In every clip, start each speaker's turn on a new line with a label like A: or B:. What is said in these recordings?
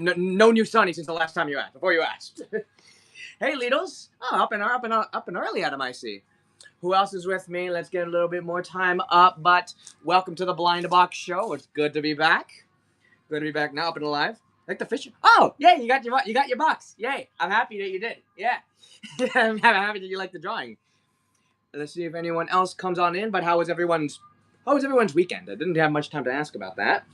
A: No new Sunny since the last time you asked. Before you asked. Hey, Littles. Oh, up and early, Adam. I see. Who else is with me? Let's get a little bit more time up. But welcome to the Blind Box Show. It's good to be back. Good to be back now, up and alive. Like the fish. Oh, yay! You got your box. Yay! I'm happy that you did. Yeah. I'm happy that you like the drawing. Let's see if anyone else comes on in. But how was everyone's weekend? I didn't have much time to ask about that.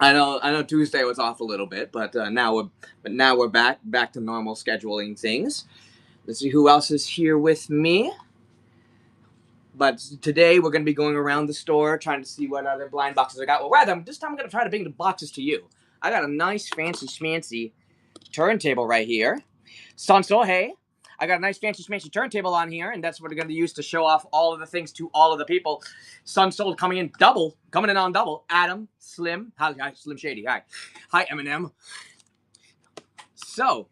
A: I know Tuesday was off a little bit, but now we're back to normal scheduling things. Let's see who else is here with me. But today we're going to be going around the store trying to see what other blind boxes I got. Well, rather, this time I'm going to try to bring the boxes to you. I got a nice fancy schmancy turntable right here. Sanso, hey. I got a nice fancy schmancy turntable on here, and that's what we're going to use to show off all of the things to all of the people. Sunsoul coming in on double. Adam, Slim, hi, Slim Shady, hi. Hi, Eminem. So,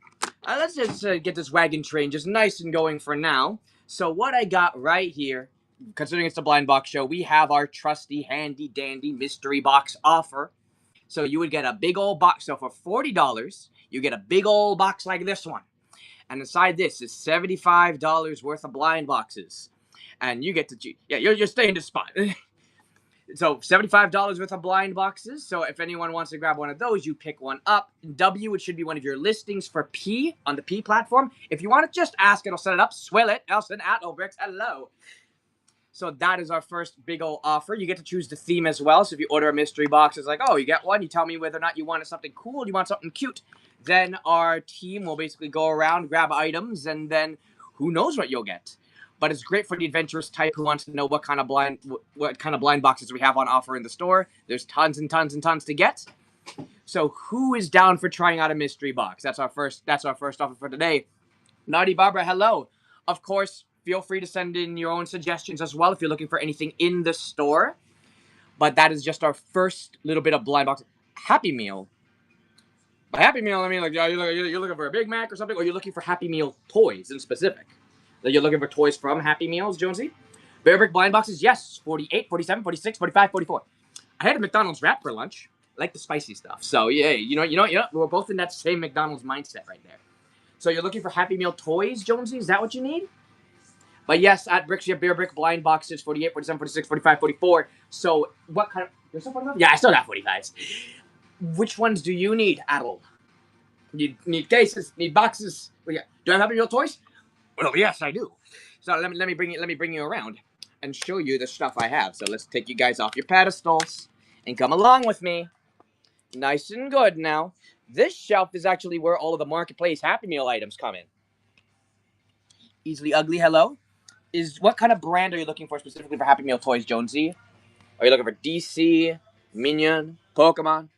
A: let's just get this wagon train just nice and going for now. So what I got right here, considering it's the Blind Box Show, we have our trusty, handy, dandy mystery box offer. So you would get a big old box. So for $40, you get a big old box like this one. And inside this is $75 worth of blind boxes. And you get to choose. Yeah, you're staying this spot. So $75 worth of blind boxes. So if anyone wants to grab one of those, you pick one up. In W, it should be one of your listings. For P, on the P platform, if you want to just ask it, I'll set it up. Swill it. Elson at Obrix. Hello. So that is our first big old offer. You get to choose the theme as well. So if you order a mystery box, it's like, oh, you get one. You tell me whether or not you want something cool, you want something cute. Then our team will basically go around, grab items, and then who knows what you'll get. But it's great for the adventurous type who wants to know what kind of blind boxes we have on offer in the store. There's tons and tons and tons to get. So who is down for trying out a mystery box? That's our first offer for today. Naughty Barbara, hello. Of course, feel free to send in your own suggestions as well if you're looking for anything in the store. But that is just our first little bit of blind box. Happy Meal. By Happy Meal, I mean, like, you're looking for a Big Mac or something, or you're looking for Happy Meal toys in specific. Like, you're looking for toys from Happy Meals, Jonesy? Bearbrick blind boxes, yes. 48, 47, 46, 45, 44. I had a McDonald's wrap for lunch. I like the spicy stuff. So, yeah, you know, we're both in that same McDonald's mindset right there. So you're looking for Happy Meal toys, Jonesy? Is that what you need? But yes, at Bricks, you have Bearbrick blind boxes, 48, 47, 46, 45, 44. So what kind of... You're still 45? Yeah, I still got 45s. Which ones do you need, Adel? Need cases, need boxes. Do I have Happy Meal toys? Well, yes, I do. So let me bring you around and show you the stuff I have. So let's take you guys off your pedestals and come along with me. Nice and good now. This shelf is actually where all of the Marketplace Happy Meal items come in. Easily Ugly, hello. What kind of brand are you looking for specifically for Happy Meal toys, Jonesy? Are you looking for DC, Minion, Pokemon,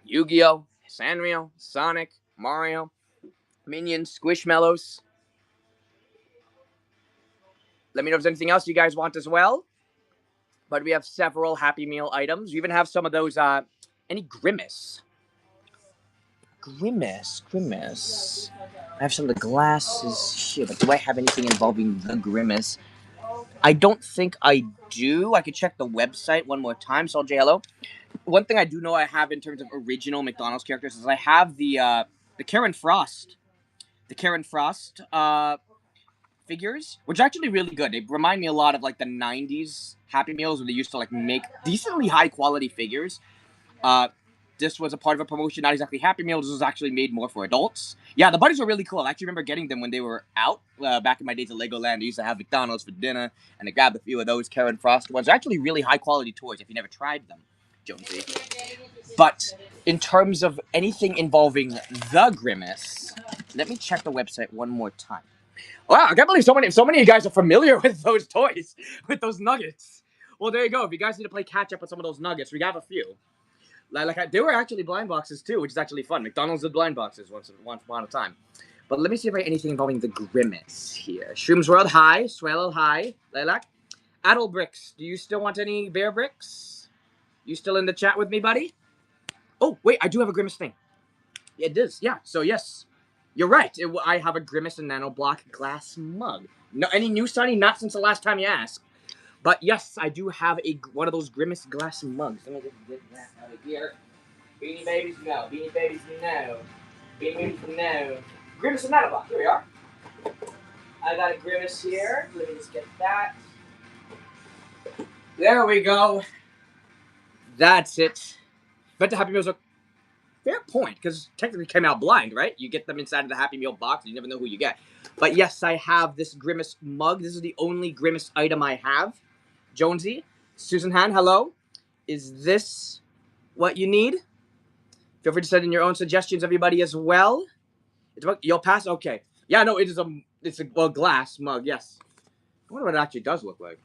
A: Yu-Gi-Oh, Sanrio, Sonic, Mario, Minions, Squishmallows? Let me know if there's anything else you guys want as well. But we have several Happy Meal items. We even have some of those, any Grimace. Grimace. I have some of the glasses here, but do I have anything involving the Grimace? I don't think I do. I could check the website one more time. So, hello. One thing I do know I have in terms of original McDonald's characters is I have the Karen Frost. The Karen Frost figures, which are actually really good. They remind me a lot of like the 90s Happy Meals where they used to like make decently high quality figures. This was a part of a promotion, not exactly Happy Meals. This was actually made more for adults. Yeah, the buddies were really cool. I actually remember getting them when they were out back in my days at Legoland. I used to have McDonald's for dinner, and I grabbed a few of those Karen Frost ones. They're actually really high quality toys if you never tried them, Jonesy. But in terms of anything involving the Grimace, let me check the website one more time. Wow, I can't believe so many of you guys are familiar with those toys, with those nuggets. Well, there you go. If you guys need to play catch up with some of those nuggets, we have a few. They were actually blind boxes too, which is actually fun. McDonald's did blind boxes once upon a time. But let me see if I have anything involving the Grimace here. Shrooms World, hi. Swell, hi. Lilac. Adelbricks, do you still want any Bearbricks? You still in the chat with me, buddy? Oh, wait, I do have a Grimace thing. It is, yeah. So, yes. You're right. I have a Grimace and Nano Block glass mug. No, any news, Sonny? Not since the last time you asked. But yes, I do have one of those Grimace glass mugs. Let me just get that out of here. Beanie Babies, no. Beanie Babies, no. Beanie Babies, no. Grimace and Metalblock, here we are. I got a Grimace here. Let me just get that. There we go. That's it. But the Happy Meals are fair point, because technically came out blind, right? You get them inside of the Happy Meal box, and you never know who you get. But yes, I have this Grimace mug. This is the only Grimace item I have. Jonesy, Susan Han, hello. Is this what you need? Feel free to send in your own suggestions, everybody, as well. You'll pass? Okay. Yeah, no, it's a glass mug, yes. I wonder what it actually does look like.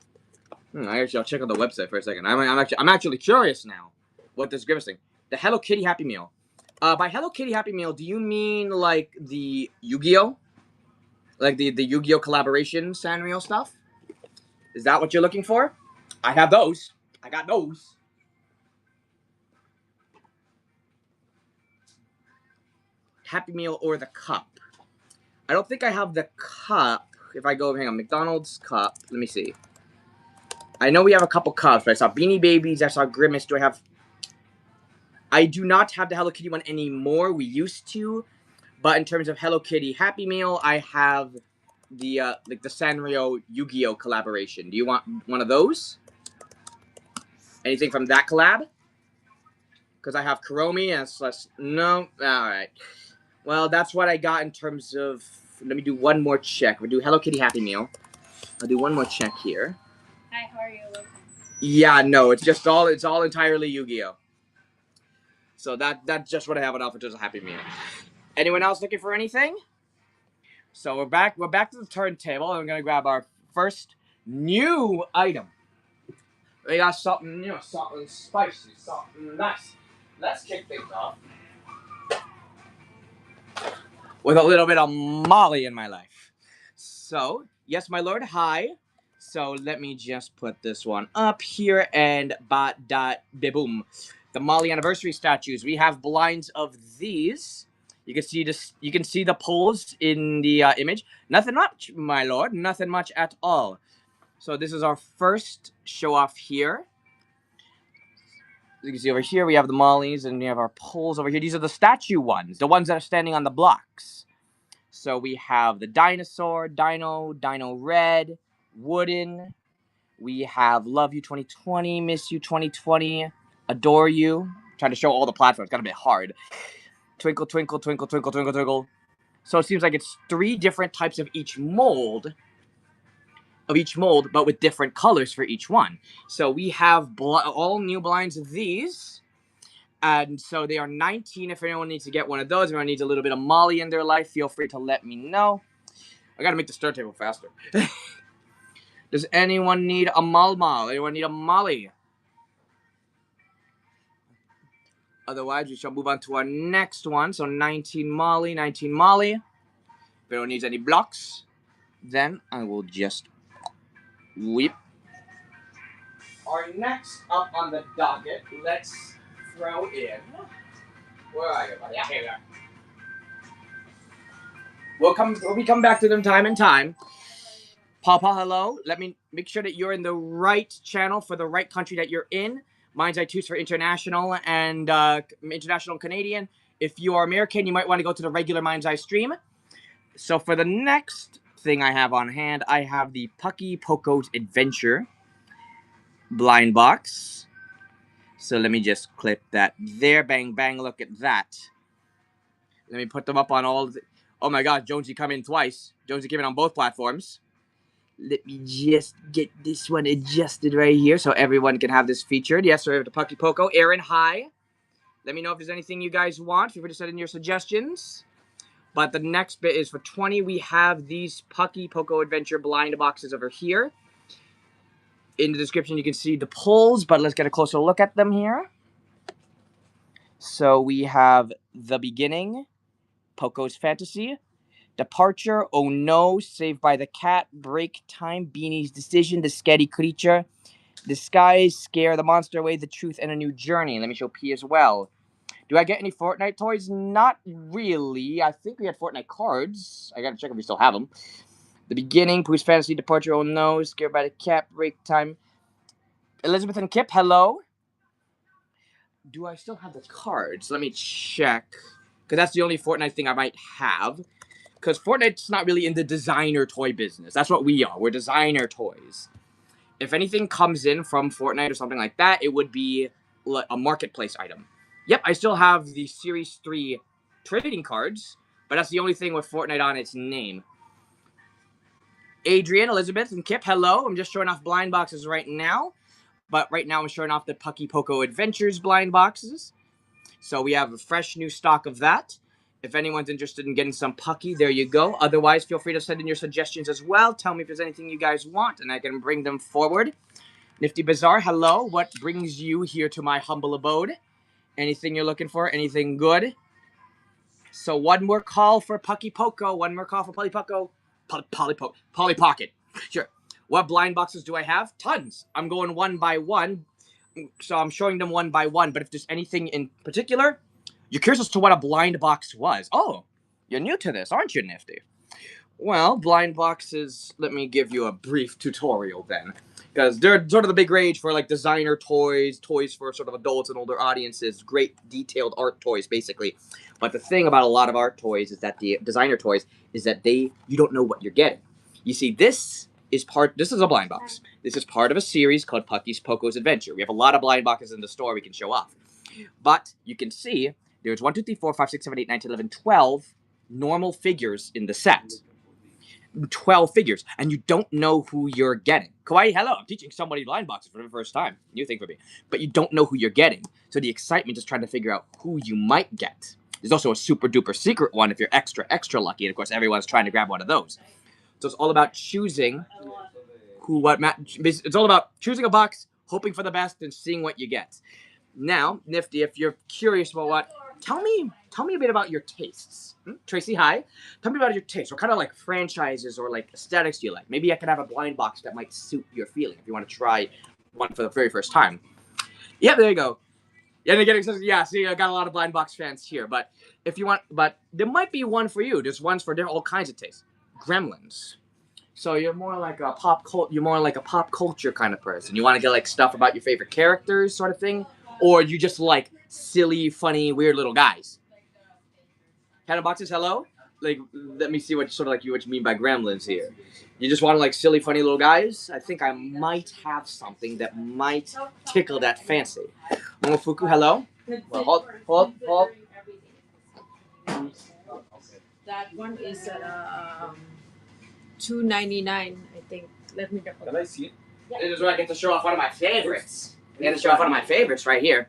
A: I'll check on the website for a second. I'm actually curious now what this Grimace thing. The Hello Kitty Happy Meal. By Hello Kitty Happy Meal, do you mean like the Yu-Gi-Oh? Like the Yu-Gi-Oh collaboration Sanrio stuff? Is that what you're looking for? I have those. I got those. Happy Meal or the cup? I don't think I have the cup. If I go, hang on, McDonald's cup. Let me see. I know we have a couple cups, but I saw Beanie Babies. I saw Grimace. Do I have... I do not have the Hello Kitty one anymore. We used to. But in terms of Hello Kitty Happy Meal, I have the like the Sanrio Yu-Gi-Oh collaboration. Do you want one of those? Anything from that collab? Because I have Kuromi and Celeste. No? Alright. Well, that's what I got in terms of... Let me do one more check. We'll do Hello Kitty Happy Meal. I'll do one more check here.
B: Hi, how are you?
A: Yeah, no, it's all entirely Yu-Gi-Oh. So that's just what I have on offer, just a Happy Meal. Anyone else looking for anything? So we're back to the turntable, and we're gonna grab our first new item. We got something new, something spicy, something nice. Let's kick things off with a little bit of Molly in my life. So, yes, my lord, hi. So let me just put this one up here and ba-da-be-boom. The Molly anniversary statues. We have blinds of these. You can see this. You can see the poles in the image. Nothing much, my lord. Nothing much at all. So this is our first show off here. You can see over here we have the Mollies and we have our poles over here. These are the statue ones, the ones that are standing on the blocks. So we have the dinosaur, Dino Red, Wooden. We have Love You 2020, Miss You 2020, Adore You. I'm trying to show all the platforms. It's got a bit hard. Twinkle, twinkle, twinkle, twinkle, twinkle, twinkle. So it seems like it's 3 different types of each mold. But with different colors for each one. So we have all new blinds of these. And so they are 19. If anyone needs to get one of those, if anyone needs a little bit of Molly in their life, feel free to let me know. I gotta make the start table faster. Does anyone need a Mal? Anyone need a Molly? Otherwise, we shall move on to our next one. So 19 Molly, 19 Molly. If anyone needs any blocks, then I will just whip. Our next up on the docket, let's throw in... Where are you, buddy? Yeah, here we are. We'll come back to them time and time. Papa, hello. Let me make sure that you're in the right channel for the right country that you're in. Mine's I choose for international and international Canadian. If you are American, you might want to go to the regular Mind's Eye stream. So for the next thing I have on hand, I have the Pucky Poco's Adventure blind box. So let me just clip that there. Bang, bang. Look at that. Let me put them up on all... Oh my god, Jonesy come in twice. Jonesy came in on both platforms. Let me just get this one adjusted right here so everyone can have this featured. Yes, we have the Pucky Poco. Aaron, hi. Let me know if there's anything you guys want. Feel free to send in your suggestions. But the next bit is for 20. We have these Pucky Poco Adventure blind boxes over here. In the description, you can see the polls, but let's get a closer look at them here. So we have The Beginning, Poco's Fantasy, Departure, Oh No, Saved by the Cat, Break Time, Beanie's Decision, The Sketty Creature, Disguise, Scare the Monster Away, The Truth, and A New Journey. Let me show P as well. Do I get any Fortnite toys? Not really. I think we had Fortnite cards. I gotta check if we still have them. The Beginning, Pooh's Fantasy, Departure, Oh No, Scared by the Cat, Break Time. Elizabeth and Kip, hello. do I still have the cards? Let me check. Because that's the only Fortnite thing I might have. Because Fortnite's not really in the designer toy business. That's what we are. We're designer toys. If anything comes in from Fortnite or something like that, it would be a marketplace item. Yep, I still have the Series 3 trading cards, but that's the only thing with Fortnite on its name. Adrian, Elizabeth, and Kip, hello. I'm just showing off blind boxes right now. But right now I'm showing off the Pucky Poco Adventures blind boxes. So we have a fresh new stock of that. If anyone's interested in getting some Pucky, there you go. Otherwise, feel free to send in your suggestions as well. Tell me if there's anything you guys want, and I can bring them forward. Nifty Bazaar, hello. What brings you here to my humble abode? Anything you're looking for? Anything good? So one more call for Pucky Poco. One more call for Polly Poco. Polly Pocket. Sure. What blind boxes do I have? Tons. I'm going one by one. So I'm showing them one by one. But if there's anything in particular, you're curious as to what a blind box was. Oh, you're new to this, aren't you, Nifty? Well, blind boxes, let me give you a brief tutorial then. Because they're sort of the big rage for like designer toys, toys for sort of adults and older audiences, great detailed art toys, basically. But the thing about a lot of art toys is that the designer toys is that you don't know what you're getting. You see, this is a blind box. This is part of a series called Pucky Poco's Adventure. We have a lot of blind boxes in the store we can show off. But you can see there's 1, 2, 3, 4, 5, 6, 7, 8, 9, 10, 11, 12 normal figures in the set. 12 figures, and you don't know who you're getting. Kawaii, hello. I'm teaching somebody blind boxes for the first time. New thing for me. But you don't know who you're getting. So the excitement is trying to figure out who you might get. There's also a super duper secret one if you're extra, extra lucky. And of course, everyone's trying to grab one of those. So it's all about choosing it's all about choosing a box, hoping for the best, and seeing what you get. Now, Nifty, if you're curious about what, tell me a bit about your tastes. Tracy, hi. Tell me about your tastes. What kind of like franchises or like aesthetics do you like? Maybe I could have a blind box that might suit your feeling if you want to try one for the very first time. Yeah, there you go. Yeah, and again, yeah, see, I got a lot of blind box fans here, but if you want, but there might be one for you. There's ones for all kinds of tastes. Gremlins. So you're more like a pop culture kind of person. You want to get like stuff about your favorite characters, sort of thing, or you just like silly, funny, weird little guys. Cat boxes, hello. Like, let me see what you mean by gremlins here. You just want like silly, funny little guys? I think I might have something that might tickle that fancy. Momofuku, hello. Well, hold.
B: That one is $2.99, I think. Let me double.
A: Can I see it? Yeah. This is where I get to show off one of my favorites. I get to show off one of my favorites right here.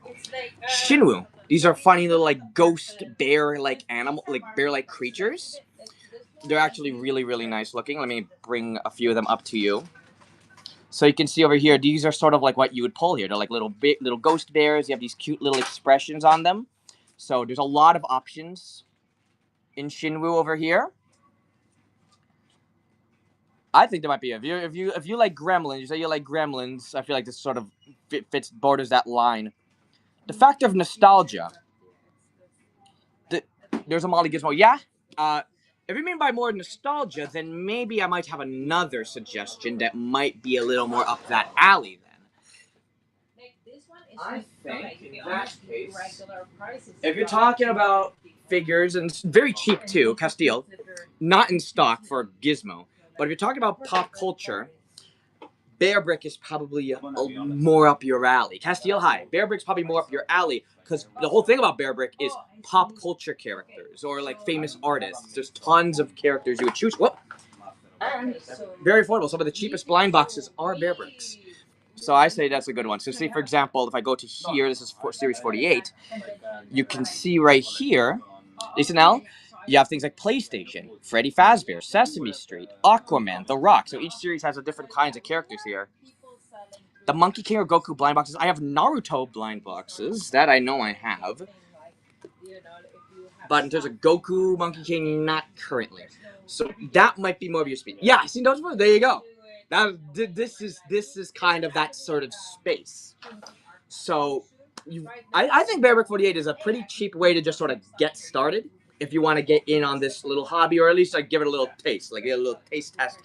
A: Shinwoo. These are funny little like ghost bear-like bear-like creatures. They're actually really, really nice looking. Let me bring a few of them up to you. So you can see over here, these are sort of like what you would pull here. They're like little ghost bears. You have these cute little expressions on them. So there's a lot of options in Shinwoo over here. I think there might be if you like Gremlins, you say you like Gremlins. I feel like this sort of borders that line. The factor of nostalgia. There's a Molly Gizmo. Yeah. If you mean by more nostalgia, then maybe I might have another suggestion that might be a little more up that alley. Then. I think in that case, if you're talking about figures and very cheap too, Castile, not in stock for Gizmo. But if you're talking about pop culture, Bearbrick is probably more up your alley. Castile, hi. Bearbrick's probably more up your alley because the whole thing about Bearbrick is pop culture characters or like famous artists. There's tons of characters you would choose. Whoop. And very affordable. Some of the cheapest blind boxes are Bearbricks. So I say that's a good one. So see, for example, if I go to here, this is Series 48, you can see right here, listen Al, you have things like PlayStation, Freddy Fazbear, Sesame Street, Aquaman, The Rock. So each series has a different kinds of characters here. The Monkey King or Goku blind boxes. I have Naruto blind boxes. That I know I have. But in terms of Goku, Monkey King, not currently. So that might be more of your speed. Yeah, see those ones? There you go. This is kind of that sort of space. So I think Bearbrick 48 is a pretty cheap way to just sort of get started if you want to get in on this little hobby, or at least like give it a little taste, like get a little taste test.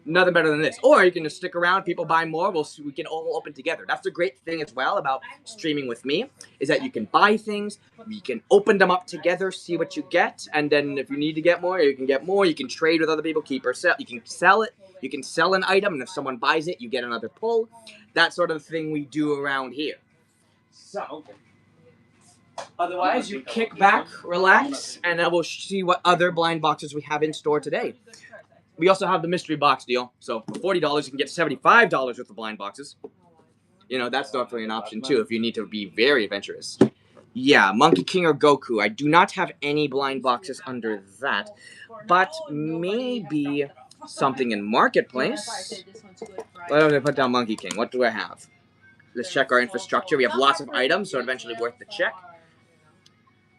A: Nothing better than this. Or you can just stick around, people buy more, we can all open together. That's the great thing as well about streaming with me, is that you can buy things, you can open them up together, see what you get, and then if you need to get more, you can get more. You can trade with other people, keep or sell. You can sell it. You can sell an item, and if someone buys it, you get another pull. That sort of thing we do around here. So, otherwise, you kick back, relax, and then we'll see what other blind boxes we have in store today. We also have the mystery box deal. So for $40, you can get $75 worth of blind boxes. You know, that's definitely an option too if you need to be very adventurous. Yeah, Monkey King or Goku. I do not have any blind boxes under that. But maybe something in Marketplace. Why don't I put down Monkey King? What do I have? Let's check our infrastructure. We have lots of items, so eventually worth the check.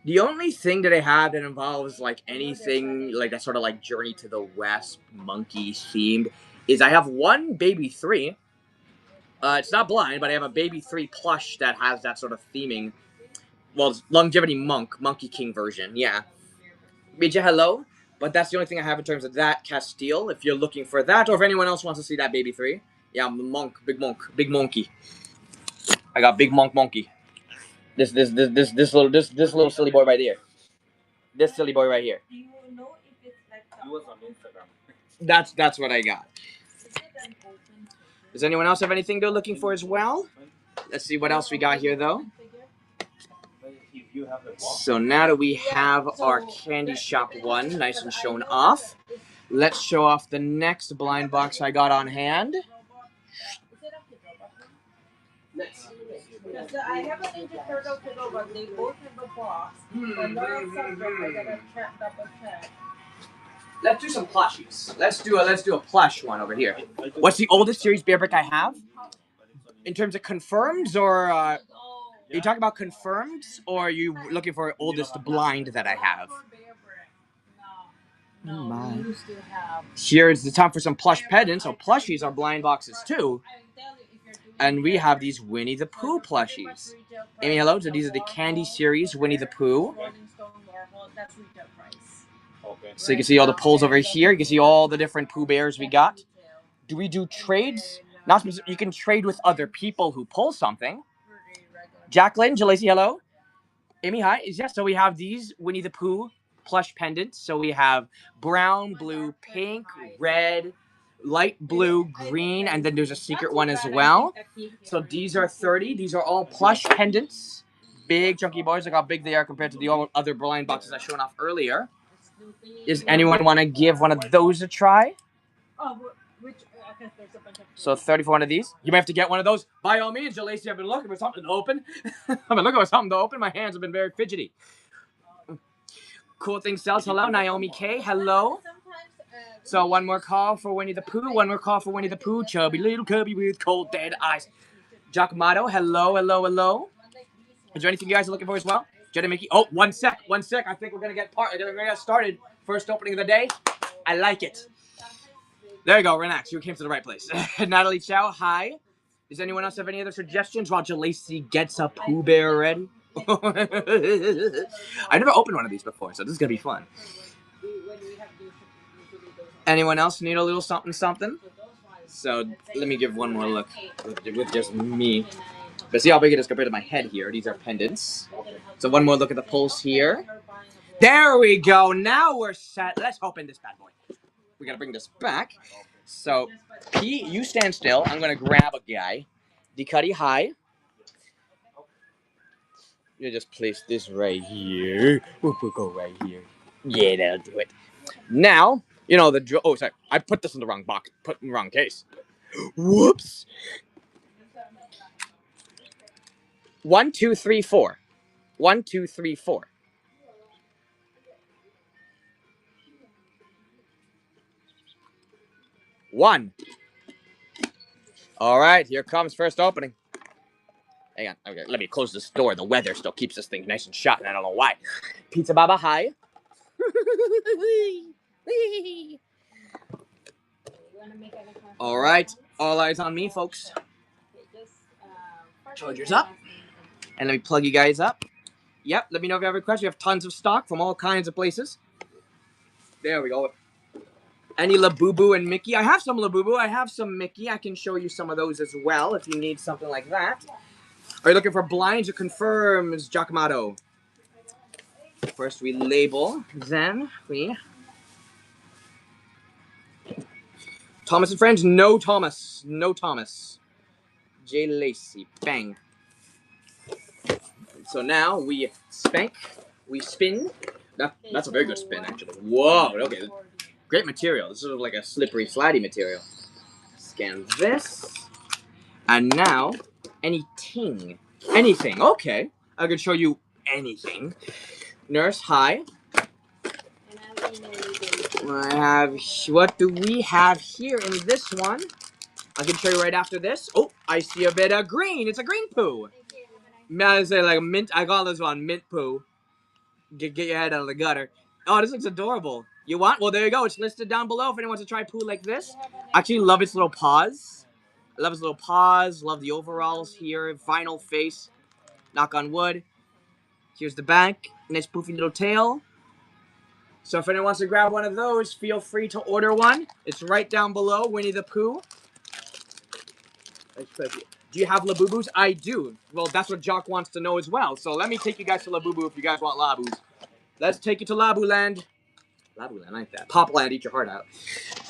A: The only thing that I have that involves like anything like that sort of like Journey to the West monkey themed is I have one Baby 3. It's not blind, but I have a Baby 3 plush that has that sort of theming. Well, it's Longevity Monkey King version, yeah. Bija, hello. But that's the only thing I have in terms of that Castile. If you're looking for that, or if anyone else wants to see that Baby 3, yeah, big monkey. I got big monkey. This little silly boy right here. This silly boy right here. That's what I got. Does anyone else have anything they're looking for as well? Let's see what else we got here, though. So now that we have our candy shop one nice and shown off, let's show off the next blind box I got on hand.
B: I have a Ninja Turtle kiddo, but they both have a box. But no I gotta double check.
A: Let's do some plushies. Let's do a plush one over here. What's the oldest series Bearbrick I have? In terms of confirmed, or are you talking about confirmed, or are you looking for oldest blind that I have?
B: No, you still have.
A: Here's the time for some plush pendants. So plushies are blind boxes too. And we have these Winnie the Pooh plushies. Amy, hello. So these are the candy series Winnie the Pooh. So you can see all the pulls over here. You can see all the different Pooh Bears we got. Do we do trades? Not specific. You can trade with other people who pull something. Jacqueline, Jalacey, hello. Amy, hi. Yes, so we have these Winnie the Pooh plush pendants. So we have brown, blue, pink, red, light blue, green, and then there's a secret one as well. So these are 30. These are all plush pendants. Big chunky boys. Look how big they are compared to the other blind boxes I showed off earlier. Does anyone want to give one of those a try? So 34 of these. You may have to get one of those. By all means, Jalacey, I've been looking for something to open. I've been looking for something to open. My hands have been very fidgety. Cool Thing Sells. Hello, Naomi K. Hello. So one more call for Winnie the Pooh. One more call for Winnie the Pooh. Chubby little cubby with cold dead eyes. Giacomato. Hello, hello, hello. Is there anything you guys are looking for as well? Jenna Mickey. Oh, one sec. I think we're gonna get started. First opening of the day. I like it. There you go, relax. You came to the right place. Natalie Chow, hi. Does anyone else have any other suggestions while Jalacey gets a Pooh Bear ready? I never opened one of these before, so this is going to be fun. Anyone else need a little something something? So let me give one more look with just me. But see how big it is compared to my head here. These are pendants. So one more look at the pulse here. There we go. Now we're set. Let's open this bad boy. We gotta bring this back. So, P, you stand still. I'm gonna grab a guy. D-Cuddy, hi. You just place this right here. We'll go right here. Yeah, that'll do it. Now, you know the oh, sorry. I put this in the wrong box. Put in the wrong case. Whoops. 1, 2, 3, 4. 1, 2, 3, 4. One. All right, here comes first opening. Hang on. Okay, let me close this door. The weather still keeps this thing nice and shut, and I don't know why. Pizza Baba, hi. All right. All eyes on me, folks. Chargers up. And let me plug you guys up. Yep, let me know if you have a request. We have tons of stock from all kinds of places. There we go. Any Labubu and Mickey? I have some Labubu. I have some Mickey. I can show you some of those as well if you need something like that. Are you looking for blinds or confirms, Giacomo? First we label, then we... Thomas and Friends? No Thomas. No Thomas. Jay Lacey. Bang. So now we spank. We spin. That's a very good spin, actually. Whoa, okay. Great material. This is sort of like a slippery, slidey material. Scan this. And now, anything. Anything. Okay. I can show you anything. Nurse, hi. I have... What do we have here in this one? I can show you right after this. Oh, I see a bit of green. It's a green poo. I say like a mint. I call this one mint poo. Get your head out of the gutter. Oh, this looks adorable. You want? Well, there you go. It's listed down below if anyone wants to try poo like this. I actually love its little paws. I love its little paws. Love the overalls here. Vinyl face. Knock on wood. Here's the back. Nice poofy little tail. So if anyone wants to grab one of those, feel free to order one. It's right down below. Winnie the Pooh. Do you have Labubus? I do. Well, that's what Jock wants to know as well. So let me take you guys to Labubu if you guys want Labus. Let's take you to Labuland. Labuland, like that. Popland, eat your heart out.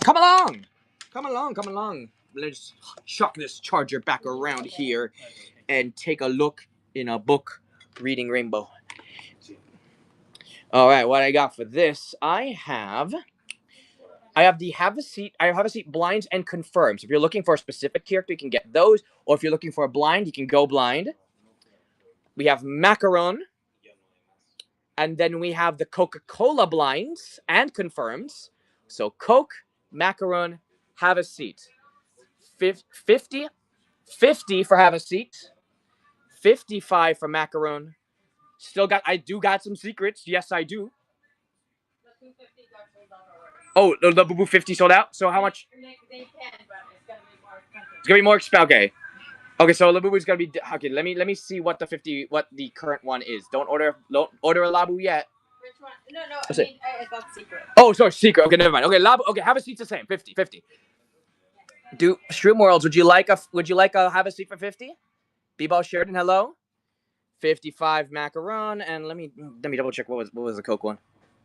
A: Come along! Come along, come along. Let's chuck this charger back around here and take a look in a book reading Rainbow. Alright, what I got for this, I have the have a seat blinds and confirms. If you're looking for a specific character, you can get those. Or if you're looking for a blind, you can go blind. We have macaron. And then we have the Coca-Cola blinds and confirms. So Coke, macaron, have a seat. 50 for have a seat. 55 for macaron. I do got some secrets. Yes, I do. Oh, the Boo 50 sold out? So how much? They can, but it's going to be more expensive. It's going to be more expensive. Okay. Okay, so Labubu is going to be... Okay, let me see what the current one is. Don't order a Labu yet. Which one? No, I thought secret. Oh, sorry, secret. Okay, never mind. Okay, Labu. Okay, have a seat's the same. 50. Do Shroom Worlds, would you like a have a seat for 50? B-Ball Sheridan, hello. 55 macaron, and let me double check what was the Coke one.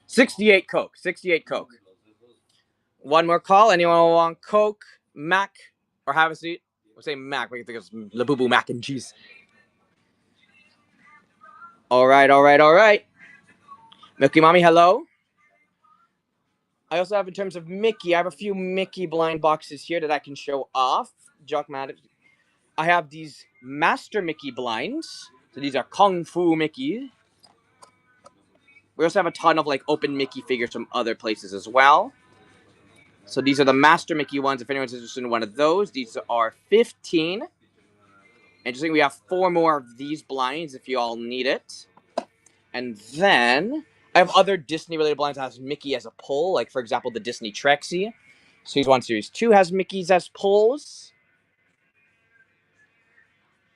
A: 68 Coke. 68 Coke. One more call. Anyone want Coke, Mac, or have a seat? We'll say Mac. We can think of Labubu mac and cheese. All right. Milky Mommy, hello. I also have, in terms of Mickey, I have a few Mickey blind boxes here that I can show off. Jockmatic. I have these Master Mickey blinds. So these are Kung Fu Mickey. We also have a ton of like open Mickey figures from other places as well. So these are the Master Mickey ones. If anyone's interested in one of those, these are 15. Interesting, we have 4 more of these blinds if you all need it. And then I have other Disney-related blinds that has Mickey as a pull. Like, for example, the Disney Trexie. Series 1, Series 2 has Mickey's as pulls.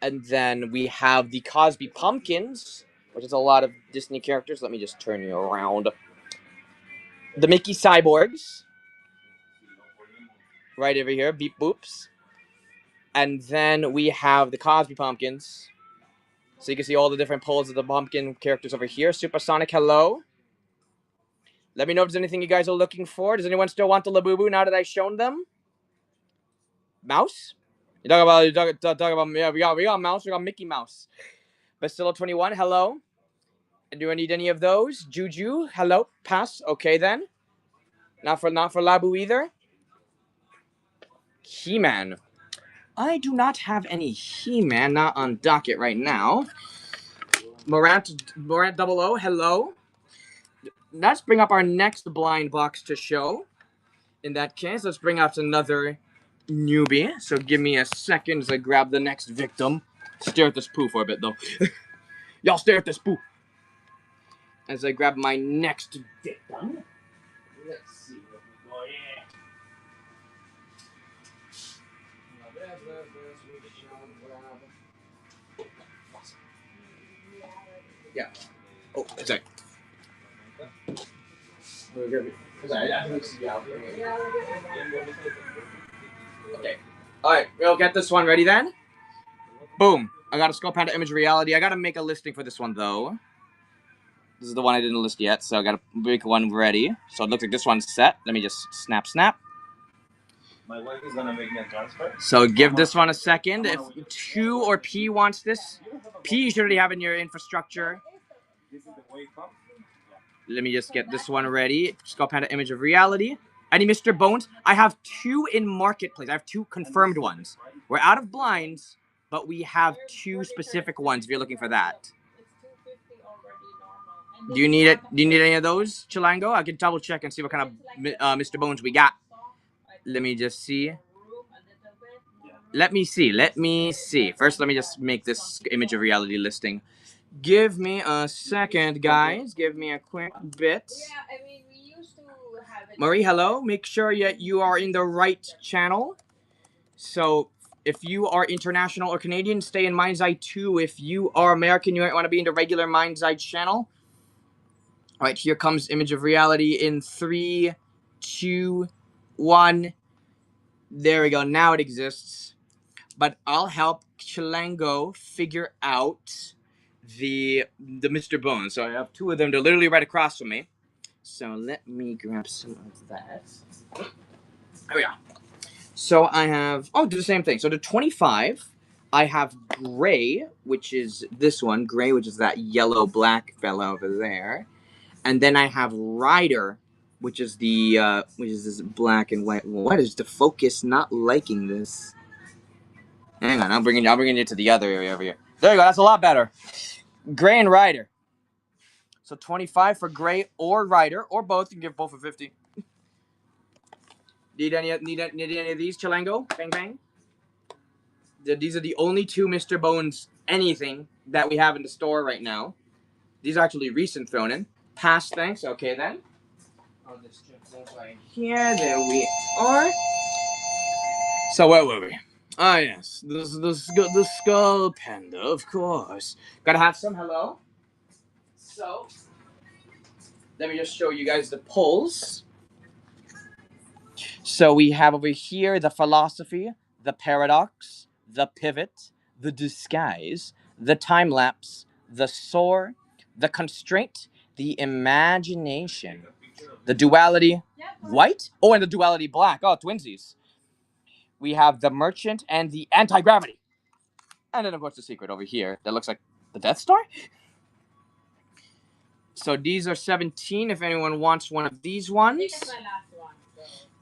A: And then we have the Cosby Pumpkins, which is a lot of Disney characters. Let me just turn you around. The Mickey Cyborgs. Right over here, Beep Boops. And then we have the Cosby Pumpkins. So you can see all the different pulls of the pumpkin characters over here. Supersonic, hello. Let me know if there's anything you guys are looking for. Does anyone still want the Labubu now that I've shown them? Mouse? You talk about yeah, we got Mouse, we got Mickey Mouse. Bacillo 21, hello. Do I need any of those? Juju, hello. Pass. Okay then. Not for Labu either. He-Man. I do not have any He-Man, not on docket right now. Morant 00, hello. Let's bring up our next blind box to show. In that case, let's bring out another newbie. So give me a second as I grab the next victim. Stare at this poo for a bit, though. Y'all stare at this poo. As I grab my next victim. Let's see what we got here. Yeah. Oh, sorry. Okay. Alright, we'll get this one ready then. Boom. I got a Skullpanda image reality. I gotta make a listing for this one though. This is the one I didn't list yet, so I gotta make one ready. So it looks like this one's set. Let me just snap.
C: My wife is gonna make me a transfer.
A: So give this one a second. If 2 or P wants this, P you should already have in your infrastructure.
C: This is the way it comes.
A: Let me just get this one ready. Skullpanda image of reality. Any Mr. Bones? I have 2 in marketplace. I have 2 confirmed ones. We're out of blinds, but we have 2 specific ones if you're looking for that. Do you need it? Do you need any of those, Chilango? I can double check and see what kind of Mr. Bones we got. Let me just see. Let me see. First, let me just make this image of reality listing. Give me a second, guys. Give me a quick bit.
B: Yeah, I mean, we used to have it.
A: Marie, hello. Make sure you are in the right channel. So, if you are international or Canadian, stay in Mind's Eye 2. If you are American, you might want to be in the regular Mind's Eye channel. All right, here comes image of reality in 3, 2, 1. There we go. Now it exists. But I'll help Chilango figure out the Mr. Bones. So I have 2 of them. They're literally right across from me. So let me grab some of that. There we go. So I have... Oh, do the same thing. So the 25, I have Gray, which is this one. Gray, which is that yellow-black fella over there. And then I have Ryder, which is the which is this black and white. What is the focus not liking this? Hang on, I'm bringing you to the other area over here. There you go. That's a lot better. Gray and Ryder. So 25 for Gray or Ryder or both. You can give both for 50. Need any of these, Chilango? Bang bang. These are the only 2 Mr. Bones anything that we have in the store right now. These are actually recent thrown in. Pass, thanks. Okay then. I'll just check this right here. There we are. So where were we? Ah yes, the Skullpanda, of course. Gotta have some. Hello. So let me just show you guys the pulls. So we have over here the philosophy, the paradox, the pivot, the disguise, the time lapse, the soar, the constraint, the imagination, the duality white, and the duality black. Oh, twinsies. We have the merchant and the anti-gravity. And then, of course, the secret over here that looks like the Death Star. So these are 17 if anyone wants one of these ones.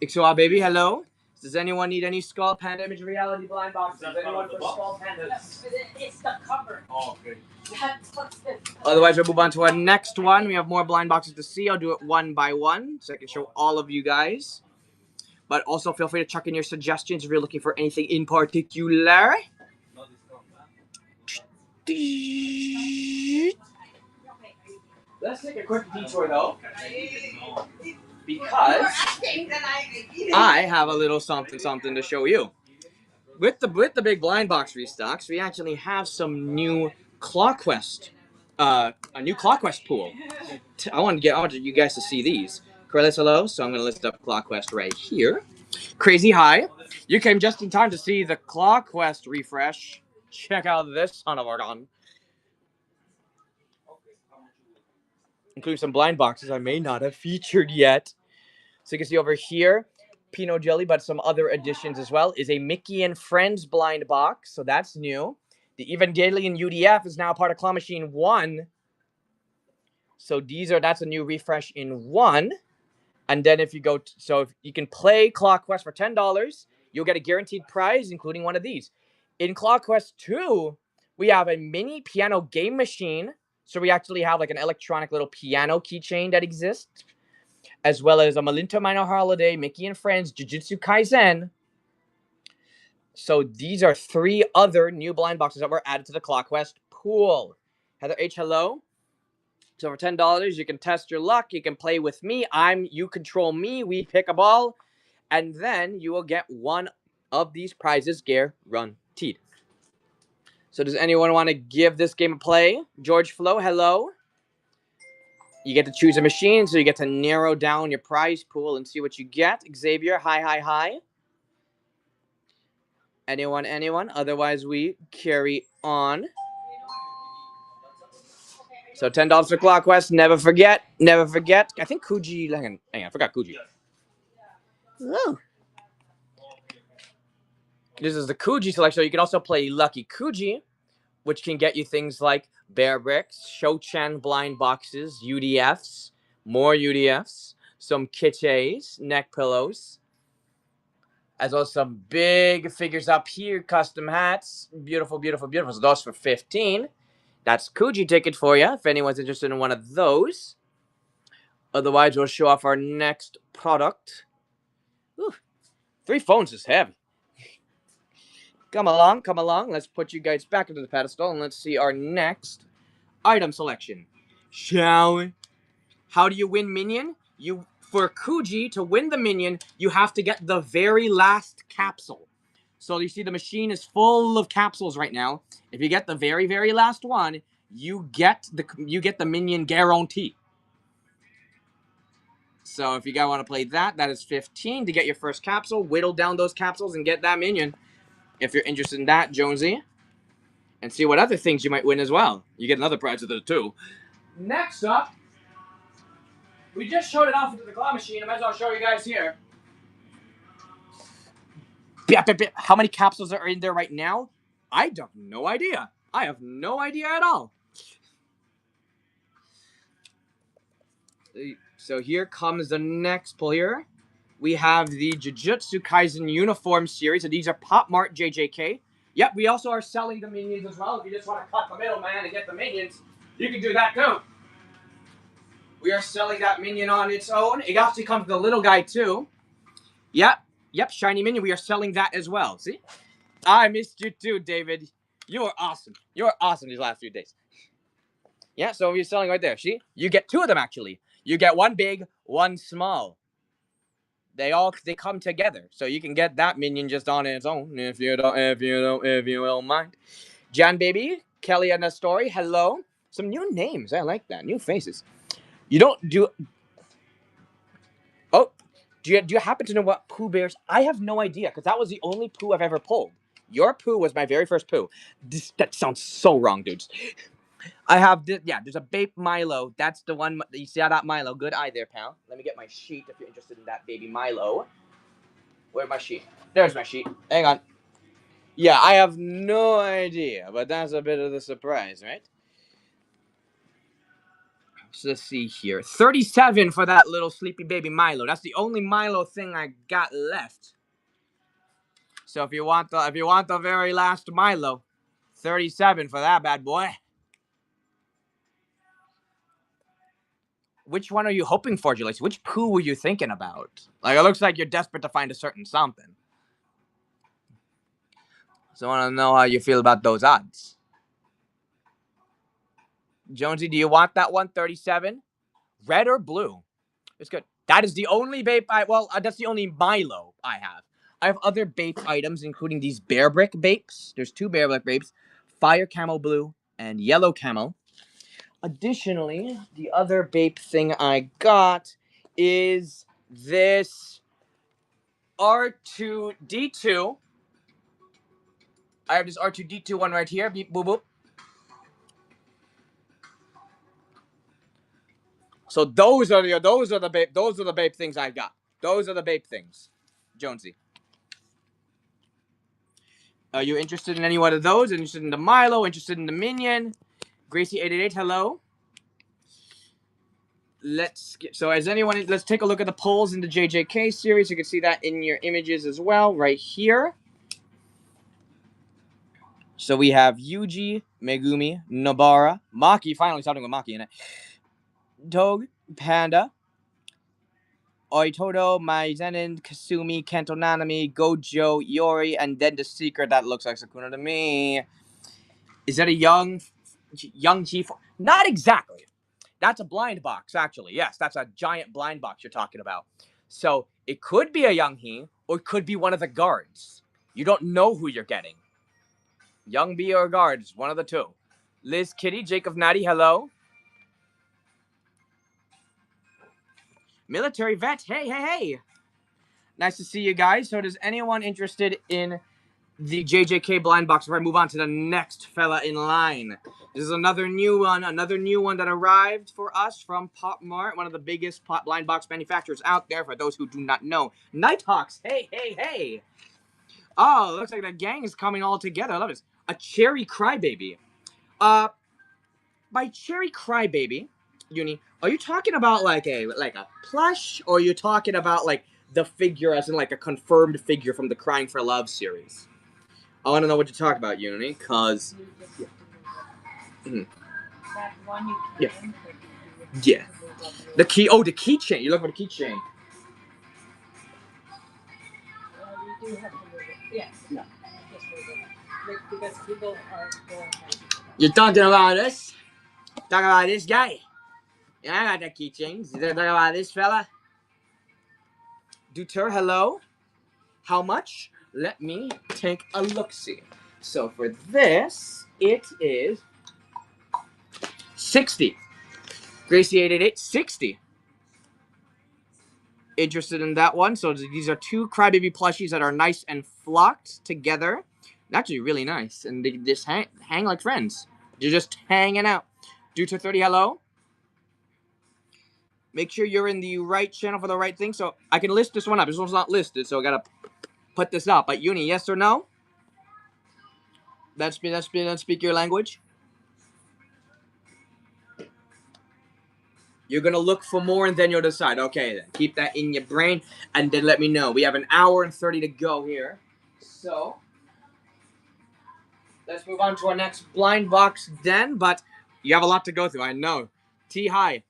A: Ixua baby, hello. Does anyone need any Skullpanda image reality blind boxes? Does anyone for Skullpandas?
B: It's the cover.
C: Oh, okay.
A: Otherwise, we'll move on to our next one. We have more blind boxes to see. I'll do it one by one so I can show all of you guys. But also feel free to chuck in your suggestions if you're looking for anything in particular. Let's take a quick detour though, because I have a little something to show you. With the big blind box restocks, we actually have some new ClawQuest, a new ClawQuest pool. I want you guys to see these. Corellis, hello. So I'm gonna list up ClawQuest right here. Crazy high. You came just in time to see the ClawQuest refresh. Check out this son of a gun. Including some blind boxes I may not have featured yet. So you can see over here, Pinot Jelly, but some other additions as well, is a Mickey and Friends blind box. So that's new. The Evangelion UDF is now part of Claw Machine 1. So that's a new refresh in 1. And then if you go, if you can play ClawQuest for $10, you'll get a guaranteed prize, including one of these. In ClawQuest 2, we have a mini piano game machine. So we actually have like an electronic little piano keychain that exists, as well as a Malinto Minor Holiday, Mickey and Friends, Jujutsu Kaisen. So these are 3 other new blind boxes that were added to the ClawQuest pool. Heather H, hello. So for $10, you can test your luck. You can play with me. You control me. We pick a ball. And then you will get one of these prizes guaranteed. So does anyone want to give this game a play? George Flo, hello. You get to choose a machine, so you get to narrow down your prize pool and see what you get. Xavier, hi. Anyone? Otherwise, we carry on. So $10 for Clock Quest. Never forget. I think Kuji. Hang on, I forgot Kuji. Oh. This is the Kuji selection. So you can also play Lucky Kuji, which can get you things like Bearbricks, Shochan blind boxes, UDFs, more UDFs, some keychains, neck pillows, as well as some big figures up here, custom hats. Beautiful. So those for 15. That's Kuji ticket for you, if anyone's interested in one of those. Otherwise, we'll show off our next product. Whew. 3 phones is heavy. Come along. Let's put you guys back into the pedestal, and let's see our next item selection. Shall we? How do you win minion? For Kuji, to win the minion, you have to get the very last capsule. So you see the machine is full of capsules right now. If you get the very, very last one, you get the minion guarantee. So if you guys want to play that is 15 to get your first capsule. Whittle down those capsules and get that minion. If you're interested in that, Jonesy. And see what other things you might win as well. You get another prize with it too. Next up, we just showed it off into the claw machine. I might as well show you guys here. How many capsules are in there right now? I have no idea. I have no idea at all. So here comes the next pull here. We have the Jujutsu Kaisen uniform series. So these are Pop Mart JJK. Yep, we also are selling the minions as well. If you just want to cut the middleman and get the minions, you can do that too. We are selling that minion on its own. It actually comes with a little guy too. Yep, shiny minion. We are selling that as well. See? I missed you too, David. You are awesome. You are awesome these last few days. Yeah, so you're selling right there. See? You get 2 of them actually. You get one big, one small. They come together. So you can get that minion just on its own if you don't mind. John Baby, Kelly and a story. Hello. Some new names. I like that. New faces. You don't do. Oh, do you happen to know what Pooh Bears? I have no idea because that was the only Pooh I've ever pulled. Your Pooh was my very first Pooh. That sounds so wrong, dudes. I have this. Yeah, there's a Bape Milo. That's the one. You see how that Milo? Good eye there, pal. Let me get my sheet if you're interested in that baby Milo. Where's my sheet? There's my sheet. Hang on. Yeah, I have no idea, but that's a bit of the surprise, right? So let's see here. 37 for that little sleepy baby Milo. That's the only Milo thing I got left. So if you want the very last Milo, 37 for that bad boy. Which one are you hoping for, Julius? Which Pooh were you thinking about? Like, it looks like you're desperate to find a certain something. So I want to know how you feel about those odds. Jonesy, do you want that one? 37? Red or blue? It's good. That is the only Bape that's the only Milo I have. I have other Bape items, including these Bearbrick Bapes. There's 2 Bearbrick Bapes. Fire Camo Blue and Yellow Camo. Additionally, the other Bape thing I got is this R2-D2. I have this R2-D2 one right here. Beep, boop, boop. So those are the Bape things I got. Those are the Bape things, Jonesy. Are you interested in any one of those? Interested in the Milo? Interested in the Minion? Gracie888, hello. Let's take a look at the polls in the JJK series. You can see that in your images as well, right here. So we have Yuji, Megumi, Nobara, Maki, finally something with Maki in it. Tog, Panda, Oitoto, Maizenin, Kasumi, Kanto Nanami, Gojo, Yori, and then the secret that looks like Sakuna to me. Is that a young chief? Not exactly. That's a blind box, actually. Yes, that's a giant blind box you're talking about. So it could be a young he, or it could be one of the guards. You don't know who you're getting. Young B or guards, one of the two. Liz Kitty, Jacob Natty, hello. Military vet. Hey, hey, hey. Nice to see you guys. So does anyone interested in the JJK blind box before I move on to the next fella in line? This is another new one that arrived for us from Pop Mart, one of the biggest blind box manufacturers out there, for those who do not know. Nighthawks. Hey, hey, hey. Oh, looks like the gang is coming all together. I love this. A Cherry Crybaby. By Cherry Crybaby, Uni, are you talking about like a plush, or are you talking about like the figure as in like a confirmed figure from the Crying for Love series? I want to know what you talk about, Uni, cause
B: That one you
A: yeah,
B: can.
A: yeah. The keychain. You look for the keychain.
B: You do have to move it. Yes.
A: No.
B: Just move it. Like, because people are going.
A: You're talking about this? Talking about this guy? Yeah, I got the keychains. You're talking about this fella? Duter, hello? How much? Let me take a look-see. So for this, it is 60. Gracie 888, 60. Interested in that one? So these are two Crybaby plushies that are nice and flocked together. Actually, really nice. And they just hang like friends. You're just hanging out. Duter 30, hello? Make sure you're in the right channel for the right thing. So I can list this one up. This one's not listed, so I gotta put this up. But Uni, yes or no? Let's speak your language. You're gonna look for more and then you'll decide. Okay, then keep that in your brain and then let me know. We have an hour and 30 to go here. So let's move on to our next blind box then, but you have a lot to go through, I know. T-high.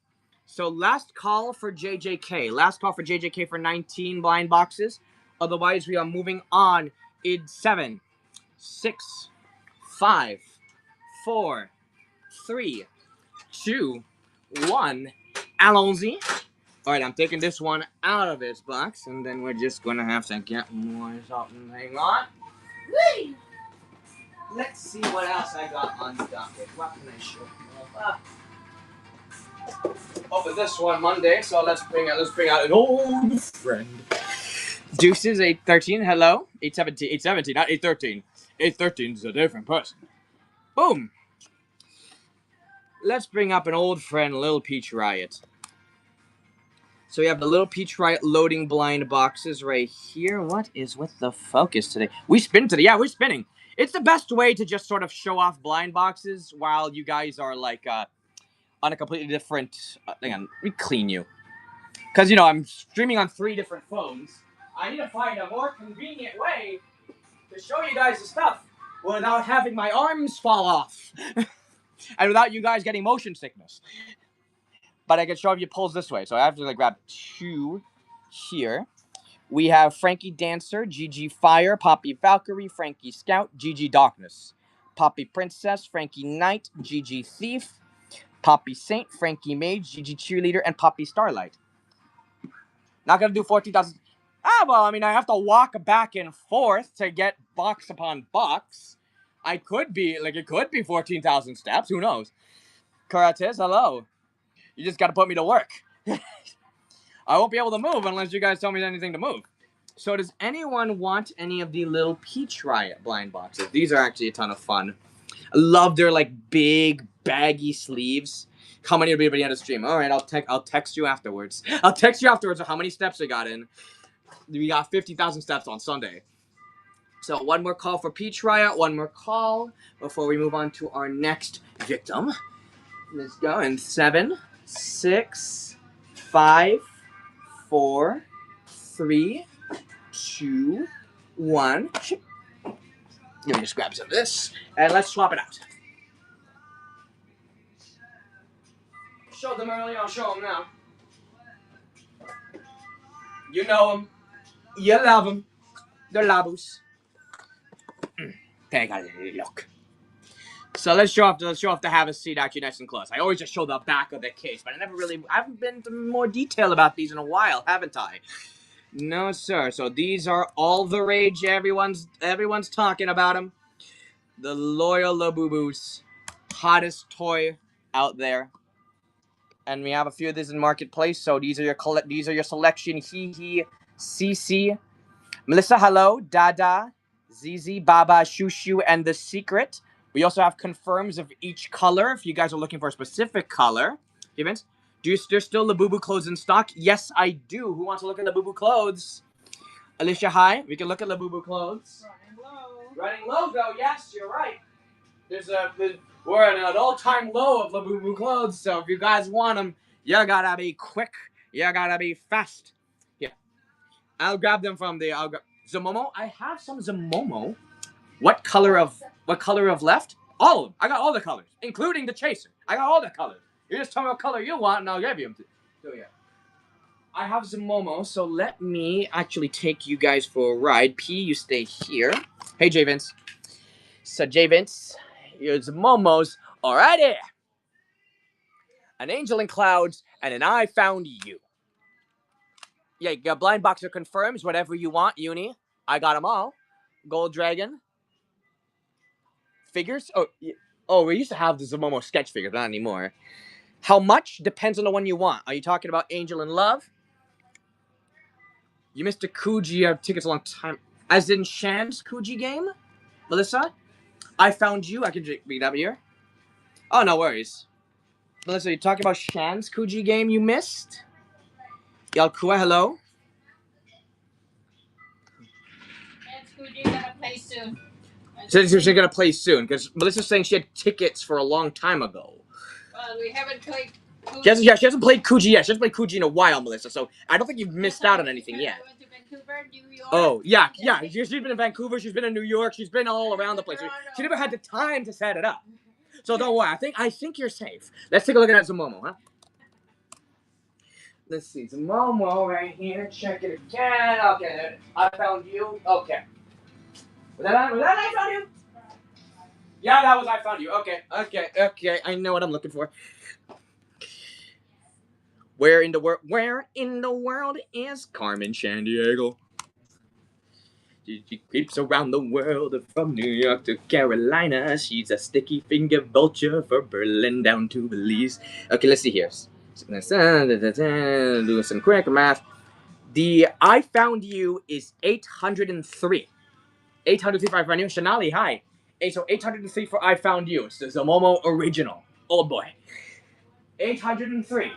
A: So last call for JJK. Last call for JJK for 19 blind boxes. Otherwise, we are moving on in 7, 6, 5, 4, 3, 2, 1. Allons-y. Alright, I'm taking this one out of its box, and then we're just gonna have to get more something. Hang on. Whee! Let's see what else I got on docket. What can I show you? Over this one Monday, so let's bring out an old friend. Deuces 813, hello. 817, not 813. 813 is a different person. Boom. Let's bring up an old friend, Lil Peach Riot. So we have the Lil Peach Riot loading blind boxes right here. What is with the focus today? We spin today. Yeah, we're spinning. It's the best way to just sort of show off blind boxes while you guys are like on a completely different. Hang on, let me clean you. Because, you know, I'm streaming on 3 different phones. I need to find a more convenient way to show you guys the stuff without having my arms fall off. And without you guys getting motion sickness. But I can show you pulls this way. So I have to like grab 2 here. We have Frankie Dancer, Gigi Fire, Poppy Valkyrie, Frankie Scout, Gigi Darkness. Poppy Princess, Frankie Knight, Gigi Thief, Poppy Saint, Frankie Mage, Gigi Cheerleader, and Poppy Starlight. Not gonna do 14,000. Well, I mean, I have to walk back and forth to get box upon box. It could be 14,000 steps. Who knows? Karates, hello. You just gotta put me to work. I won't be able to move unless you guys tell me anything to move. So does anyone want any of the Lil Peach Riot blind boxes? These are actually a ton of fun. I love their like big baggy sleeves. How many will be at the end of the stream? All right, I'll text you afterwards. I'll text you afterwards of how many steps I got in. We got 50,000 steps on Sunday. So one more call for Peach Riot. One more call before we move on to our next victim. Let's go in 7, 6, 5, 4, 3, 2, 1. Let me just grab some of this and let's swap it out. Showed them earlier, I'll show them now. You know them. You love them. They're Labus. Take a look. So let's show off the have a seat actually nice and close. I always just show the back of the case, but I haven't been into more detail about these in a while, haven't I? No, sir. So these are all the rage. Everyone's talking about them. The loyal Labubus, hottest toy out there. And we have a few of these in marketplace. So these are your selection. Hee, CC, Melissa, hello, Dada, ZZ, Baba, Shushu, and The Secret. We also have confirms of each color if you guys are looking for a specific color. Okay, Vince, there's still Labubu clothes in stock? Yes, I do. Who wants to look at Labubu clothes? Alicia, hi. We can look at Labubu clothes. Running low, though. Yes, you're right. We're at an all-time low of Labubu clothes, so if you guys want them, you gotta be quick. You gotta be fast. Yeah, I'll grab them from the Zimomo. I have some Zimomo. What color of left? All of them. I got all the colors, including the chaser. I got all the colors. You just tell me what color you want, and I'll give you them. So yeah, I have Zimomo. So let me actually take you guys for a ride. P, you stay here. Hey, J Vince. So J Vince, here's Zimomo's. Alrighty. An angel in clouds, and an I found you. Yeah, your blind boxer confirms whatever you want, Uni. I got them all. Gold Dragon. Figures? Oh, we used to have the Zimomo sketch figures, not anymore. How much? Depends on the one you want. Are you talking about Angel in Love? You missed a Kuji tickets a long time. As in Shan's Kuji game? Melissa? I found you. I can read up here. Oh, no worries. Melissa, you talking about Shan's Kuji game you missed? Yalkua, hello?
B: Kuji gonna play soon.
A: She's gonna play soon, because Melissa's saying she had tickets for a long time ago.
B: Well, we haven't played Kuji.
A: She hasn't played Kuji yet. She hasn't played Kuji in a while, Melissa, so I don't think you've missed out on anything yet.
B: Went to Vancouver, New York.
A: Oh, yeah. She's been in Vancouver, she's been in New York, she's been all around the place. She never had the time to set it up. So don't worry, I think you're safe. Let's take a look at Zimomo, huh? Let's see, Zimomo right here. Check it again. Okay, I found you. Okay. Was that I found you? Yeah, that was I found you. Okay. I know what I'm looking for. Where in the world is Carmen Sandiego? She creeps around the world from New York to Carolina. She's a sticky finger vulture for Berlin down to Belize. Okay, let's see here. Do some quick math. The I found you is 803. 803 for I found you. Shanali, hi. So 803 for I found you. It's the Zimomo original. Old boy. 803.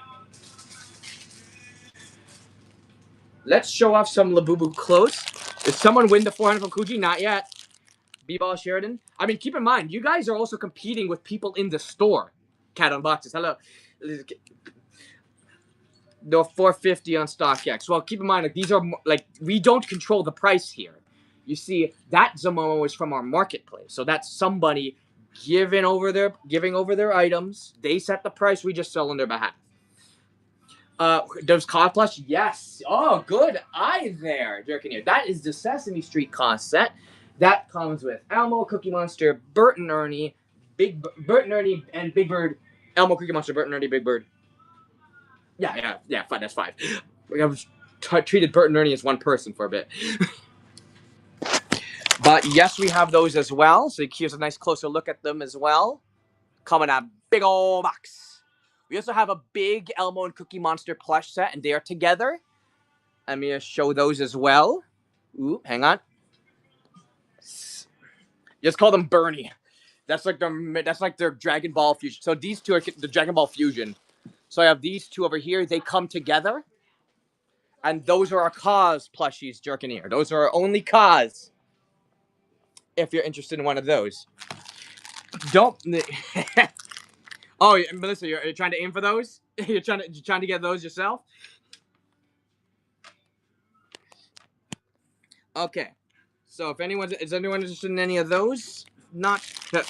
A: Let's show off some Labubu clothes. Did someone win the 400 from Kuji? Not yet. B-Ball Sheridan. I mean, keep in mind, you guys are also competing with people in the store. Cat on boxes. Hello. No 450 on StockX. Well, keep in mind, like, these are like we don't control the price here. You see, that Zimomo is from our marketplace, so that's somebody giving over their items. They set the price. We just sell on their behalf. Does cost plush? Yes. Oh, good eye there, Jerkin here. That is the Sesame Street cost set. That comes with Elmo, Cookie Monster, Bert and Ernie, Bert and Ernie, and Big Bird. Elmo, Cookie Monster, Bert and Ernie, Big Bird. Yeah. Fine. That's 5. I treated Bert and Ernie as one person for a bit. But yes, we have those as well. So here's a nice closer look at them as well. Coming out big old box. We also have a big Elmo and Cookie Monster plush set, and they are together. Let me show those as well. Ooh, hang on. Just call them Bernie. That's like their Dragon Ball fusion. So these two are the Dragon Ball fusion. So I have these two over here. They come together. And those are our Kaz plushies, Jerkin here. Those are our only Kaz. If you're interested in one of those. Don't... Oh, Melissa, you're trying to aim for those? You're trying to get those yourself? Okay. So if is anyone interested in any of those? Not...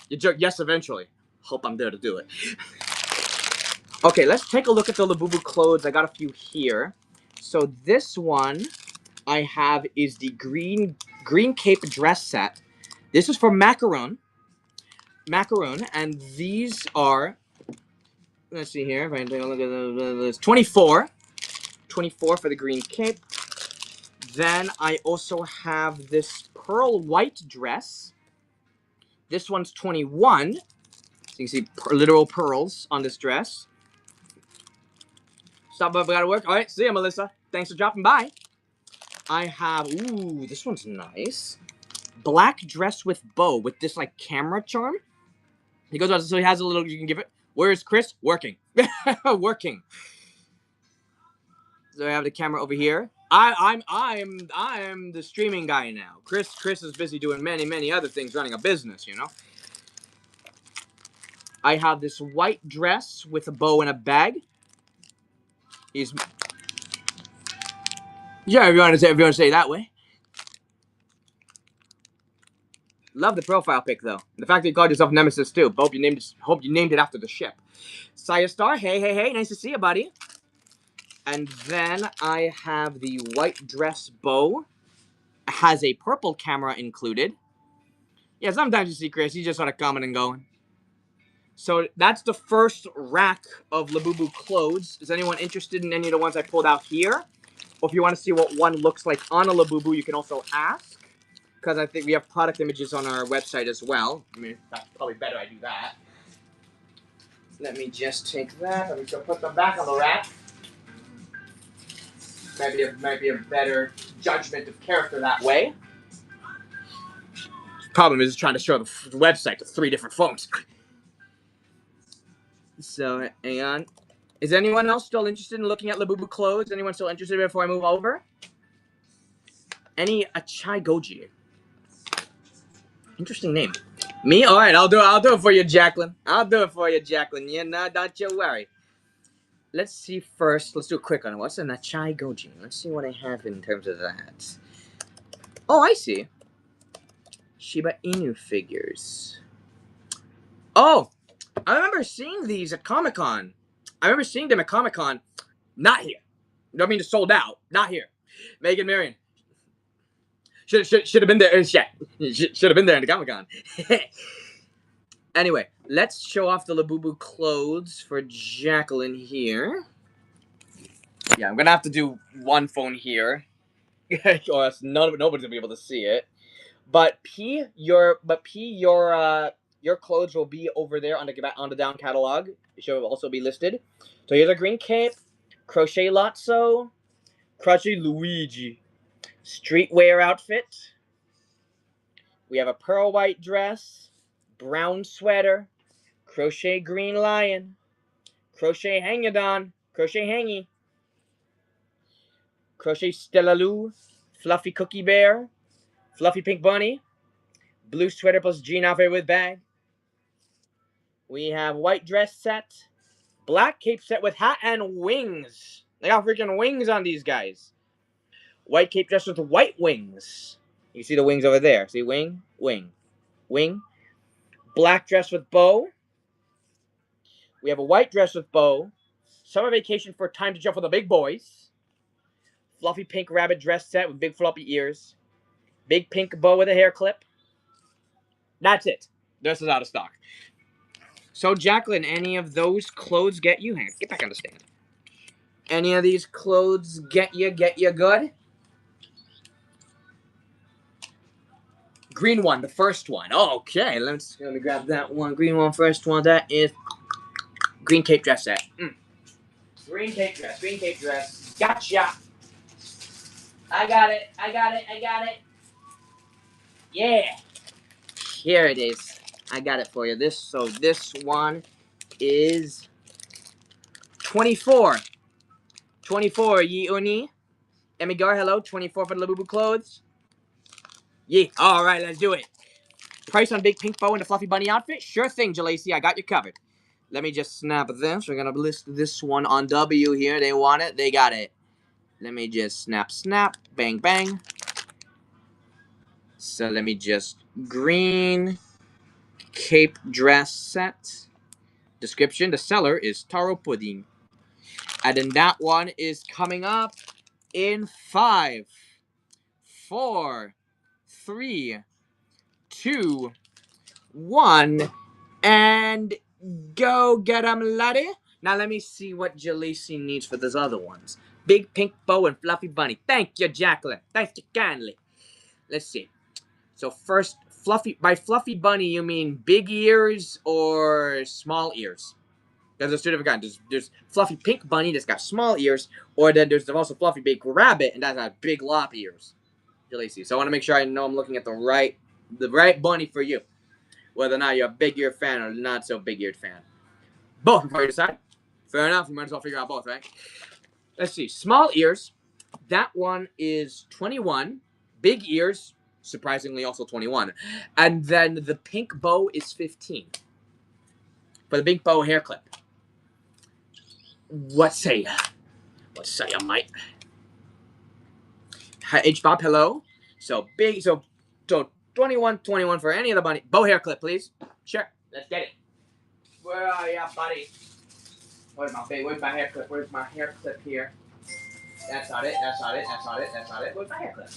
A: Yes, eventually. Hope I'm there to do it. Okay, let's take a look at the Labubu clothes. I got a few here. So this one I have is the green cape dress set. This is for Macaroon, and these are, let's see here, if I can take a look at this, 24 for the green cape. Then I also have this pearl white dress. This one's 21. So you can see literal pearls on this dress. Stop by, gotta work. All right, see ya, Melissa. Thanks for dropping by. I have, ooh, this one's nice. Black dress with bow with this, like, camera charm. He goes out, so he has a little, you can give it. Where is Chris? Working. Working. So I have the camera over here. I'm the streaming guy now. Chris is busy doing many other things, running a business, you know. I have this white dress with a bow and a bag. He's yeah, if you want to say it that way. Love the profile pic though. The fact that you called yourself Nemesis too. Hope you named it after the ship. Saya Star, hey, nice to see you, buddy. And then I have the white dress bow. Has a purple camera included. Yeah, sometimes you see Chris, he's just sort of coming and going. So that's the first rack of Labubu clothes. Is anyone interested in any of the ones I pulled out here? Or if you want to see what one looks like on a Labubu, you can also ask. Because I think we have product images on our website as well. I mean, that's probably better I do that. Let me just take that. Let me just put them back on the rack. Might be a better judgment of character that way. Problem is trying to show the website to 3 different phones. So, hang on. Is anyone else still interested in looking at Labubu clothes? Anyone still interested before I move over? Any Achai Goji? Interesting name. Me? All right, I'll do it for you, Jacqueline. Yeah, no, don't you worry. Let's see first. Let's do a quick one. What's an Achai Goji? Let's see what I have in terms of that. Oh, I see. Shiba Inu figures. Oh, I remember seeing these at Comic-Con. I remember seeing them at Comic-Con. Not here. I mean, it's sold out. Not here. Megan Marion. Should have been there. Should have been there in the Comic-Con. Anyway, let's show off the Labubu clothes for Jacqueline here. Yeah, I'm gonna have to do one phone here, or else nobody's gonna be able to see it. But your clothes will be over there on the down catalog. It should also be listed. So here's a green cape, crochet Lotso, crochet Luigi, streetwear outfit. We have a pearl white dress, brown sweater, crochet green lion, crochet hangidon, crochet hangy, crochet Stellaloo, fluffy cookie bear, fluffy pink bunny, blue sweater plus jean outfit with bag. We have white dress set, black cape set with hat and wings. They got freaking wings on these guys. White cape dress with white wings. You see the wings over there. See wing, wing, wing. Black dress with bow. We have a white dress with bow. Summer vacation for time to jump for the big boys. Fluffy pink rabbit dress set with big floppy ears. Big pink bow with a hair clip. That's it. This is out of stock. So, Jacqueline, any of those clothes get you? Hang on, get back on the stand. Any of these clothes get you good? Green one, the first one. Okay, let me grab that one. Green one, first one. That is green cape dress set. Green cape dress. Gotcha. I got it. Yeah. Here it is. I got it for you. This one is 24. 24, Yi Uni. Emigar, hello. 24 for the Labubu clothes. Yeah. All right, let's do it. Price on big pink bow and the fluffy bunny outfit? Sure thing, Jalacy. I got you covered. Let me just snap this. We're going to list this one on W here. They want it. They got it. Let me just snap. Bang, bang. So let me just green cape dress set. Description, the seller is Taro Pudding. And then that one is coming up in 5, 4, 3, 2, 1. And go get 'em, laddie. Now let me see what Jaleesi needs for those other ones. Big pink bow and fluffy bunny. Thank you, Jacqueline. Thank you kindly. Let's see. So first, by fluffy bunny, you mean big ears or small ears? Because there's two different kinds. There's fluffy pink bunny that's got small ears, or then there's also fluffy big rabbit, and that has big lop ears. So I want to make sure I know I'm looking at the right bunny for you. Whether or not you're a big-eared fan or not so big-eared fan. Both before you decide. Fair enough, you might as well figure out both, right? Let's see. Small ears, that one is 21. Big ears, surprisingly also 21. And then the pink bow is 15. For the pink bow hair clip. What say ya? What say ya, mate? H Bob, hello. So 21 for any of the bunny. Bow hair clip, please. Sure, let's get it. Where are ya, buddy? Where's my hair clip? Where's my hair clip here? That's not it. Where's my hair clip?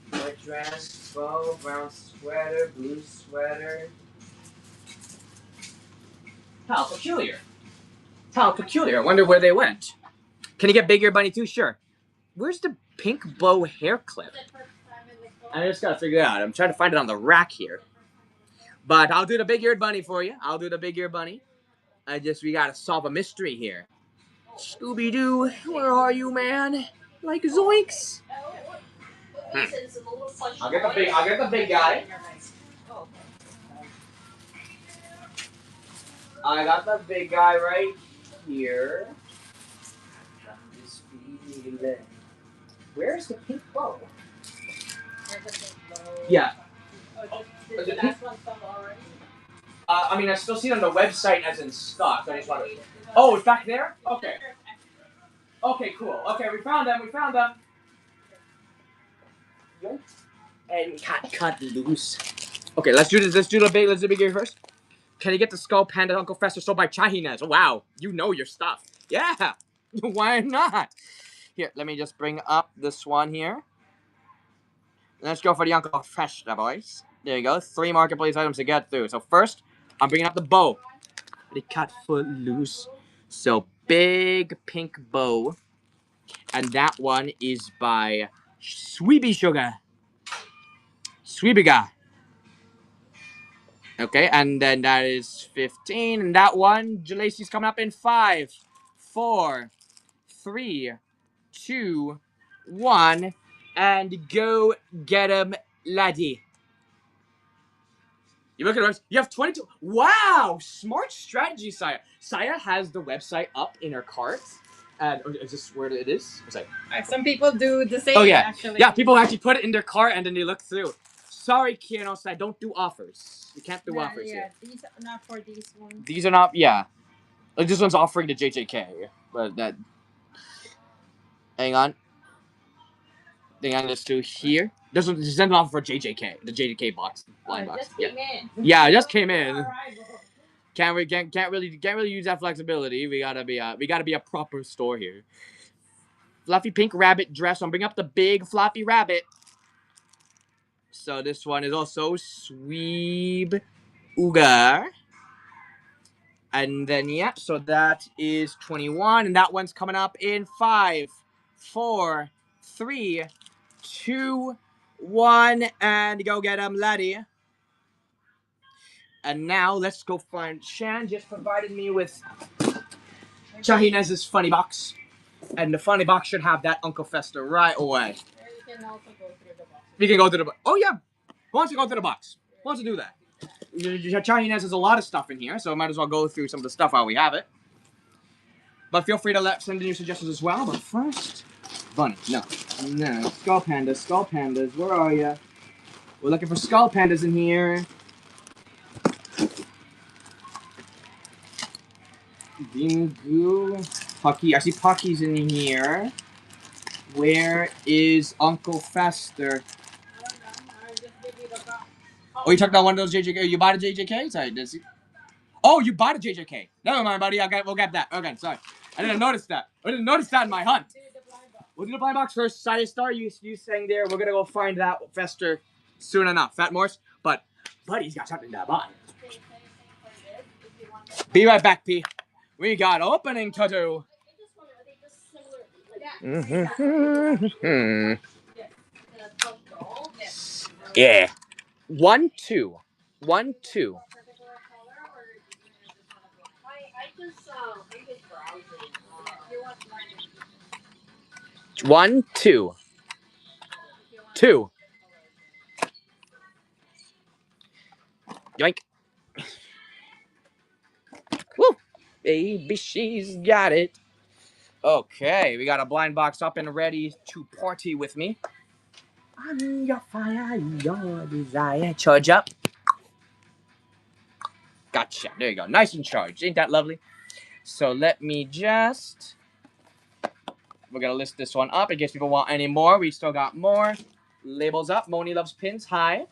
A: White dress, bow, brown sweater, blue sweater. How peculiar. I wonder where they went. Can you get bigger bunny too? Sure. Where's the pink bow hair clip? I just gotta figure it out. I'm trying to find it on the rack here. But I'll do the big-eared bunny for you. We gotta solve a mystery here. Scooby-Doo, where are you, man? Like zoinks. I'll get the big guy. I got the big guy right here. Where's the pink bow? Yeah.
B: Did the last one come already?
A: I mean, I still see it on the website as in stock. I just want to... Oh, it's back there? Okay. Okay, cool. Okay, we found them. And cut loose. Okay, let's do this. Let's do the big gear first. Can you get the Skullpanda Uncle Fester sold by Chahinez? Wow, you know your stuff. Yeah, why not? Here, let me just bring up this one here. Let's go for the Uncle Fester, boys. There you go. 3 marketplace items to get through. So first, I'm bringing up the bow. The cut foot loose. So big pink bow. And that one is by Sweeby Sugar. Sweebiga. Okay, and then that is 15. And that one, Jalacy's coming up in 5, 4, 3, 2, 1. And go get him, laddie. You look at us. You have 22. Wow, smart strategy, Saya. Saya has the website up in her cart. And is this where it is? It's like,
B: some people do the same.
A: oh yeah,
B: actually.
A: yeah. People actually put it in their cart and then they look through. Sorry, Keanu, I don't do offers. You can't do offers here.
B: These are not for these ones.
A: These are not. Yeah, like this one's offering to JJK, but that. Hang on. Let's do here. This is an offer for JJK, the JJK box, blind box. Yeah, it just came in. Can't really use that flexibility. We gotta be a proper store here. Fluffy pink rabbit dress. I'm bringing up the big floppy rabbit. So this one is also Sweeb Uga. And then yeah, so that is 21, and that one's coming up in 5, 4, 3, 2, 1, and go get him, laddie. And now let's go find Shan. Just provided me with Chahinez's funny box, and the funny box should have that Uncle Fester right away.
B: You can also go through the box.
A: We can go through the box. Oh yeah, why don't you go through the box? Why don't you do that? Chahinez has a lot of stuff in here, so I might as well go through some of the stuff while we have it. But feel free to send in your suggestions as well. But first, bunny. No. Skullpandas. Where are you? We're looking for Skullpandas in here. Dingu. Pucky. I see Pucky's in here. Where is Uncle Fester? Oh, you talking about one of those JJK? You bought a JJK? Sorry, does he? Oh, you bought a JJK. Never mind, buddy. We'll get that. Okay, sorry. I didn't notice that. In my hunt. We'll do the blind box first. Saya Star, you saying there. We're gonna go find that Fester soon enough. Fat Morse. But buddy's got something to buy. Be right back, P. We got opening to do. Yeah. 1, 2. 1, 2. 1, 2. 2. Yoink. Woo! Baby, she's got it. Okay, we got a blind box up and ready to party with me. I'm your fire, your desire. Charge up. Gotcha. There you go. Nice and charged. Ain't that lovely? So let me just... We're going to list this one up in case people want any more. We still got more. Labels up. Moni loves pins. Hi.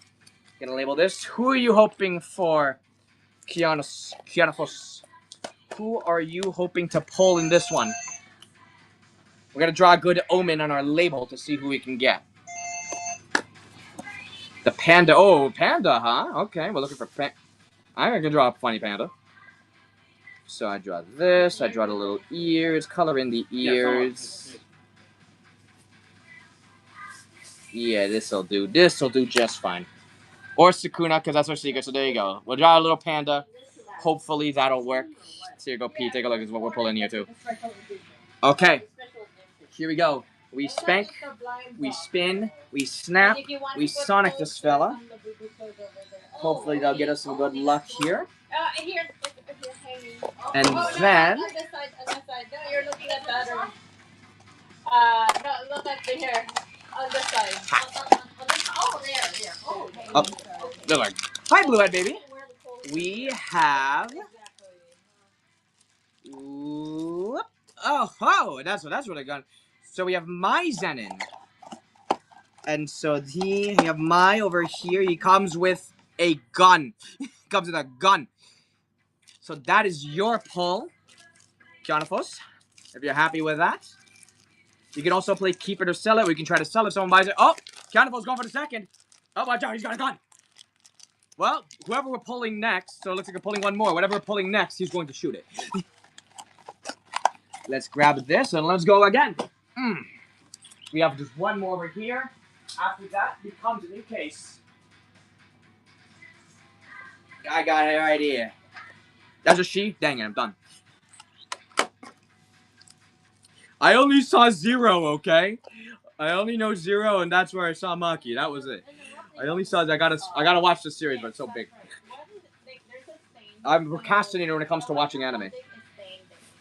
A: Gonna label this. Who are you hoping for? Kianafos. Who are you hoping to pull in this one? We're gonna draw a good omen on our label to see who we can get. The panda. Oh, panda, huh? Okay, we're looking for panda. I'm gonna draw a funny panda. So I draw this. I draw the little ears. Color in the ears. Yeah, this'll do. This'll do just fine. Or Sakuna, because that's our secret. So there you go. We'll draw a little panda. Hopefully that'll work. So here you go, Pete. Take a look at what we're pulling here, too. Okay. Here we go. We spank. We spin. We snap. We sonic this fella. Hopefully they'll get us some good luck here. And then...
B: You're looking at that. No, look at the hair. On the side. Oh, there. Oh, okay.
A: Oh, good luck. Hi, Blue-Eyed Baby. We have... Whoop. Oh, that's what I got. So we have my Zenin. And so we have my over here. He comes with a gun. He comes with a gun. So that is your pull, Kianafos. If you're happy with that. You can also play keep it or sell it. We can try to sell it if someone buys it. Oh, Kianafos going for the second. Oh, watch out. He's got a gun. Well, whoever we're pulling next, so it looks like we're pulling one more. Whatever we're pulling next, he's going to shoot it. Let's grab this and let's go again. We have just one more over here. After that becomes a new case. I got it right here. That's a she? Dang it, I'm done. I only saw 0, okay? I only know 0, and that's where I saw Maki. That was it. I only saw that. I gotta watch the series, but it's so big. I'm a procrastinator when it comes to watching anime.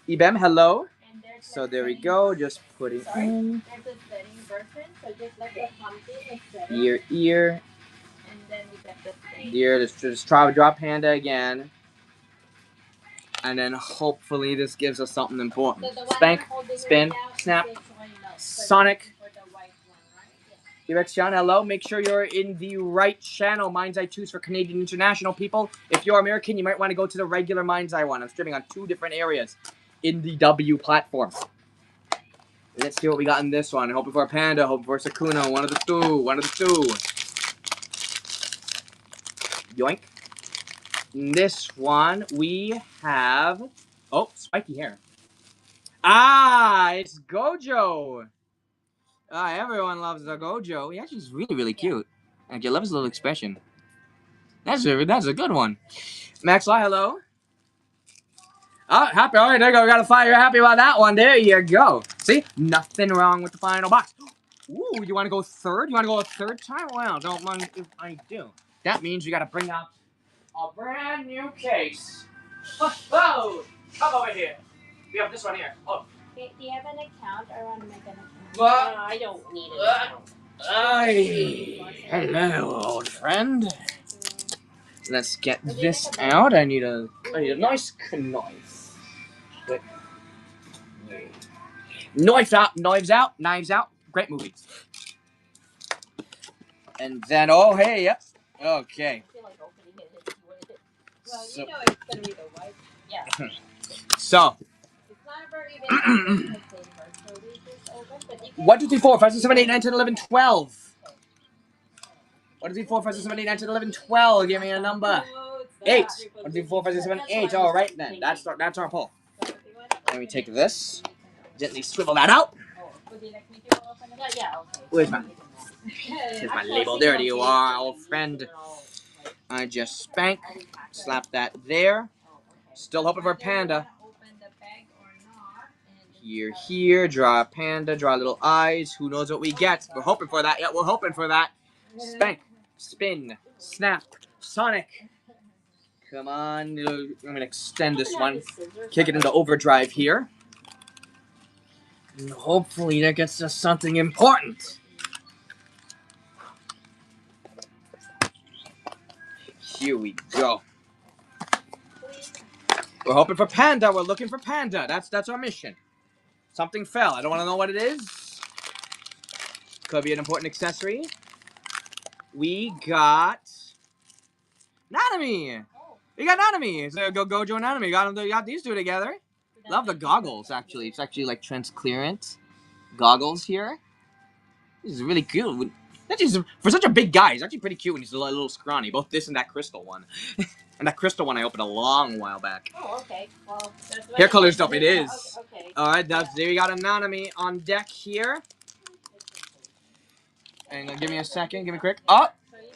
A: Ibem, hello. So there we go. Just put it in. Ear. Ear. Just try to drop panda again. And then hopefully this gives us something important. Spank, spin, snap, Sonic. John, hello. Make sure you're in the right channel. Mind's Eye 2 is for Canadian international people. If you're American, you might want to go to the regular Mind's Eye one. I'm streaming on 2 different areas in the W platform. Let's see what we got in this one. Hoping for a panda, hoping for a Sakuna. One of the two. Yoink. In this one, we have... Oh, spiky hair. Ah, it's Gojo. Everyone loves the Gojo. He actually is really, really cute. I love his little expression. That's a good one. Max Law, hello. Oh, happy. All right, there you go. We got a fire. You're happy about that one. There you go. See? Nothing wrong with the final box. Ooh, you want to go third? You want to go a third time? Well, don't mind if I do. That means you got to bring out a brand new case. Oh, come over here. We have this one here. Oh.
B: Do you have an account or want to make an account?
D: I don't need an account.
A: Hello, old friend. Let's get this out. I need a nice knife. Knives out. Great movie. And then, oh, hey, yep. Okay.
B: Well, you know it's going to be the white. Yeah.
A: So.
B: It's not a very big
A: 1, 2, 3, 4, 5, 6, 7, 8, 9, 10, 11, 12. 1, 2, 3, 4, 5, 6, 7, 8, 9, 10, 11, 12. Give me a number. 8. 1, 2, 3, 4, 5, 6, 7, 8. All right, then. That's our pull. Let me take this. Gently swivel that out. Where's my label? There you are, old friend. I just spank. Slap that there. Still hoping for a panda. Here. Draw a panda. Draw little eyes. Who knows what we get? We're hoping for that. Yeah, we're hoping for that. Spank. Spin. Snap. Sonic. Come on. I'm going to extend this one. Kick it into overdrive here. And hopefully that gets us something important. Here we go. We're hoping for panda. We're looking for panda. That's our mission. Something fell. I don't want to know what it is. Could be an important accessory. We got Nanami. We got Nanami. So go Gojo and Nanami. Got these two together. Love the goggles. Actually, it's actually like transparent goggles here. This is really cool. For such a big guy, he's actually pretty cute when he's a little scrawny. Both this and that crystal one. And that crystal one I opened a long while back.
B: Oh, okay. Well,
A: hair color stuff, it is.
B: Okay.
A: Alright, there we got a Nanami on deck here. And give me a second, give me a quick. Oh!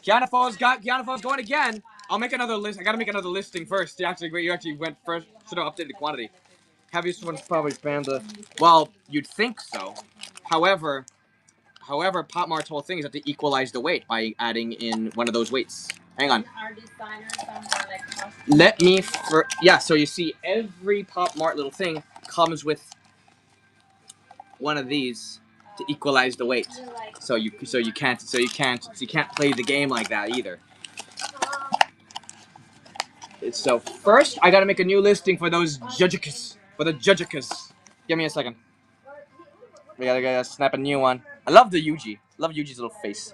A: Kianafo's going again. I'll make another list. I gotta make another listing first. You actually went first. Should have updated the quantity. Heaviest one's probably Panda. Well, you'd think so. However, Pop Mart's whole thing is that they equalize the weight by adding in one of those weights. Hang on. So you see, every Pop Mart little thing comes with one of these to equalize the weight. So you can't play the game like that either. So first, I gotta make a new listing for those Jujutsu. Give me a second. We gotta snap a new one. I love the Yuji. Love Yuji's little face.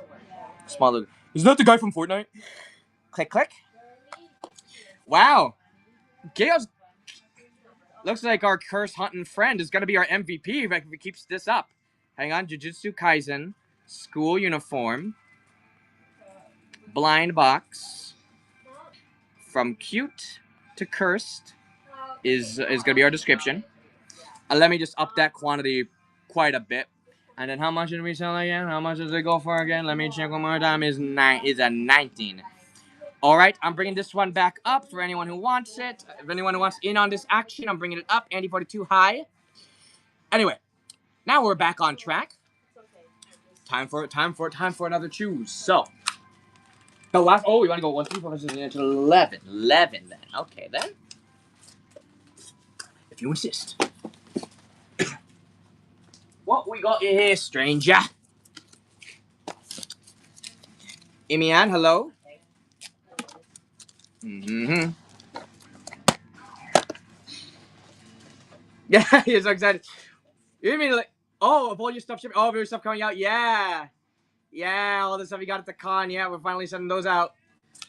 A: Small little. Isn't that the guy from Fortnite? Click, click. Wow. Gail's looks like our curse hunting friend is gonna be our MVP if he keeps this up. Hang on, Jujutsu Kaisen, school uniform, blind box, from cute to cursed is gonna be our description. Let me just up that quantity quite a bit. And then how much did we sell again? How much does it go for again? Let me check one more time. Is a 19. All right, I'm bringing this one back up for anyone who wants it. If anyone who wants in on this action, I'm bringing it up. Andy42 high. Anyway, now we're back on track. Time for another choose. So, the last. Oh, we want to go 1, 3, 4, 5, 6, 7, 8, 11. 11 then. Okay then. If you insist. What we got here, stranger? Imian, hello. Mm-hmm. Yeah, he's so excited. You mean like, oh, of all your stuff shipping, all of your stuff coming out, yeah. Yeah, all the stuff you got at the con, yeah, we're finally sending those out.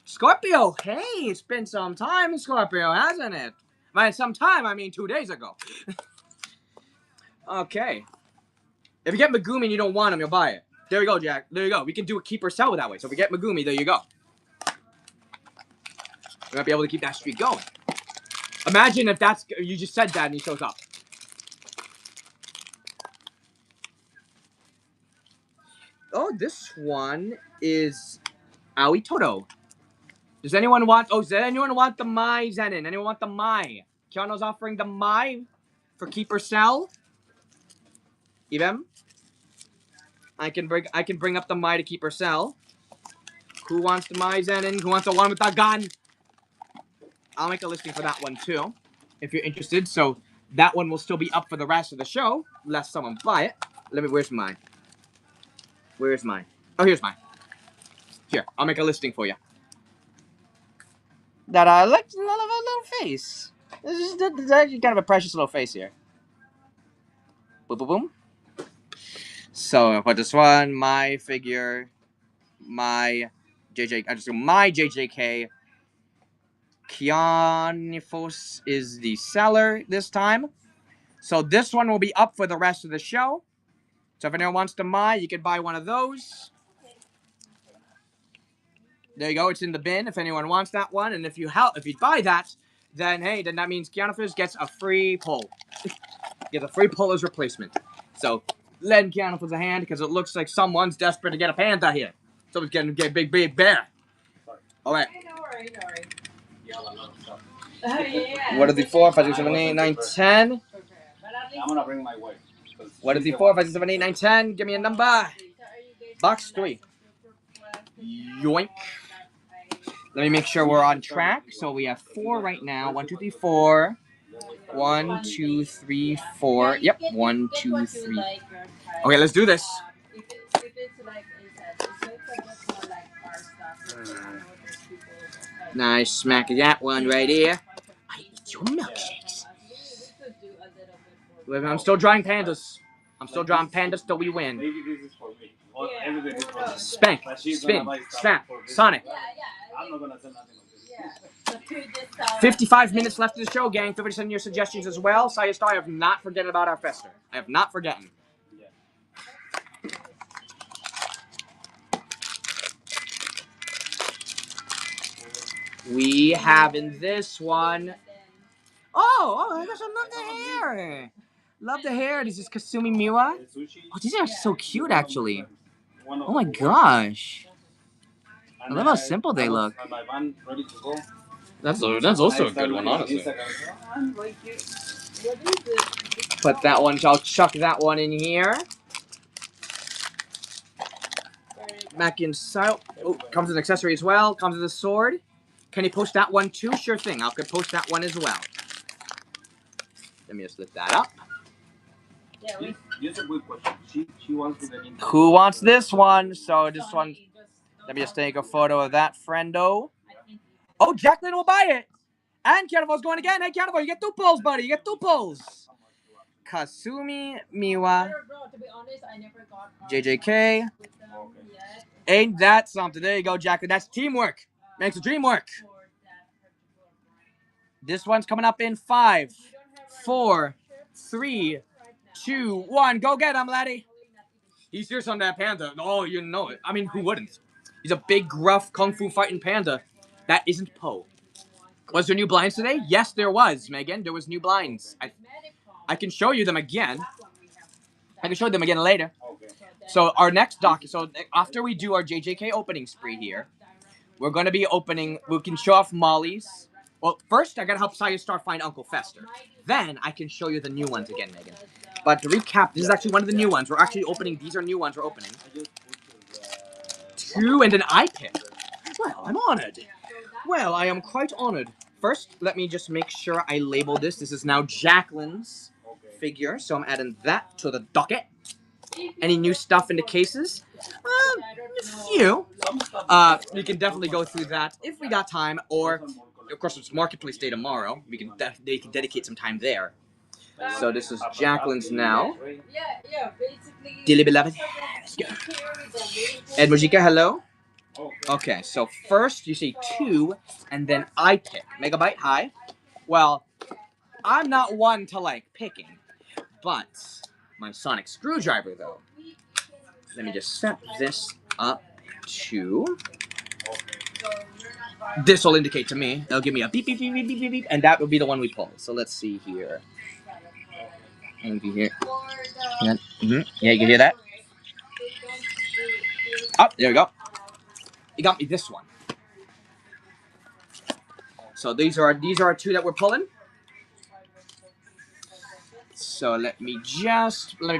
A: Scorpio, hey, it's been some time, Scorpio, hasn't it? By some time, I mean 2 days ago. Okay. If you get Megumi and you don't want him, you'll buy it. There you go, Jack. There you go. We can do a keep or sell that way. So if we get Megumi, there you go. We might be able to keep that streak going. Imagine if that's, you just said that and he shows up. Oh, this one is Aoi Toto. Does anyone want the Mai Zenin? Anyone want the Mai? Keanu's offering the Mai for keep or sell. Even I can bring up the Mai to keep or sell. Who wants the Mai Zenin? Who wants the one with the gun? I'll make a listing for that one too, if you're interested. So that one will still be up for the rest of the show, unless someone buy it. Where's mine? Where's mine? Oh, here's mine. Here, I'll make a listing for you. That I like a little face. This is actually kind of a precious little face here. Boom, boom, boom. So for this one, my figure, my JJK. Kianifos is the seller this time. So this one will be up for the rest of the show. So if anyone wants to buy, you can buy one of those. There you go. It's in the bin if anyone wants that one. And if you buy that, then hey, then that means Kianifos gets a free pull. Gets a free pull as replacement. So lend Kianifos a hand because it looks like someone's desperate to get a panda here. Someone's getting a big bear. All right. What are the 4, 5, 6, 7, 8, 9, 10?
C: I'm gonna bring my wife.
A: 1, 2, 3, 4, 5, 6, 7, 8, 9, 10. Give me a number. Box 3. Yoink. Let me make sure we're on track. So we have 4 right now. 1, 2, 3, 4. 1, 2, 3, 4. Yep. 1, 2, 3. Okay, let's do this. Nice smack of that one right here. I eat your milkshakes. I'm still drawing pandas. I'm still drawing pandas till we win.
C: Maybe this is for me. Well, everything is for me.
A: Spank, spin, snap, Sonic.
C: I'm not gonna say nothing.
A: 55 minutes left of the show, gang. Feel free to send your suggestions as well. Saya Star, I have not forgotten about our fester. I have not forgotten. We have in this one. Oh, I guess I love the hair. Love the hair. This is Kasumi Miwa. Oh, these are so cute, actually. Oh my gosh. I love how simple they look. That's also a good one, honestly. Put that one. I'll chuck that one in here. Back inside. Oh, comes with an accessory as well. Comes with a sword. Can you post that one too? Sure thing. I could post that one as well. Let me just lift that up.
C: Here's a good question. She wants to get into.
A: Who wants this one? So this one. Let me just take a photo of that, friendo. Oh, Jacqueline will buy it. And Cannibal's going again. Hey, Cannibal, you get 2 pulls, buddy. You get 2 pulls. Kasumi Miwa. JJK. Ain't that something? There you go, Jacqueline. That's teamwork. Makes the dream work. This one's coming up in 5, 4, 3, 2, 1. Go get him, laddie. He's serious on that panda. Oh, you know it. I mean, who wouldn't? He's a big, gruff, kung fu fighting panda. That isn't Poe. Was there new blinds today? Yes, there was, Megan. There was new blinds. I can show you them again. I can show them again later. So our next so after we do our JJK opening spree here, we're going to be opening, we can show off Molly's. Well, first I got to help Saya Star find Uncle Fester. Then I can show you the new ones again, Megan. But to recap, this is actually one of the new ones. We're actually opening, these are new ones we're opening. 2 and an eye pick. Well, I'm honored. Well, I am quite honored. First, let me just make sure I label this. This is now Jacqueline's figure, so I'm adding that to the docket. Any new stuff in the cases? A few. We can definitely go through that if we got time, or of course it's Marketplace Day tomorrow. They can dedicate some time there. So this is Jacqueline's now. Dearly beloved, let's go. Ed Mojika, hello. Okay, so first you say 2, and then I pick. Megabyte, hi. Well, I'm not one to like picking, but my sonic screwdriver though. Let me just set this up to. This will indicate to me. It'll give me a beep, beep, beep, beep, beep, beep, beep, and that will be the one we pull. So let's see here. And here. Yeah, you can hear that. Oh, there we go. You got me this one. So these are 2 that we're pulling. So let me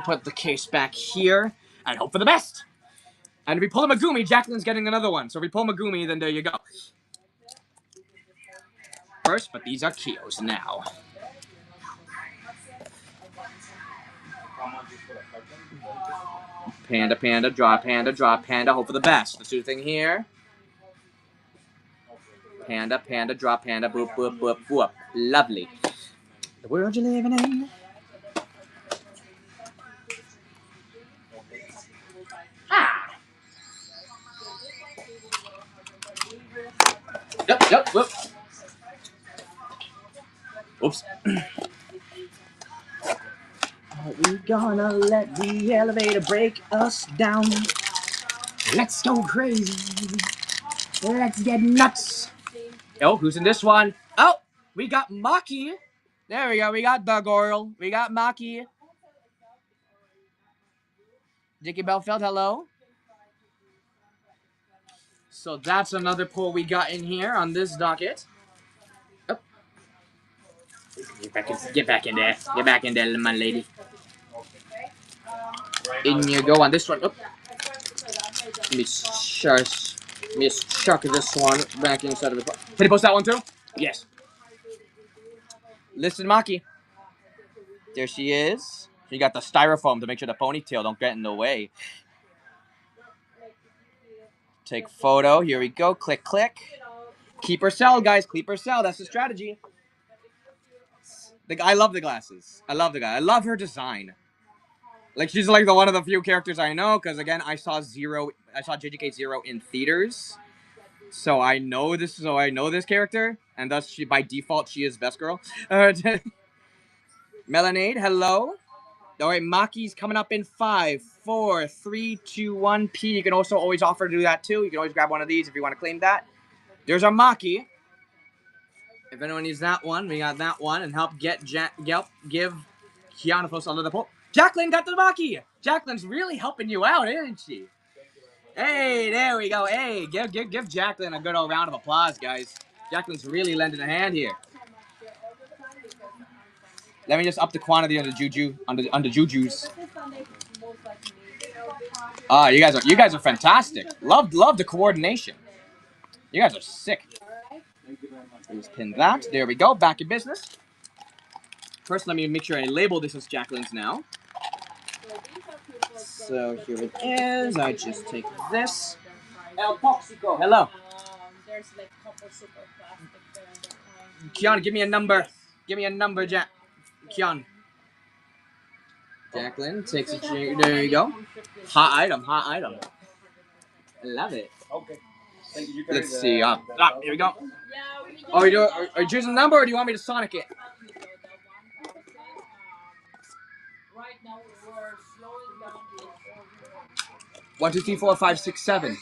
A: put the case back here and hope for the best. And if we pull a Megumi, Jacqueline's getting another one. So if we pull Megumi, then there you go. First, but these are Kios now. Panda, panda, draw panda, draw panda, hope for the best. Let's do the thing here. Panda, panda, draw panda, boop, boop, boop, boop. Lovely. The world you're living in. Ah! Yep, whoop. Oops. Are we gonna let the elevator break us down? Let's go crazy. Let's get nuts. Oh, who's in this one? Oh, we got Maki. There we go. We got the girl. We got Maki. Dickie Belfeld, hello. So that's another pull we got in here on this docket. Oh. Get back in there. Get back in there, my lady. In you go on this one. Oop. Let me chuck this one back inside of the. Can you post that one too? Yes. Listen, Maki. There she is. She got the styrofoam to make sure the ponytail don't get in the way. Take photo. Here we go. Click, click. Keep her sell, guys. Keep her sell. That's the strategy. I love the glasses. I love the guy. I love her design. Like, she's like one of the few characters I know, because again, I saw JJK Zero in theaters. So I know this character, and thus she by default she is best girl. Melanade, hello. Alright, Maki's coming up in 5, 4, 3, 2, 1. P. You can also always offer to do that too. You can always grab one of these if you want to claim that. There's our Maki. If anyone needs that one, we got that one, and help give Kiana post under the poll. Jacqueline got the Maki. Jacqueline's really helping you out, isn't she? Hey, there we go. Hey, give Jacqueline a good old round of applause, guys. Jacqueline's really lending a hand here. Let me just up the quantity on the Jujus. Ah, you guys are fantastic. Love the coordination. You guys are sick. Just pin that. There we go. Back in business. First, let me make sure I label this as Jacqueline's now. So here it is. I just take this. El Toxico. Hello.
B: There's like a couple super plastic there.
A: Kian, give me a number. Give me a number, Jack. Kian. Jacqueline takes a drink. There you go. Hot item. Hot item. I love it.
C: Okay.
A: Let's see. Here we go. Oh, are you choosing a number, or do you want me to Sonic it?
B: Right now we're slowing down the
A: 1, 2, 3, 4, 5, 6, 7.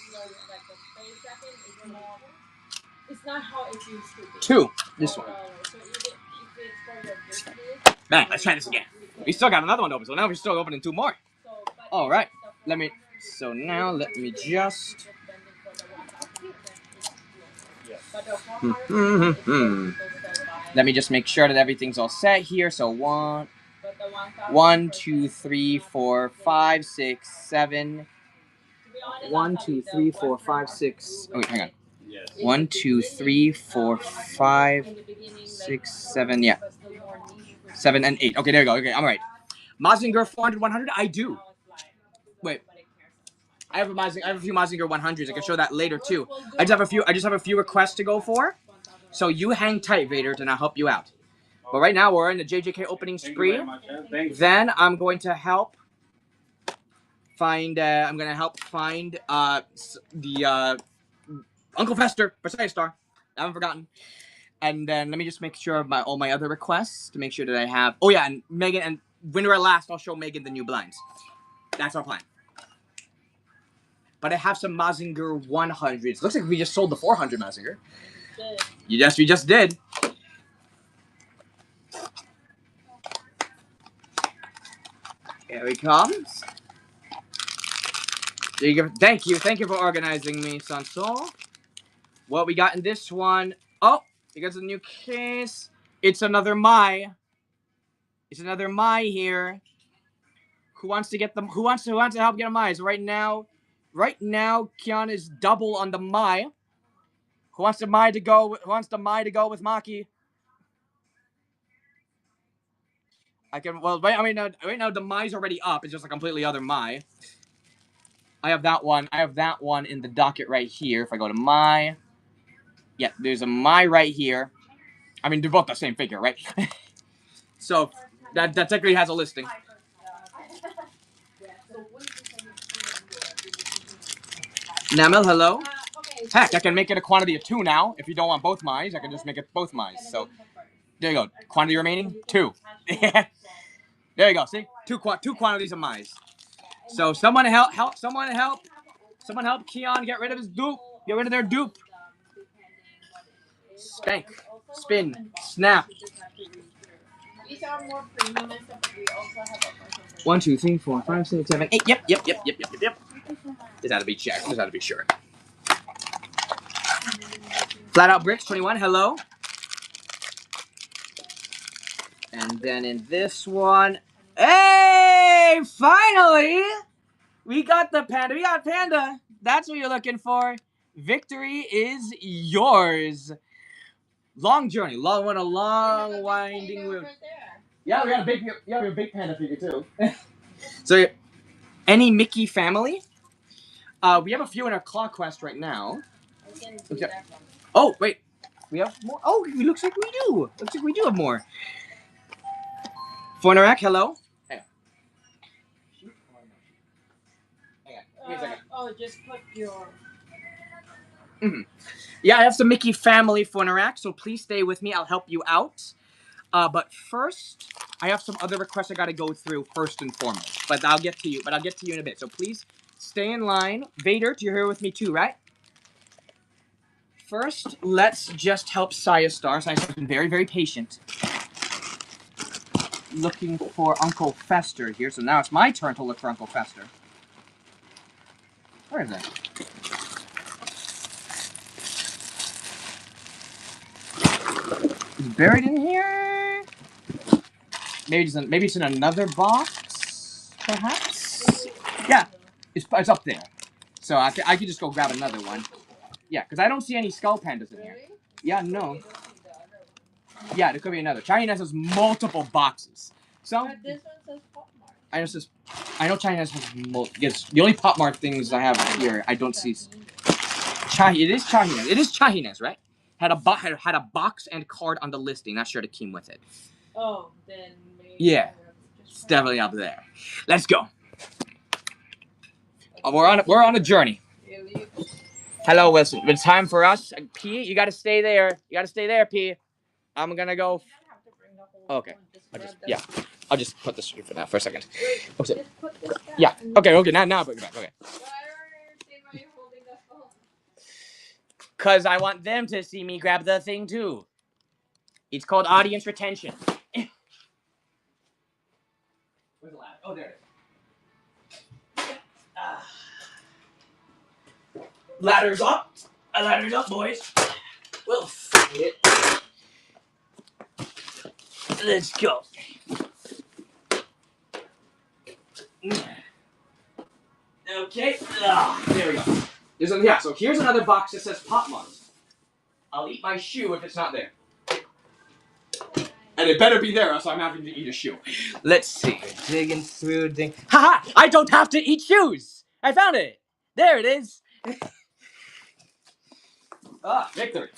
B: It's not how it used to be.
A: 2. This one.
B: So if it's for your business.
A: Bang. Let's try this again. We still got another one to open, so now we're still opening 2 more. All right. So now let me just. Let me just make sure that everything's all set here. So 1, 2, 3, 4, 5, 6, 7. 1, 2, 3, 4, 5, 6. Oh wait, hang on. 1, 2, 3, 4, 5, 6, 7. Yeah, 7 and 8. Okay, there we go. Okay, I'm right. Mazinger 400, 100. I do. Wait. I have a few Mazinger 100s. I can show that later too. I just have a few requests to go for. So you hang tight, Vader, and I'll help you out. But right now we're in the JJK opening spree. Then I'm going to help find. The Uncle Fester Versailles Star. I haven't forgotten. And then let me just make sure of all my other requests to make sure that I have. Oh yeah, and Megan, and when we're last, I'll show Megan the new blinds. That's our plan. But I have some Mazinger 100s. Looks like we just sold the 400 Mazinger. Yes, we just did. Here he comes. There you go. Thank you for organizing me, Sansol. What we got in this one? Oh, because of the new case, it's another Mai. It's another Mai here. Who wants to get them? Who wants to help get a Mai? So right now, Kian is double on the Mai. Who wants the Mai to go with Maki? I can. Well, right now the Mai's already up. It's just a completely other Mai. I have that one. In the docket right here. If I go to Mai, yeah, there's a Mai right here. I mean, they're both the same figure, right? So that technically has a listing. Namel, hello. Heck, I can make it a quantity of 2 now. If you don't want both Mais, I can just make it both Mais. So there you go. Quantity remaining 2. There you go. See, two quantities of Mais. So someone help Keon get rid of his dupe. Get rid of their dupe. Spank, spin, snap.
B: These are more premium and stuff, but we also have a bunch of
A: 1, 2, 3, 4, 5, 6, 7, 8. Yep. This had to be checked. This had to be sure. Flat Out Bricks 21. Hello. And then in this one, hey, finally, we got the panda. We got panda. That's what you're looking for. Victory is yours. Long journey. What a long, winding route. Yeah, we got a big panda figure too. So, any Mickey family? We have a few in our claw quest right now. Okay. Oh, wait. We have more? Oh, it looks like we do. Looks like we do have more. Fornarak, hello. Hang on. Hang on. Wait a second.
B: Oh, just put your...
A: Yeah, I have some Mickey family Fornarak, so please stay with me. I'll help you out. But first, I have some other requests I gotta go through first and foremost. But I'll get to you. In a bit. So please stay in line. Vader, you're here with me too, right? First, let's just help Saya Star. Saya Star's been very, very patient. Looking for Uncle Fester here. So now it's my turn to look for Uncle Fester. Where is that? Is it buried in here? Maybe it's in another box, perhaps? Yeah, it's up there. So I could just go grab another one. Yeah, because I don't see any Skullpandas in here. Yeah, no. Yeah, there could be another. China has multiple boxes. So
B: But this one says Pop Mart.
A: I know China has yes, the only Pop Mart things I have here I don't see. It is Chahines. It is Chahines, right? Had a box and card on the listing. Not sure it came with it.
B: Oh, then maybe...
A: Yeah, it's definitely up there. Let's go. We're on a journey.
B: Really?
A: Hello, Wilson. It's time for us. P, you gotta stay there. You gotta stay there, P. I'm gonna go. Okay. I'll just put this for now for a second.
B: Wait,
A: What's it?
B: just put this down.
A: Yeah. Okay. Now I'll bring it back. Okay.
B: Why are you holding the phone?
A: Cause I want them to see me grab the thing too. It's called audience retention. Where's the ladder? Oh, there it is. Ladder's up. Ladder's up, boys. We'll find it. Let's go. Okay. There we go. So here's another box that says Pop Mart. I'll eat my shoe if it's not there. And it better be there, or else I'm having to eat a shoe. Let's see. Digging through. Haha! I don't have to eat shoes! I found it! There it is! Victory.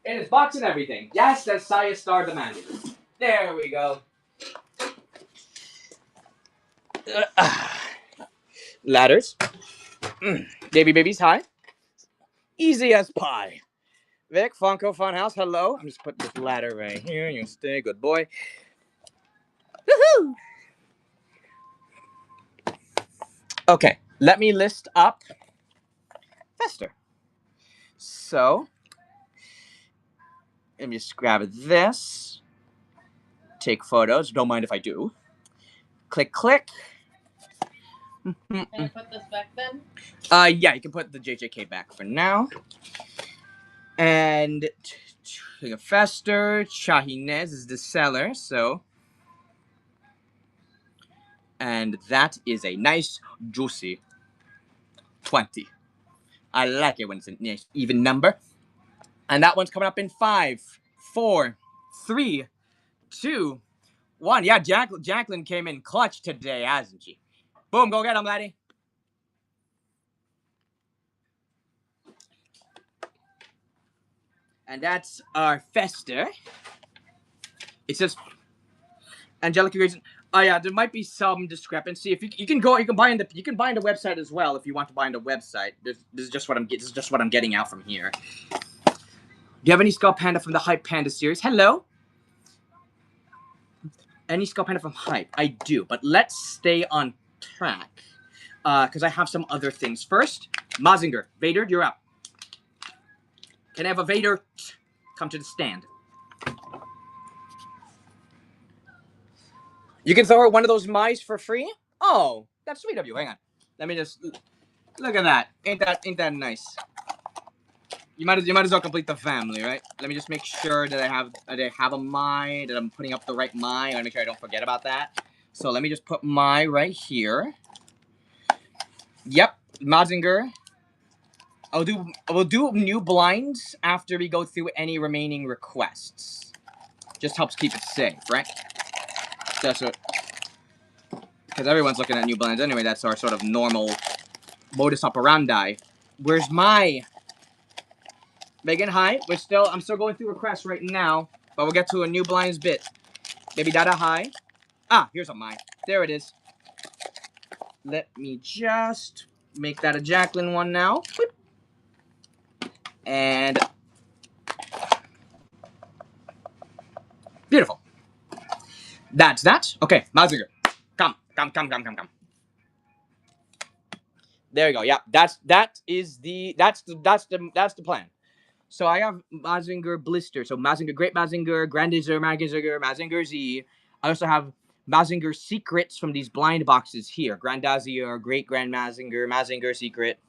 A: In his box and everything. Yes, as Saya Star demanded. There we go. Ladders. Babies, hi. Easy as pie. Vic, Funko Funhouse, hello. I'm just putting this ladder right here. You stay, good boy. Woohoo! Okay, let me list up Fester. So, let me just grab this. Take photos. Don't mind if I do. Click, click.
B: Can I put this back then?
A: Yeah, you can put the JJK back for now. And Fester, Chahines is the seller, so. And that is a nice, juicy 20. I like it when it's a nice, even number. And that one's coming up in 5, 4, 3, 2, 1. Yeah, Jacqueline came in clutch today, hasn't she? Boom, go get him, laddie. And that's our Fester. It says Angelica Grayson. Oh yeah, there might be some discrepancy. If you can buy in the website as well if you want to buy in the website. This is just what I'm getting out from here. Do you have any Skullpanda from the Hype Panda series? Hello. Any Skullpanda from Hype? I do, but let's stay on track because I have some other things. First, Mazinger, Vader, you're up. Can I have a Vader come to the stand? You can throw one of those mice for free? Oh, that's sweet of you. Hang on. Let me just look at that. Ain't that nice? You might as well complete the family, right? Let me just make sure that I have a my, that I'm putting up the right my. I gotta make sure I don't forget about that. So let me just put my right here. Yep, Mazinger. We'll do new blinds after we go through any remaining requests. Just helps keep it safe, right? That's what, because everyone's looking at new blinds anyway. That's our sort of normal modus operandi. Where's my Megan? Hi. I'm still going through requests right now, but we'll get to a new blinds bit. Baby Dada, hi. Ah, here's a my. There it is. Let me just make that a Jacqueline one now. And beautiful. That's that. Okay, Mazinger. Come. There you go. Yeah, that's the plan. So I have Mazinger Blister. So Mazinger Great Mazinger, Grandizer Mazinger, Mazinger Z. I also have Mazinger Secrets from these blind boxes here. Grandazier, Great Grand Mazinger, Mazinger Secret.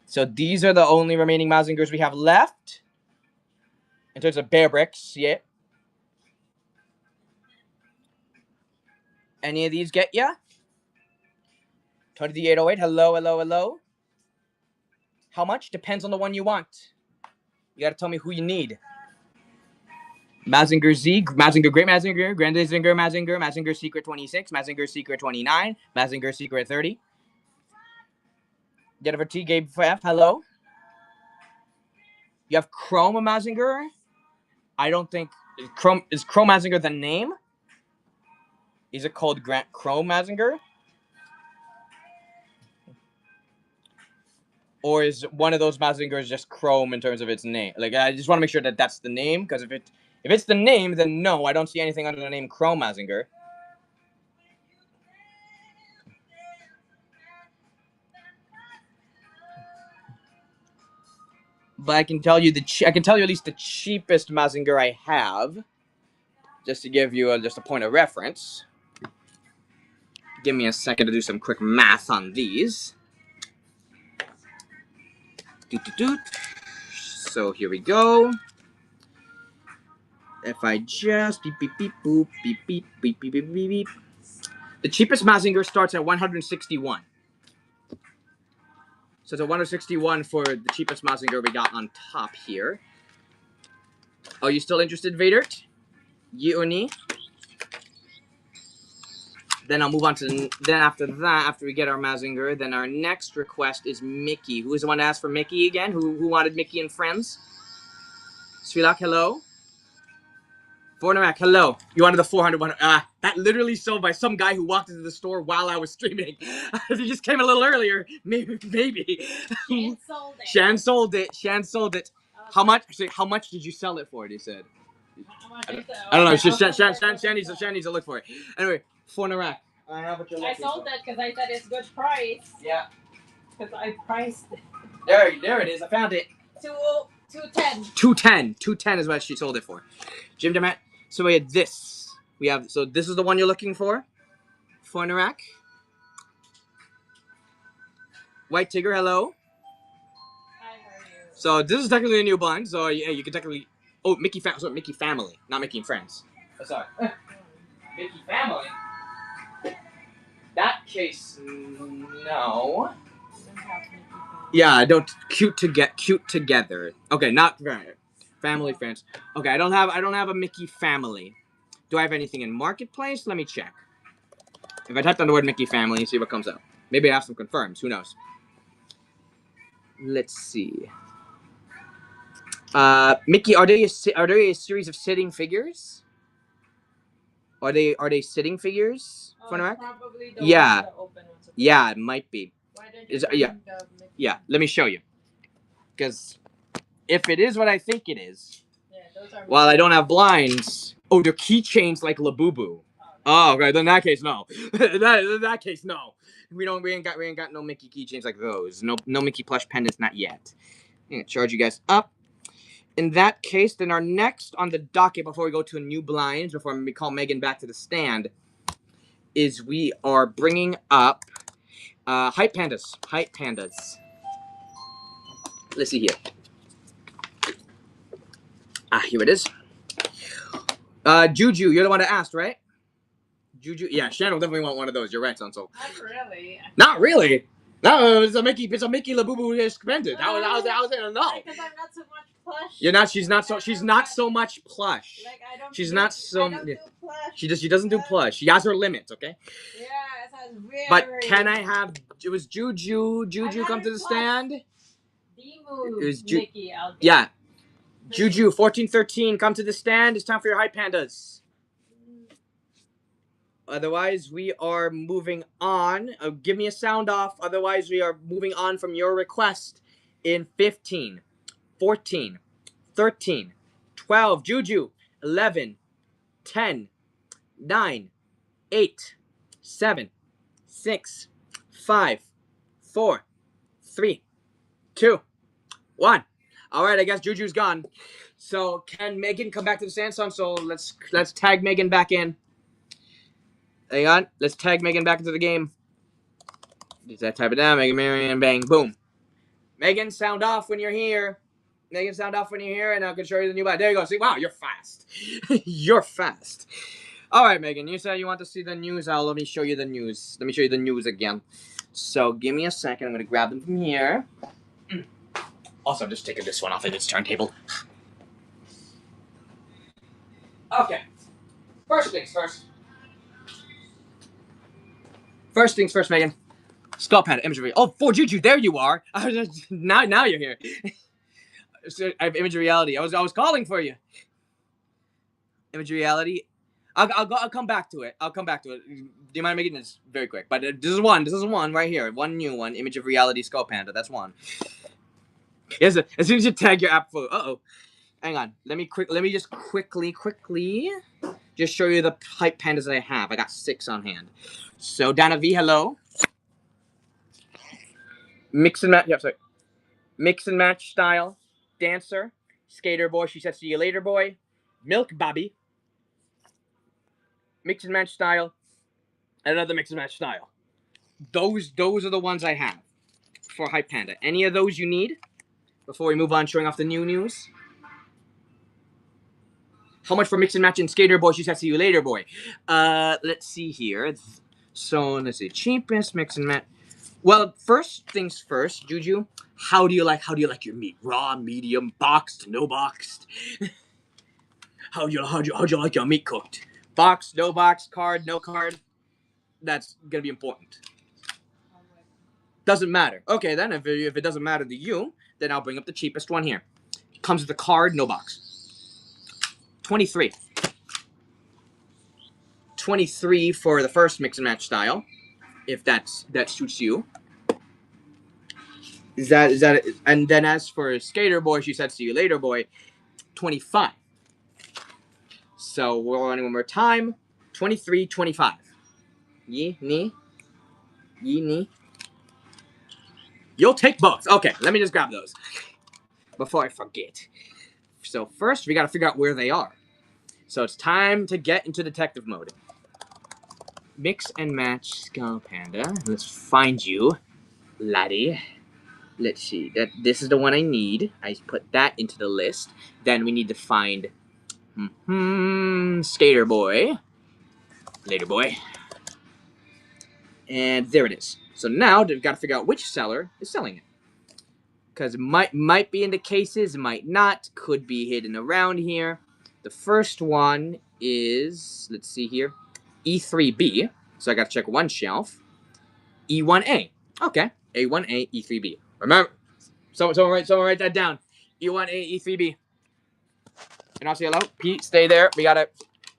A: So these are the only remaining Mazingers we have left. In terms of Bearbricks, yeah. Any of these get ya? 20D808, hello. How much? Depends on the one you want. You gotta tell me who you need. Mazinger Z, Mazinger Great Mazinger, Grandizer Mazinger, Mazinger Secret 26, Mazinger Secret 29, Mazinger Secret 30. Jennifer T, Gabe F, hello. You have Chrome Mazinger? I don't think... Is Chrome Mazinger the name? Is it called Chrome Mazinger? Or is one of those Mazingers just Chrome in terms of its name? Like, I just want to make sure that that's the name, because if it's the name, then no, I don't see anything under the name Chrome Mazinger. But I can tell you at least the cheapest Mazinger I have, just to give you just a point of reference. Give me a second to do some quick math on these. So here we go. If I just beep beep beep boop beep beep beep beep beep beep beep. The cheapest Mazinger starts at 161. So it's a 161 for the cheapest Mazinger we got on top here. Are you still interested, Vader? Yuni? Then I'll move on to then after that, after we get our Mazinger, then our next request is Mickey. Who is the one to ask for Mickey again? Who wanted Mickey and Friends? Svilak, hello. Fornarak, hello. You wanted the 400 one. That literally sold by some guy who walked into the store while I was streaming. If he just came a little earlier, maybe. Shan sold it. How much? How much did you sell it for? He said. I don't know. Shan needs to look for it. Anyway, Fornarak. I have what you're looking for.
B: I sold that because I said it's good price.
A: Yeah.
B: Because I priced it.
A: There it is. I found it.
B: 210.
A: 210 is what she sold it for. Jim Demet. So we had this. So this is the one you're looking for? Fornarak. White Tigger, hello.
B: Hi, how are you?
A: So this is technically a new blind, so yeah, you can technically... Oh, Mickey Family, not Mickey and Friends. Oh, sorry. Mickey Family? That case, no. Yeah, I don't... Cute together. Okay, not... Family, Friends. Okay, I don't have a Mickey Family. Do I have anything in Marketplace? Let me check. If I type down the word Mickey Family and see what comes up. Maybe I have some confirms. Who knows? Let's see. Mickey, are they a series of sitting figures? Are they sitting figures?
B: Probably the
A: yeah.
B: ones, the open ones.
A: Yeah, it might be.
B: Why don't you
A: yeah. Let me show you. Because if it is what I think it is,
B: those are
A: while I don't have blinds, oh, they're keychains like Labubu. Oh, okay. Then in that case, no. in that case, no. We ain't got no Mickey keychains like those. No Mickey plush pendants, not yet. I'm gonna charge you guys up. In that case, then our next on the docket before we go to a new blinds, before we call Megan back to the stand, is we are bringing up Hype Pandas. Let's see here. Here it is. Juju, you're the one that asked, right? Juju, yeah, Shannon will definitely want one of those. You're right, Sonso.
B: Not really.
A: Not really. No, it's a Mickey Labubu suspended. How was I gonna know?
B: Because I'm not so much plush.
A: You're not. She's not so. She's not so much plush.
B: Like I don't.
A: She's not so.
B: I don't do plush.
A: She doesn't do plush. She has her limits. Okay.
B: Yeah, it sounds very.
A: But can I have? It was Juju. Juju come to the stand.
B: It
A: was
B: Mickey.
A: Yeah. Juju 1413 come to the stand. It's time for your hype pandas. Otherwise, we are moving on. Give me a sound off. Otherwise, we are moving on from your request in 15, 14, 13, 12, Juju, 11, 10, 9, 8, 7, 6, 5, 4, 3, 2, 1. All right, I guess Juju's gone. So can Megan come back to the Samsung? So let's tag Megan back in. Hang on. Let's tag Megan back into the game. Just that type it down. Megan, Marion, bang, boom. Megan, sound off when you're here. Megan, sound off when you're here, and I can show you the new bot. There you go. See, wow, you're fast. You're fast. All right, Megan, you said you want to see the news. Let me show you the news. Let me show you the news again. So give me a second. I'm going to grab them from here. Also, I'm just taking this one off of its turntable. Okay. First things first. First things first, Megan. Skullpanda imagery. Oh, for Juju, there you are. Now you're here. So, I have image reality. I was calling for you. Image reality. I'll come back to it. I'll come back to it. Do you mind making this very quick? But this is one. This is one right here. One new one. Image of reality Skullpanda. That's one. Yes. As soon as you tag your app photo. Uh-oh. Hang on. Let me just quickly just show you the hype pandas that I have. I got 6 on hand. So Dana V, hello. Mix and match. Yeah, sorry. Mix and match style. Dancer. Skater boy. She says see you later, boy. Milk Bobby. Mix and match style. Another mix and match style. Those are the ones I have for hype panda. Any of those you need before we move on showing off the new news? How much for mix and match and skater boy? She said see you later, boy. Let's see here. So let's see. Cheapest mix and match. Well, first things first, Juju. How do you like your meat? Raw, medium, boxed, no boxed? How'd you like your meat cooked? Box, no box, card, no card. That's gonna be important. Doesn't matter. Okay, then if it doesn't matter to you, then I'll bring up the cheapest one here. Comes with a card, no box. 23. 23 for the first mix and match style, if that suits you. Is that? And then as for skater boy, she said see you later, boy. 25. So we'll run one more time. 23, 25. Ye ni. You'll take both. Okay, let me just grab those before I forget. So first, we got to figure out where they are. So it's time to get into detective mode. Mix and match Skullpanda. Let's find you, laddie. Let's see. This is the one I need. I put that into the list. Then we need to find Skater Boy. Later Boy. And there it is. So now we've got to figure out which seller is selling it. Because it might be in the cases, might not. Could be hidden around here. The first one is, let's see here, E3B. So I got to check one shelf. E1A. Okay. A1A, E3B. Remember, someone write that down. E1A, E3B. And I'll say hello. Pete, stay there.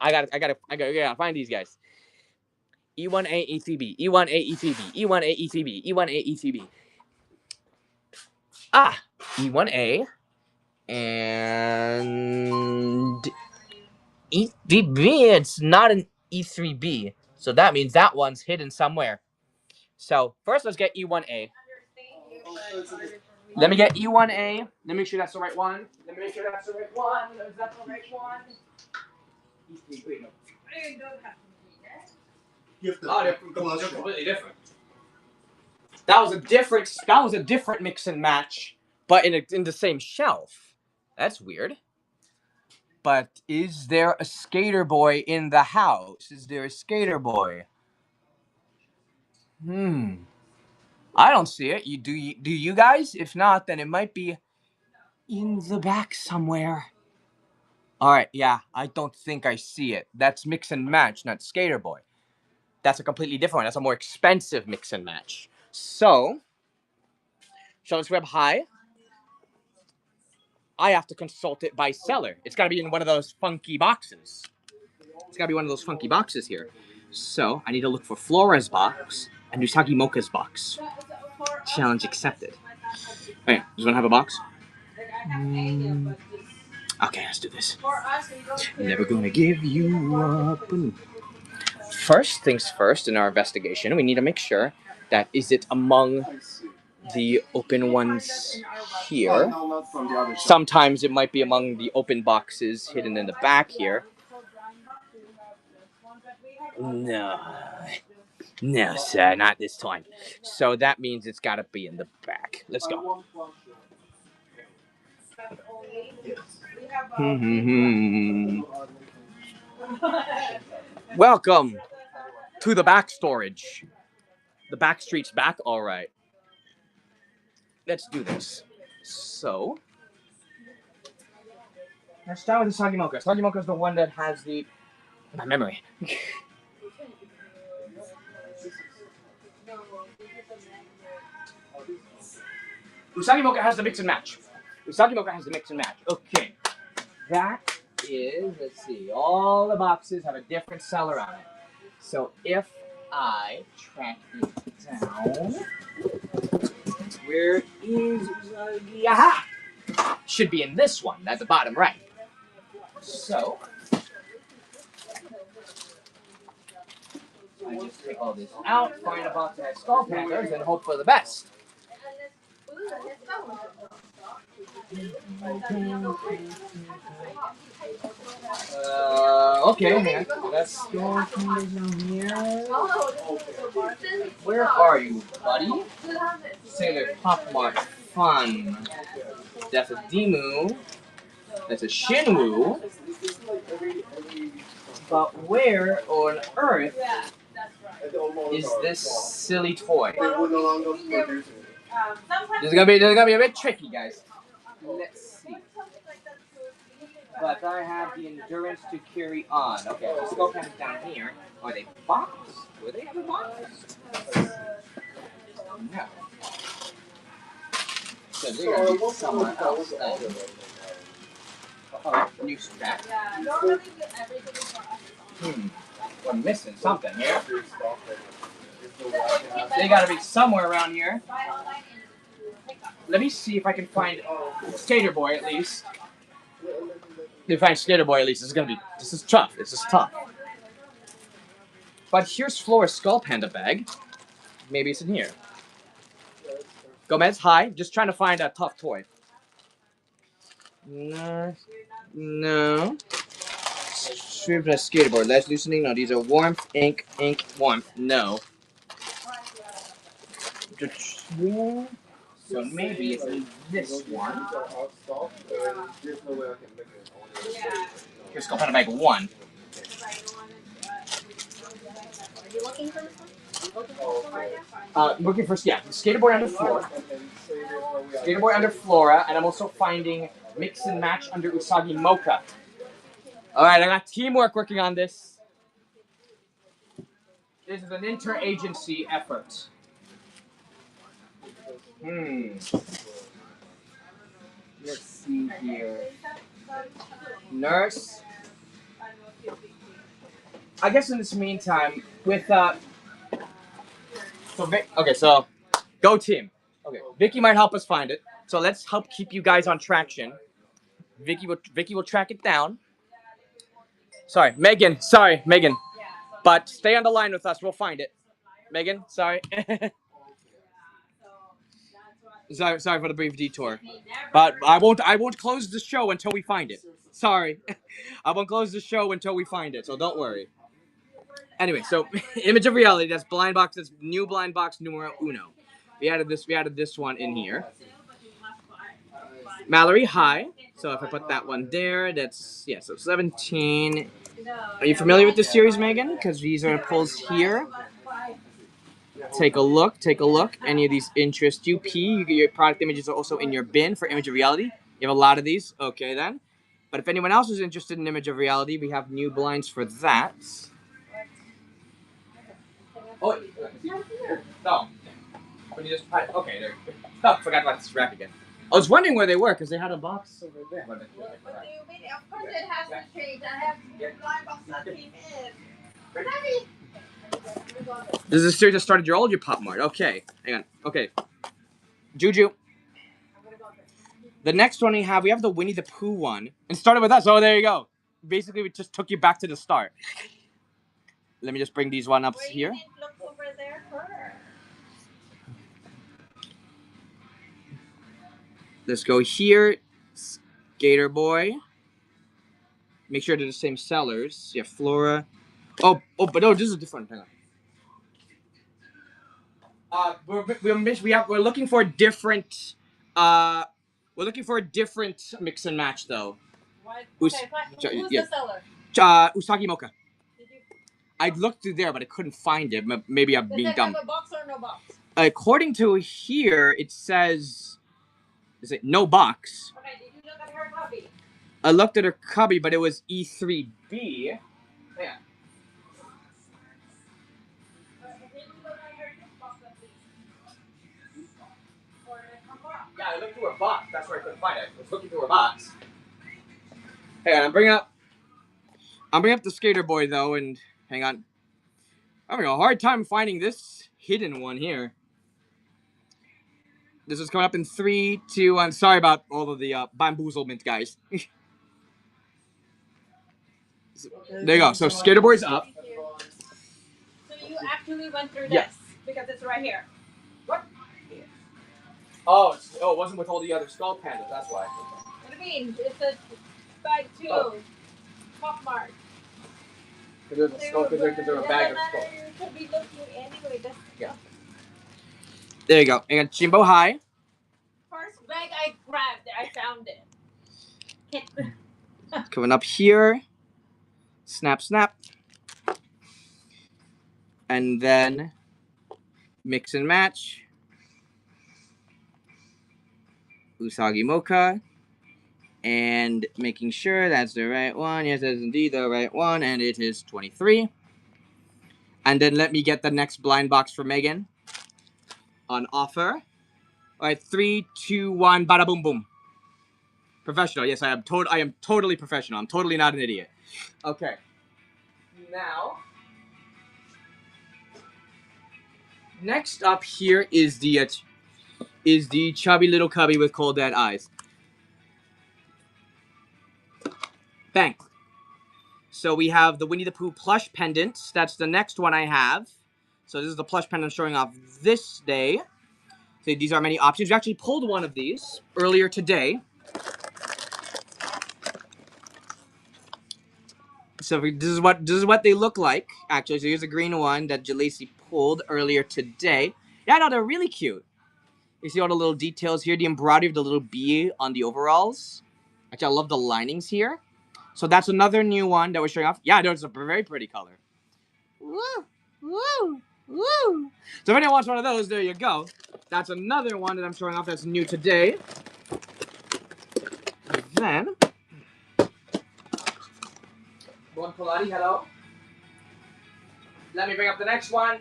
A: I gotta find these guys. E1A, E3B. E1A, E3B. E1A, E3B. E1A, E3B. Ah, E1A. And E3B. It's not an E3B. So that means that one's hidden somewhere. So first let's get E1A. Let me get E1A. Let me make sure that's the right one. Is that the right one? E3B, no. They're completely different. That was a different mix and match, but in the same shelf. That's weird. But is there a skater boy in the house? Is there a skater boy? I don't see it. Do you guys? If not, then it might be in the back somewhere. Alright, yeah, I don't think I see it. That's mix and match, not skater boy. That's a completely different one. That's a more expensive mix and match. So, shall we grab high? I have to consult it by seller. It's gotta be in one of those funky boxes. It's gotta be one of those funky boxes here. So, I need to look for Flora's box and Usagi Mocha's box. Challenge accepted. Hey, does one have a box? Okay, let's do this. Never gonna give you up. First things first in our investigation, we need to make sure that is it among the open ones here. Sometimes it might be among the open boxes hidden in the back here. No. No, sir, not this time. So that means it's gotta be in the back. Let's go. Welcome to the back storage. The back street's back, alright. Let's do this. So, let's start with the Usagi Mocha. Usagi Mocha is the one that has my memory. Usagi Mocha has the mix and match. Usagi Mocha has the mix and match. Okay. That is, let's see, all the boxes have a different seller on it. So if I track it down, where is Usagi? Aha! Should be in this one, at the bottom right. So, I just take all this out, find a box that has Skullpandas, and hope for the best. Okay, let's go down here. Where are you, buddy? Sailor Popmart Fun. That's a Demu. That's a Shinwoo. But where on earth is this silly toy? This is gonna be a bit tricky, guys. Let's see. But I have the endurance to carry on. Okay, let's go kind of down here. Are they boxed? Were they ever boxed? No. So they're gonna be somewhere else then. Oh, new strap. I'm missing something here. They gotta be somewhere around here. Let me see if I can find Skater Boy at least. If you find Skater Boy at least, this is tough. This is tough. But here's Flora's Skullpanda bag. Maybe it's in here. Gomez, hi. Just trying to find a tough toy. No. Strip a skateboard. Less loosening. No, these are warmth, ink, warmth. No. So maybe it's in this one. Here's Skullpanda bag 1.
B: Are you looking for this one?
A: Looking for, yeah, Skaterboy under Flora. Skaterboy under Flora, and I'm also finding Mix and Match under Usagi Mocha. Alright, I got teamwork working on this. This is an interagency effort. Let's see here. Nurse. I guess in this meantime, with so go team. Okay, Vicky might help us find it. So let's help keep you guys on traction. Vicky will track it down. Sorry, Megan. But stay on the line with us. We'll find it. Megan, sorry. sorry for the brief detour. But I won't close the show until we find it. Sorry. I won't close the show until we find it, so don't worry. Anyway, so Image of Reality, that's blind box, that's new blind box numero uno. We added this one in here. Mallory, hi. So if I put that one there, that's, yeah, so 17. Are you familiar with this series, Megan? Because these are pulls here. Take a look, take a look. Any of these interest you? P, your product images are also in your bin for Image of Reality. You have a lot of these? Okay, then. But if anyone else is interested in Image of Reality, we have new blinds for that. Oh, no. When you just okay, there. Oh, forgot about this rack again. I was wondering where they were because they had a box over there.
B: What do you mean? Of course it has to change. I have blind box that came in. Daddy!
A: This is a series that started your old your Pop Mart. Okay, hang on. Okay, Juju. The next one we have the Winnie the Pooh one. And started with us. Oh, there you go. Basically, we just took you back to the start. Let me just bring these one up here.
B: You didn't look over there first.
A: Let's go here. Skater Boy. Make sure they're the same sellers. Yeah, Flora. Oh, but no, this is different. Hang on. We're looking for a different. We're looking for a different mix and match though.
B: What? Who's the seller?
A: Usagi Mocha. I looked through there, but I couldn't find it. Maybe I'm being dumb.
B: Does it have a box or no box?
A: According to here, it says, is it no box?
B: Okay, did you look at her cubby?
A: I looked at her cubby, but it was E3B. Yeah. Yeah, I looked through her box. That's where I couldn't find it. I was looking through her box. Hang on, I'm bringing up the Skater Boy though, and hang on. I'm having a hard time finding this hidden one here. This is coming up in 3, 2, 1. Sorry about all of the bamboozlement, guys. There you go. So Skater Boy's up.
B: So you actually went through
A: Yeah.
B: this because it's right here.
A: What? Oh, it wasn't with all the other Skullpandas. That's why.
B: What do you mean? It's a bag too. Oh. Pop Mart.
A: Because there's a bag of Skull.
B: You could be looking anyway.
A: Yeah. There you go. And Jimbo, hi.
B: First bag I grabbed, I found it.
A: Coming up here. Snap, snap. And then mix and match. Usagi Mocha. And making sure that's the right one. Yes, that's indeed the right one. And it is 23. And then let me get the next blind box for Megan. On offer. Alright, 3, 2, 1, bada boom boom. Professional, yes, I am totally professional. I'm totally not an idiot. Okay. Now, next up here is the chubby little cubby with cold dead eyes. Bang. So we have the Winnie the Pooh plush pendant. That's the next one I have. So this is the plush pendant showing off this day. So these are many options. We actually pulled one of these earlier today. So this is what they look like. Actually, so here's a green one that Jalacy pulled earlier today. Yeah, no, they're really cute. You see all the little details here, the embroidery of the little bee on the overalls. Actually, I love the linings here. So that's another new one that we're showing off. Yeah, no, it's a very pretty color. Woo, woo, woo. So if anyone wants one of those, there you go. That's another one that I'm showing off that's new today. Then, Bon Polati, hello. Let me bring up the next one.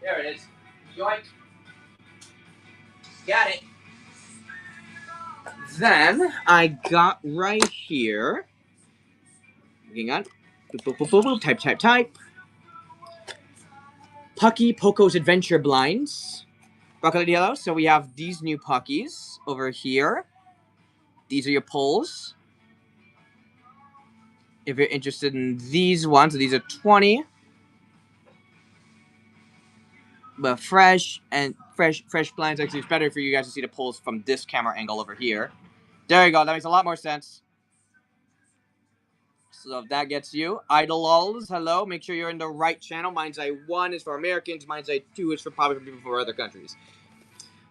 A: There it is. Yoink. Got it. Then I got right here. Hang on. Boop, boop, boop, boop, boop. Type, type, type. Pucky Poco's Adventure Blinds. Bucket yellow. So we have these new Puckies over here. These are your pulls. If you're interested in these ones, so these are 20. But fresh blinds. Actually, it's better for you guys to see the pulls from this camera angle over here. There you go. That makes a lot more sense. So if that gets you. Idolals, hello. Make sure you're in the right channel. Mine's I1 is for Americans. Mine's I2 is for probably for people from other countries.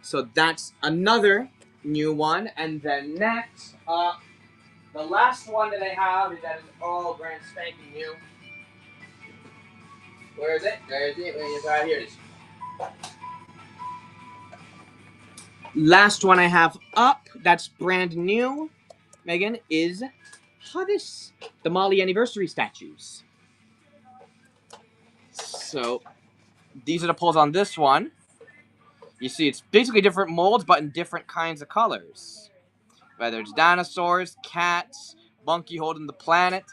A: So that's another new one. And then next, the last one that I have is that is all brand spanking new. Where is it? There is it. It's right here. It is. Last one I have up, that's brand new, Megan, is this. The Molly anniversary statues. So, these are the pulls on this one. You see, it's basically different molds, but in different kinds of colors. Whether it's dinosaurs, cats, monkey holding the planet.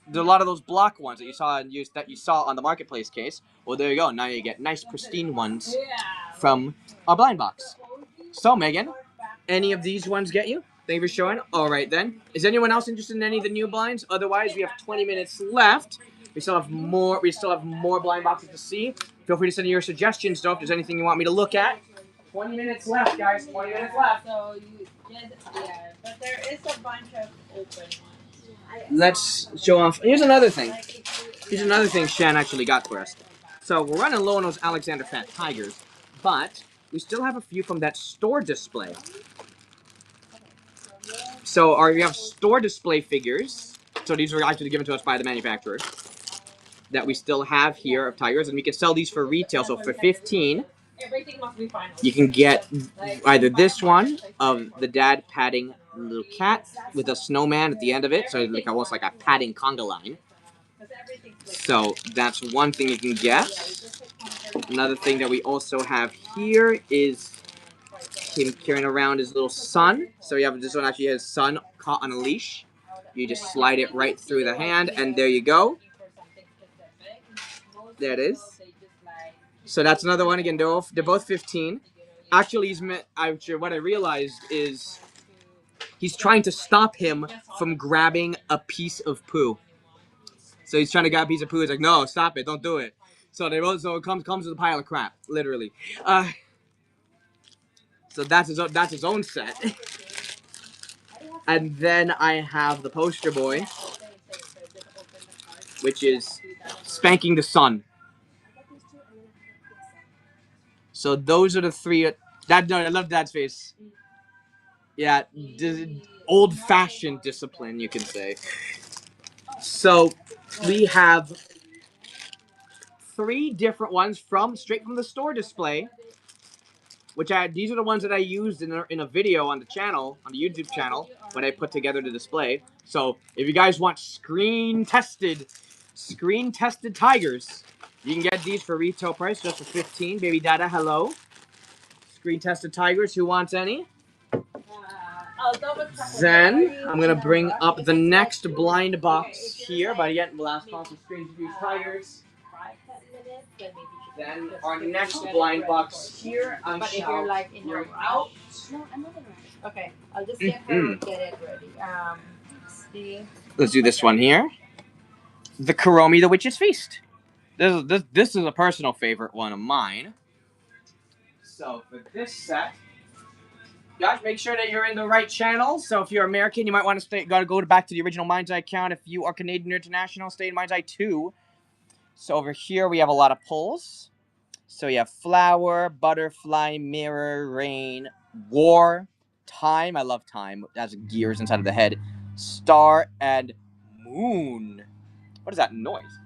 A: There's a lot of those block ones that you saw on the marketplace case. Well, there you go. Now you get nice, pristine ones from our blind box. So, Megan, any of these ones get you? Thank you for showing. All right, then. Is anyone else interested in any of the new blinds? Otherwise, we have 20 minutes left. We still have more blind boxes to see. Feel free to send your suggestions, though, if there's anything you want me to look at. 20 minutes left, guys. 20 minutes left.
B: So you get, yeah, but there is a bunch of open ones.
A: Let's show off. Here's another thing. Here's another thing Shan actually got for us. So we're running low on those Alexander Fat Tigers, but we still have a few from that store display. So we have store display figures. So these were actually given to us by the manufacturer. That we still have here of tigers, and we can sell these for retail. So for $15, you can get either this one of the dad patting a little cat with a snowman at the end of it, so like almost like a patting conga line. So that's one thing you can get. Another thing that we also have here is him carrying around his little son. So you have this one actually has son caught on a leash. You just slide it right through the hand, and there you go. There it is. So that's another one. Again, they're both 15. Actually, what I realized is he's trying to stop him from grabbing a piece of poo. So he's trying to grab a piece of poo. He's like, no, stop it, don't do it. So it comes with a pile of crap, literally. So that's his own set. And then I have the poster boy, which is spanking the sun. So those are the three. I love Dad's face. Yeah, old-fashioned discipline, you can say. So we have 3 different ones straight from the store display. These are the ones that I used in a video on the channel, on the YouTube channel, when I put together the display. So if you guys want screen tested tigers, you can get these for retail price just for $15. Baby Dada, hello. Screen tested tigers. Who wants any? Then I'm gonna bring up the next blind box here. By the end, last call for screen review tigers. Then our next blind box here.
B: But if you're like in your out, no, I'm not in a rush. Okay, I'll just get her get it ready.
A: Let's do this one here. The Kuromi, the Witch's Feast. This is a personal favorite one of mine. So for this set, guys, make sure that you're in the right channel. So if you're American, you might want to go back to the original Mind's Eye account. If you are Canadian or international, stay in Mind's Eye 2. So over here we have a lot of pulls. So you have flower, butterfly, mirror, rain, war, time. I love time. It has gears inside of the head. Star and moon. What is that noise?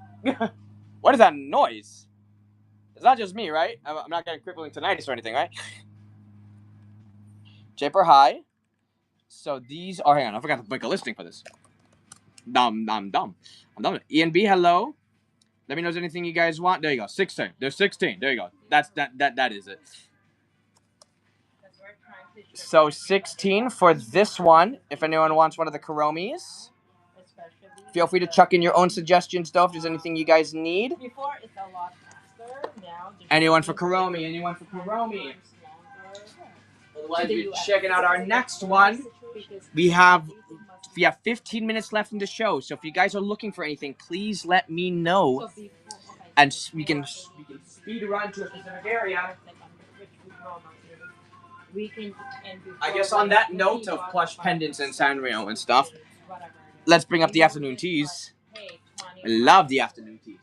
A: What is that noise? It's not just me, right? I'm not getting crippling tinnitus or anything, right? Japer High. So these are, hang on, I forgot to make a listing for this. I'm dumb. Ian B, hello. Let me know if there's anything you guys want. There you go. 16. There's 16. There you go. That is it. So 16 for this one. If anyone wants one of the Kuromis. Feel free to chuck in your own suggestions, though, if there's anything you guys need.
B: Before it's a lot faster. Now
A: anyone for Kuromi? Anyone for Kuromi? Otherwise, we're checking out our next one. We have 15 minutes left in the show, so if you guys are looking for anything, please let me know, and we can speed run to a specific area. I guess on that note of plush pendants and Sanrio and stuff, let's bring up the afternoon teas. I love the afternoon teas.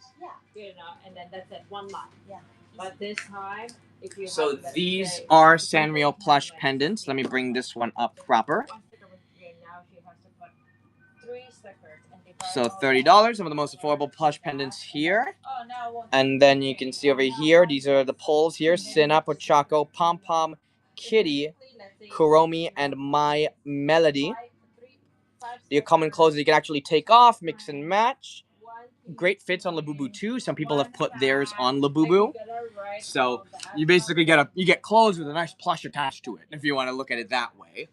B: Yeah, and then that's it. One lot. Yeah. But this time, if you
A: So
B: have,
A: these
B: say,
A: are Sanrio plush pendants. Let me bring this one up proper.
B: now she has to put 3 stickers. And they buy
A: So
B: all
A: $30, some of the most affordable plush pendants here.
B: Oh, now I want
A: And then you can see over here, these are the polls here. Sinap, Ochako, Pom Pom, Kitty, Kuromi, and My Melody. The common clothes that you can actually take off, mix and match. Great fits on Labubu too. Some people have put theirs on Labubu. So you basically get clothes with a nice plush attached to it, if you want to look at it that way.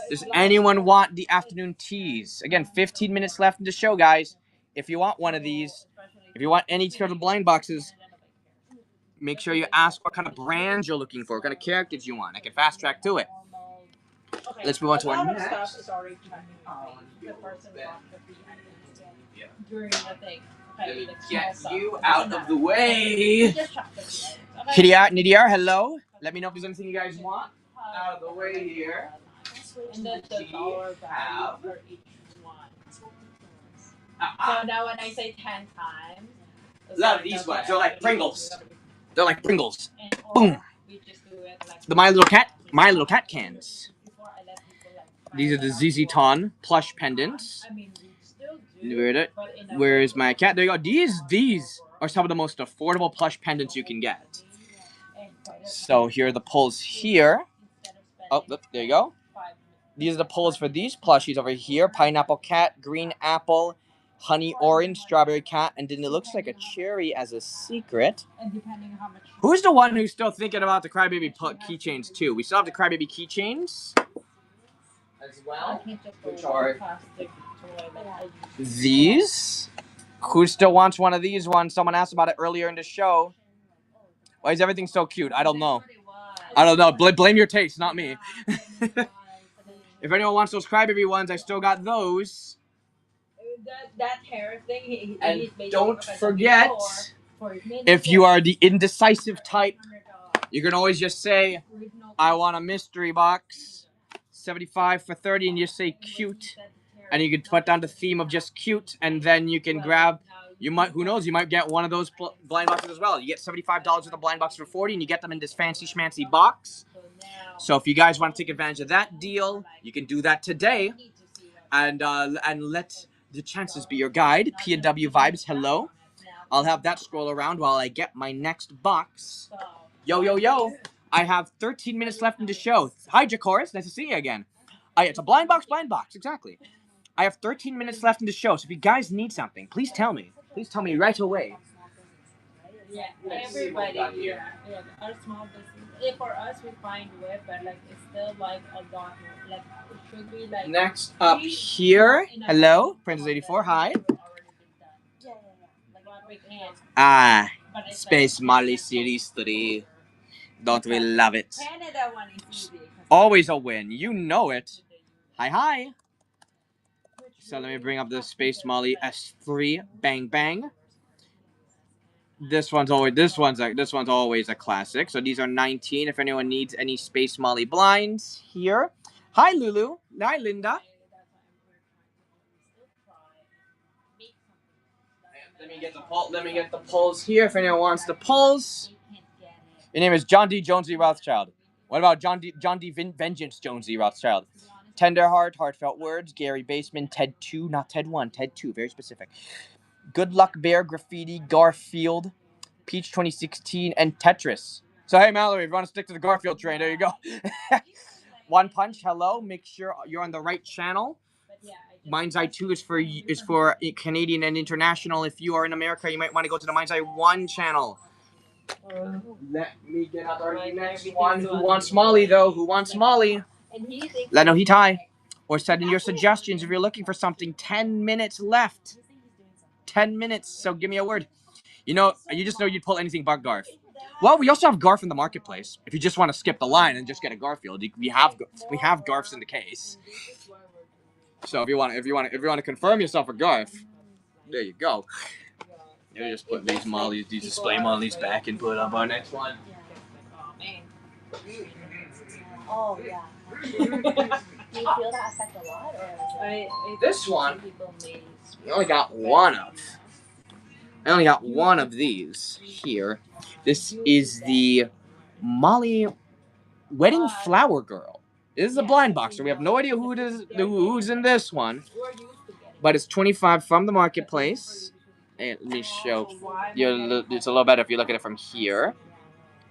A: Does anyone want the afternoon teas? Again, 15 minutes left in the show, guys. If you want one of these, if you want any sort of blind boxes, make sure you ask what kind of brands you're looking for, what kind of characters you want. I can fast track to it. Let's move on to our next. Let me get you out of the way. Nidiar, hello. Let me know if there's anything you guys want. Out of the way here.
B: And then the dollar value for each one. So now when I say 10 times,
A: love these ones. They're like Pringles. They're like Pringles. Boom. The My Little Cat cans. These are the ZZ Ton plush pendants. Where's my cat? There you go. These are some of the most affordable plush pendants you can get. So here are the pulls here. Oh, look, there you go. These are the pulls for these plushies over here. Pineapple cat, green apple, honey orange, strawberry cat, and then it looks like a cherry as a secret. Who's the one who's still thinking about the Crybaby keychains too? We still have the Crybaby keychains as well, which are these. Who still wants one of these ones? Someone asked about it earlier in the show. Why is everything so cute? I don't know. I don't know. Blame your taste, not me. If anyone wants those Crybaby ones, I still got those.
B: That hair thing.
A: And don't forget, if you are the indecisive type, you can always just say, I want a mystery box. 75 for 30, and you say cute. And you can put down the theme of just cute, and then you can grab, who knows, you might get one of those blind boxes as well. You get $75 worth of blind box for 40, and you get them in this fancy schmancy box. So if you guys want to take advantage of that deal, you can do that today. And let the chances be your guide. P&W Vibes, hello. I'll have that scroll around while I get my next box. Yo, yo, yo. I have 13 minutes left in the show. Hi, Jacoris. Nice to see you again. It's a blind box, exactly. I have 13 minutes left in the show, so if you guys need something, please tell me. Please tell me right away.
B: Yeah, everybody. Yeah, our small business. For us, we find way, but like it's still like a lot. Like it should be like.
A: Next up here, hello, Princess 84. Hi. Space Molly Series 3. Don't we love it?
B: Canada one is easy.
A: Always a win. You know it. Hi. So let me bring up the Space Molly S3. Bang bang. This one's always a classic. So these are 19. If anyone needs any Space Molly blinds here. Hi Lulu. Hi Linda. Let me get the polls here. If anyone wants the polls. Your name is John D. Jonesy Rothschild. What about John D. Vengeance Jonesy Rothschild? Tenderheart, Heartfelt Words, Gary Baseman, Ted 2, not Ted 1, Ted 2, very specific. Good Luck Bear, Graffiti, Garfield, Peach 2016, and Tetris. So hey Mallory, if you want to stick to the Garfield train, there you go. One Punch, hello. Make sure you're on the right channel. Mind's Eye 2 is for Canadian and international. If you are in America, you might want to go to the Mind's Eye 1 channel. Let me get out our next one. Who wants Molly, though? Who wants Molly? Let know he tie. Or send in your suggestions if you're looking for something. 10 minutes left. 10 minutes, so give me a word. You just know you'd pull anything but Garf. Well, we also have Garf in the marketplace. If you just want to skip the line and just get a Garfield, we have Garfs in the case. So if you want to confirm yourself a Garf, there you go. You just put these display mollies back and put up our next one.
D: Oh yeah. Do you feel that effect a lot, or
A: this one? We only got one of. I only got one of these here. This is the Molly Wedding Flower Girl. This is a blind box, so we have no idea who's in this one. But it's 25 from the marketplace. And let me show you. It's a little better if you look at it from here.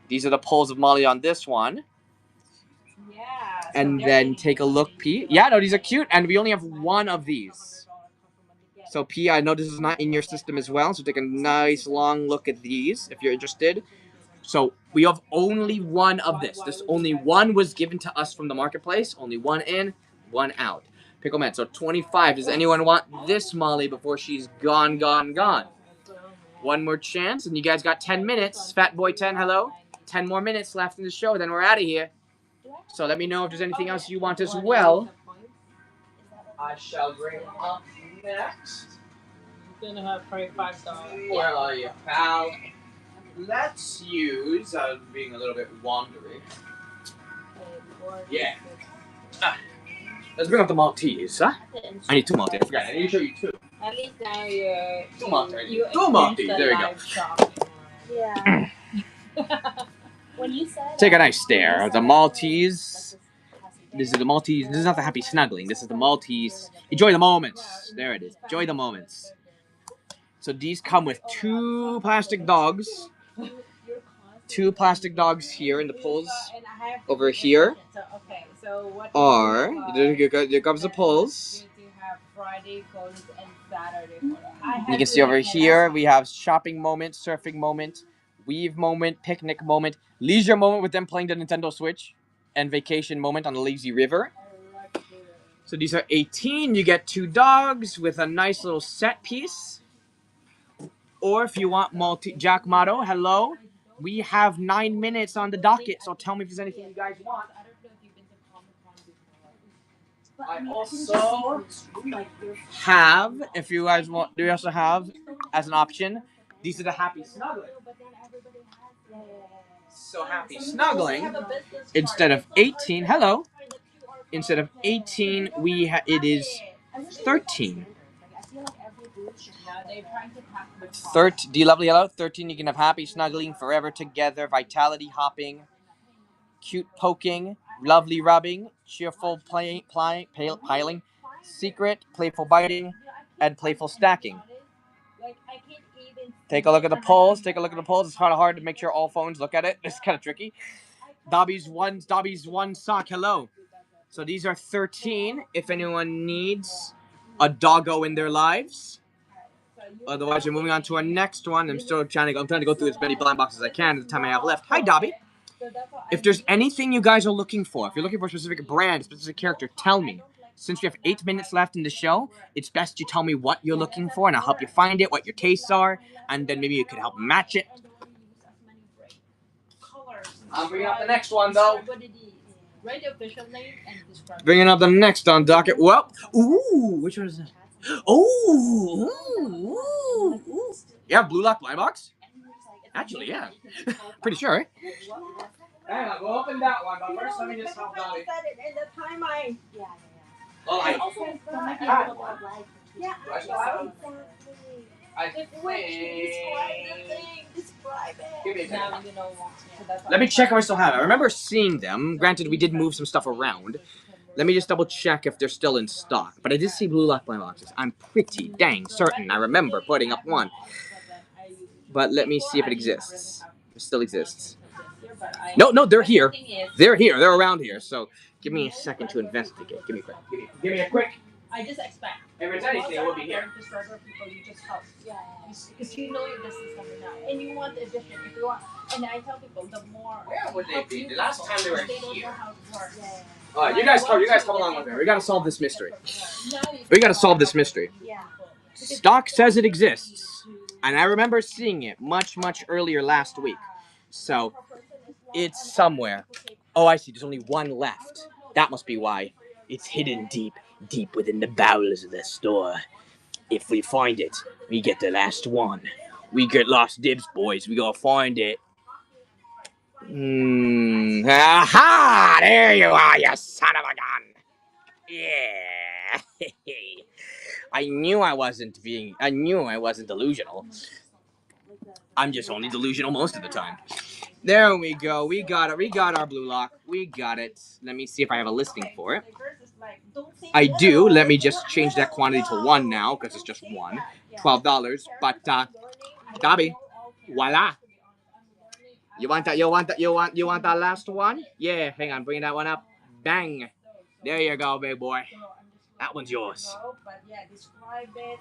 A: These are the pulls of Molly on this one. And then take a look, P. Yeah, no, these are cute, and we only have one of these. So, P, I know this is not in your system as well, so take a nice long look at these if you're interested. So, we have only one of this. This only one was given to us from the marketplace. Only one in, one out. Pickleman, so 25. Does anyone want this Molly before she's gone, gone, gone? One more chance, and you guys got 10 minutes. Fat Boy 10, hello? 10 more minutes left in the show, then we're out of here. So let me know if there's anything else you want as well. I shall bring up next.
B: You're gonna have probably $5.
A: Where are you, pal? Let's use, being a little bit wandering. Yeah. Let's bring up the Maltese, huh? I need two Maltese. I forgot. I need to show you two.
B: At least now you're...
A: Two Maltese. Two Maltese. There we go.
D: Yeah. When you said...
A: Take a nice stare. The Maltese. This is the Maltese. This is not the happy snuggling. This is the Maltese. Enjoy the moments. There it is. Enjoy the moments. So these come with two plastic dogs. Two plastic dogs here in the pulls. Over here are... Here comes the pulls. You can see over here we have shopping moment, surfing moment, weave moment, picnic moment, leisure moment with them playing the Nintendo Switch, and vacation moment on the lazy river. So these are 18. You get two dogs with a nice little set piece. Or if you want Jack Motto, hello. We have 9 minutes on the docket, so tell me if there's anything you guys want. I also have, if you guys want, we also have, as an option, these are the happy snuggling. So happy snuggling, instead of 18, hello, instead of 18, it is 13. 13, do you lovely hello? 13, you can have happy snuggling, forever together, vitality hopping, cute poking, lovely rubbing, cheerful piling, secret, playful biting, and playful stacking. Take a look at the polls. Take a look at the polls. It's kind of hard to make sure all phones look at it. It's kind of tricky. Dobby's one sock. Hello. So these are 13. If anyone needs a doggo in their lives. Otherwise, we're moving on to our next one. I'm trying to go through as many blind boxes as I can at the time I have left. Hi, Dobby. If there's anything you guys are looking for, if you're looking for a specific brand, a specific character, tell me. Since we have 8 minutes left in the show, it's best you tell me what you're looking for, and I'll help you find it, what your tastes are, and then maybe you could help match it. I'm bringing up the next one, though. Bringing up the next on docket. Well, ooh, which one is that? Ooh, ooh. Yeah, Blue Lock Blind Box? Actually, yeah. Pretty sure, right? Hang on, we'll open that one, but first let me just help Dolly. Oh, I let me check if I still have it. I remember seeing them. Granted, we did move some stuff around. Let me just double check if they're still in stock. But I did see Blue Lock Blind Boxes. I'm pretty dang certain I remember putting up one. But let me see if it exists. It still exists. No, they're here. They're here. They're around here. So give me a second to investigate. Give me a quick.
B: I just expect.
A: If it's anything, it will be here.
B: Just regular people, you just help. Yeah. Because you know this is coming out. And you want the edition. If you want. And I tell people, the more.
A: Where would they be? The last time they were here. Alright, you guys come along with me. We gotta solve this mystery. Stock says it exists. And I remember seeing it much earlier last week. So, it's somewhere. Oh, I see. There's only one left. That must be why. It's hidden deep within the bowels of the store. If we find it, we get the last one. We get lost dibs, boys. We gotta find it. Aha! There you are, you son of a gun. Yeah. I knew I wasn't delusional. I'm just only delusional most of the time. There we go. We got it. We got our blue lock. We got it. Let me see if I have a listing for it. I do. Let me just change that quantity to 1 now, because it's just 1. $12. But, Dobby, voila. You want that? You want that last one? Yeah, hang on. Bring that one up. Bang. There you go, big boy. That one's yours.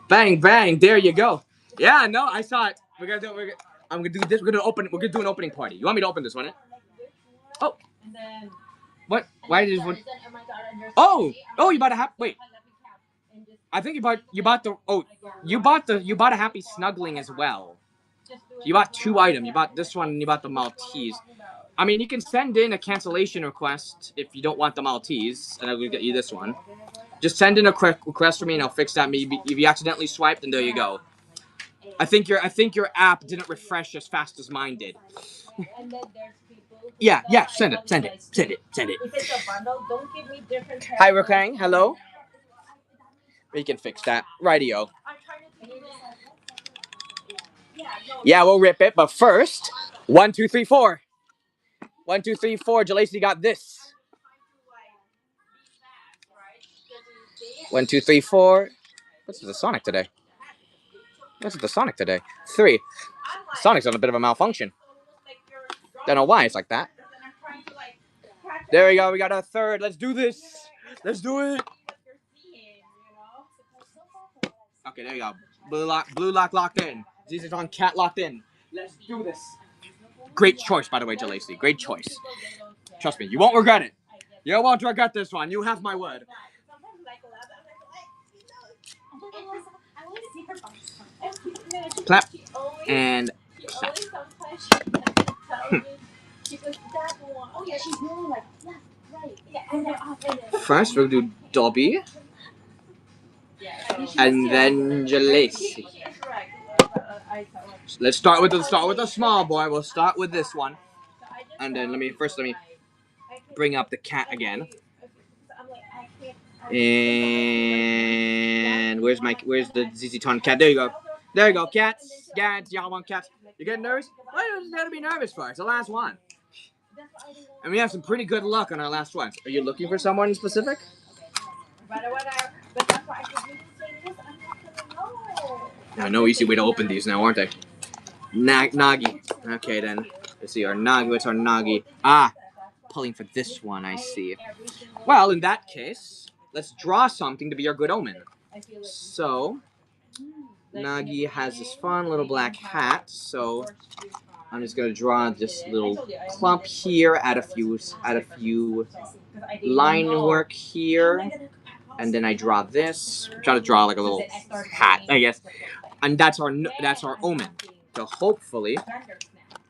A: Bang, bang. There you go. Yeah, no, I saw it. I'm gonna do this. We're gonna do an opening party. You want me to open this one? Oh. What? Why did what? Oh, you bought a happy. Wait. I think you bought the. Oh, you bought a happy snuggling as well. You bought 2 items. You bought this one and you bought the Maltese. I mean, you can send in a cancellation request if you don't want the Maltese, and I will get you this one. Just send in a request for me, and I'll fix that. Maybe if you accidentally swiped, then there you go. I think your app didn't refresh as fast as mine did. Yeah, send it.
B: If it's a bundle, don't give me different.
A: Hi, Rokang. Hello. We can fix that. Rightio. Yeah, we'll rip it, but first, 1, 2, 3, 4. 1, 2, 3, 4. Jalacy got this. 1, 2, 3, 4. What's the Sonic today? 3. Sonic's on a bit of a malfunction. Don't know why it's like that. There we go. We got a third. Let's do this. Let's do it. Okay, there you go. Blue lock locked in. Jesus on cat locked in. Let's do this. Great choice, by the way, Jalacy. Great choice. Trust me, you won't regret it. You won't regret this one. You have my word. Clap. And clap. First, we'll do Dobby. And then Jalacy. Let's start with the small boy. We'll start with this one. And then let me bring up the cat again. And where's the ZZ Ton cat? There you go. There you go, cats. Y'all want cats? You getting nervous? What are you gonna be nervous for? It's the last one. And we have some pretty good luck on our last ones. Are you looking for someone specific? No easy way to open these now, aren't they? Nagi. Okay then. Let's see our Nagi. What's our Nagi? Pulling for this one, I see. Well, in that case, let's draw something to be our good omen. So, Nagi has this fun little black hat, so I'm just gonna draw this little clump here, add a few line work here, and then I draw this. Try to draw like a little hat, I guess, and that's our omen. So hopefully,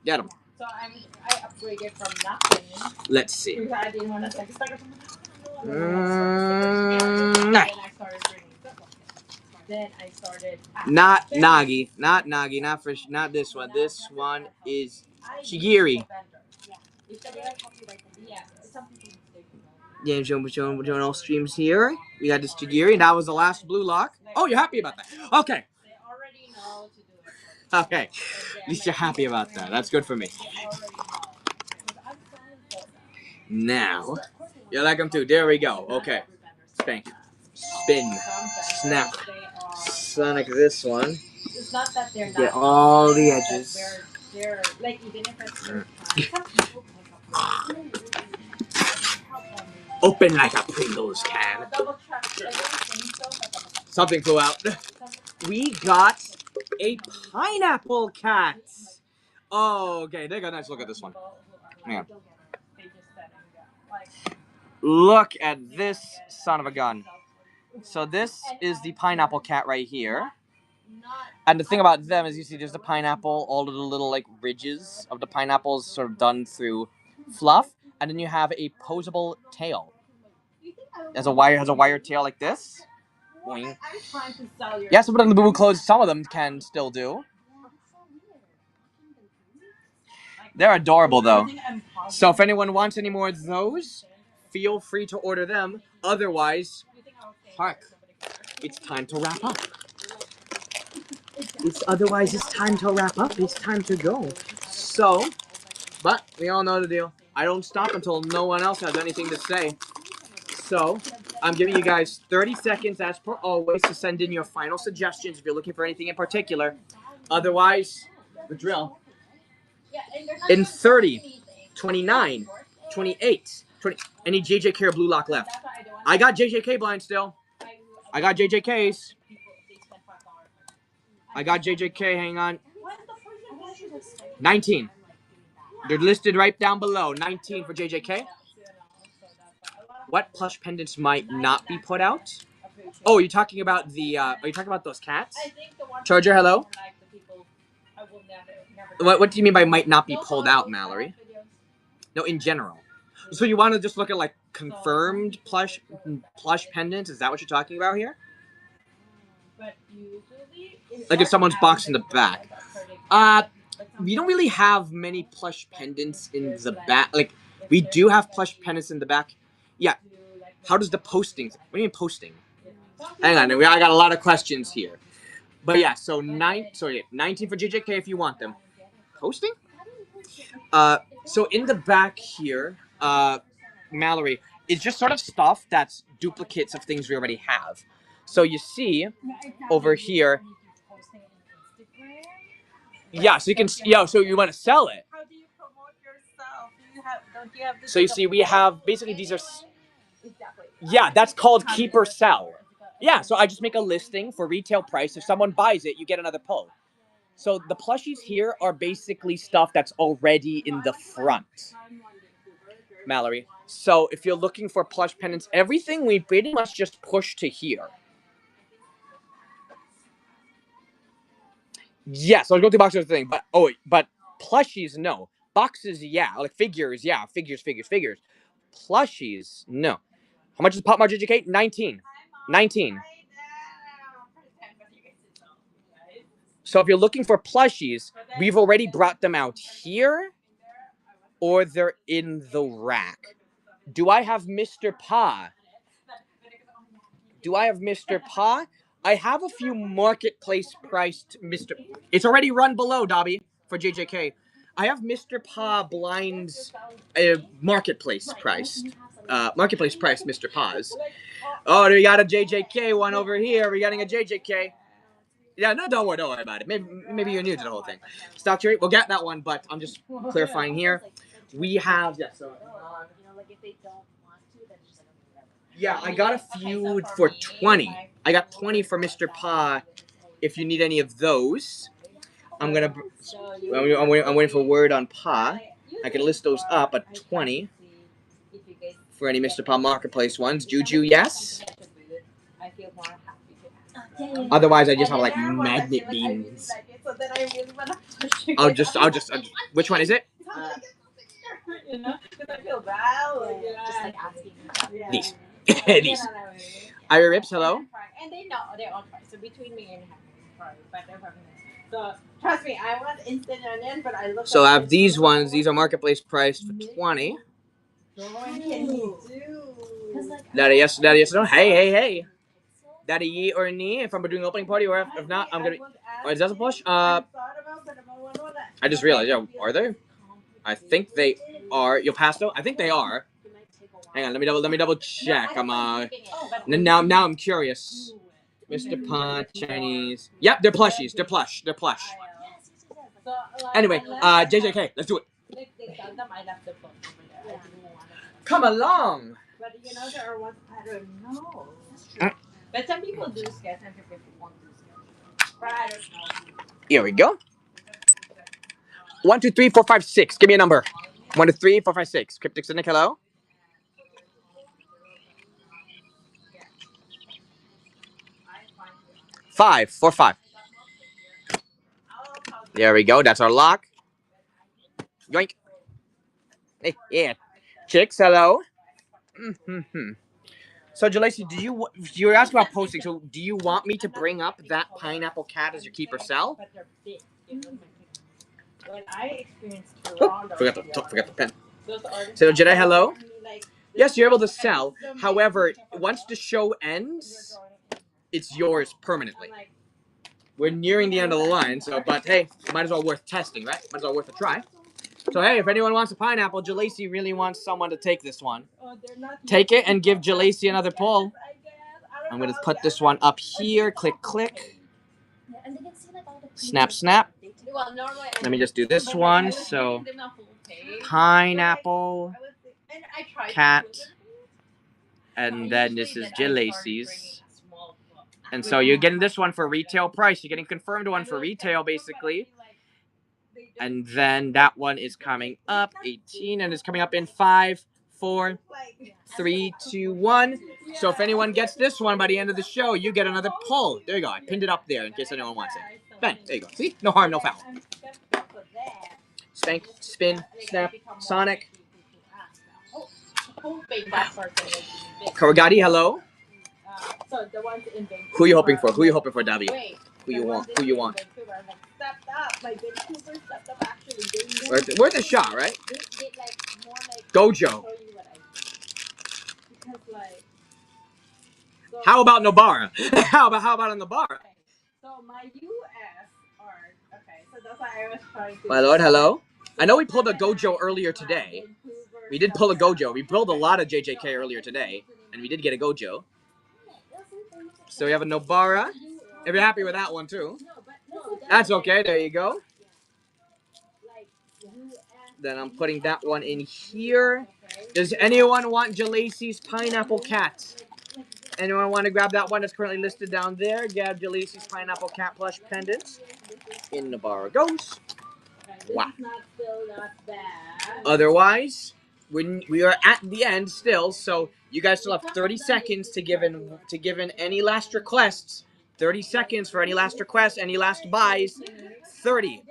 A: get him.
B: So I upgraded from nothing.
A: Let's see.
B: Because I didn't want to take Then I started.
A: Not Nagi, not this one. This one is Shigiri. Yeah, showing all streams here. We got this Shigiri, and that was the last blue lock. Oh, you're happy about that? Okay. Okay. At least you're happy about that. That's good for me. Now, you like them too. There we go. Okay. Spank. Spin. Snap. Sonic this one.
B: It's not that they're not.
A: Get all the edges.
B: They're like even if it's
A: Open like a Pringles can. Something flew out. We got a pineapple cat. Oh, okay. There you go. Nice. Look at this one. Hang on. Look at this son of a gun. So this is the pineapple cat right here. And the thing about them is you see there's the pineapple, all of the little like ridges of the pineapples sort of done through fluff. And then you have a posable tail. Has a wire tail like this. Boing. Yeah, some of the Labubu clothes, some of them can still do. They're adorable though. So if anyone wants any more of those, feel free to order them. Otherwise, hark, it's time to wrap up. Otherwise it's time to wrap up. It's time to go. So, but we all know the deal. I don't stop until no one else has anything to say. So, I'm giving you guys 30 seconds, as per always, to send in your final suggestions if you're looking for anything in particular. Otherwise, the drill. In 30, 29, 28, 20. Any JJK or Blue Lock left? I got JJK blind still. I got JJKs. I got JJK, hang on. 19. They're listed right down below. 19 for JJK. What plush pendants might not be put out? Oh, you're talking about the, are you talking about those cats? Charger, hello? What do you mean by might not be pulled out, Mallory? No, in general. So you want to just look at, like, confirmed plush pendants? Is that what you're talking about here? Like if someone's box in the back. We don't really have many plush pendants in the back. Like, we do have plush pendants in the back. Yeah. How does the posting... What do you mean posting? Hang on, I got a lot of questions here. But yeah, so 19 for JJK if you want them. Posting? So in the back here, Mallory, it's just sort of stuff that's duplicates of things we already have. So you see over here... Yeah, so you can... Yeah, so you want to sell it.
B: How do you promote yourself? Don't you have
A: So you see, we have... Basically, these are... Yeah, that's called keep or sell. Yeah, so I just make a listing for retail price. If someone buys it, you get another pull. So the plushies here are basically stuff that's already in the front, Mallory. So if you're looking for plush pendants, everything we pretty much just push to here. Yes, I'll go through boxes of the thing, but plushies, no. Boxes, yeah. Like figures, yeah. Figures. Plushies, no. How much is Pop Mart JJK? 19. 19. So if you're looking for plushies, we've already brought them out here, or they're in the rack. Do I have Mr. Pa? I have a few marketplace priced Mr. It's already run below, Dobby, for JJK. I have Mr. Pa blinds marketplace priced. Marketplace priced Mr. Pa's. Oh, we got a JJK one over here. We're getting a JJK. Yeah, no, don't worry about it. Maybe you're new to the whole thing. Stock cherry, we'll get that one, but I'm just clarifying here. We have, yeah, I got a few for 20. I got 20 for Mr. Pa. If you need any of those, I'm waiting for word on Pa. I can list those up at 20 for any Mr. Pa marketplace ones. Juju, yes. Otherwise, I just have like magnet beans. I'll just. Which one is it?
B: You know, because I feel bad.
D: Just like asking.
A: These. These. Ira Rips, hello.
B: And they know they're all fried. So between me and him, but they're having it. So trust me, I want instant onion, but I look.
A: So I have these ones. These are marketplace priced for 20.
B: What can he do?
A: Daddy, yes, no. Hey. Daddy, ye or knee? If I'm doing opening party, or if not, I'm gonna. Oh, is that a push? I just realized. Yeah, are they? I think they are. Yo, Pasto? I think they are. Hang on, let me double check. Now I'm curious. Mr. Pa, Chinese. Yep, they're plushies. They're plush. Anyway, JJK, let's do it. Come along.
B: But you know there are ones I don't know. But some people do sketch and some people won't do sketch. But I don't know.
A: Here we go. 1, 2, 3, 4, 5, 6. Give me a number. 1, 2, 3, 4, 5, 6. Cryptic Cynic, hello. 5, 4, 5. There we go. That's our lock. Yoink. Hey, yeah. Chicks, hello. So, Jalacy, you were asking about posting. So, do you want me to bring up that pineapple cat as your keep or sell?
B: When I experienced Toronto,
A: forgot the pen. So, Jedi, hello. Yes, you're able to sell. However, once the show ends, it's yours permanently. we're nearing the end of the line. So, but hey, might as well worth testing, right? Might as well worth a try. So hey, if anyone wants a pineapple, Jalacy really wants someone to take this one. Take it and give Jalacy another pull. I'm gonna put this one up here. Click, click. Snap, snap. Let me just do this one. So, pineapple, cat, and then this is Jalacy's. And so you're getting this one for retail price. You're getting confirmed one for retail, basically. And then that one is coming up, 18, and it's coming up in 5, 4, 3, 2, 1. So if anyone gets this one by the end of the show, you get another pull. There you go. I pinned it up there in case anyone wants it. Bang. There you go. See? No harm, no foul. Spank, spin, snap, Sonic. Karagati, hello. Who you hoping for? Who you hoping for, W? Who you want? Who you want? Where's the shot, right? Gojo. How about Nobara? how about on Nobara?
B: So my US are okay. So that's why I was trying to.
A: My lord, hello. I know we pulled a Gojo earlier today. We did pull a Gojo. We pulled a lot of JJK earlier today, and we did get a Gojo. So we have a Nobara. If you're happy with that one too, that's okay. There you go. Then I'm putting that one in here. Does anyone want Jalacy's Pineapple Cat? Anyone want to grab that one that's currently listed down there? Grab Jalacy's Pineapple Cat plush pendant. In Nobara goes. Wow. Otherwise, we are at the end still, so you guys still have 30 seconds to give in any last requests. 30 seconds for any last requests, any last buys. 30,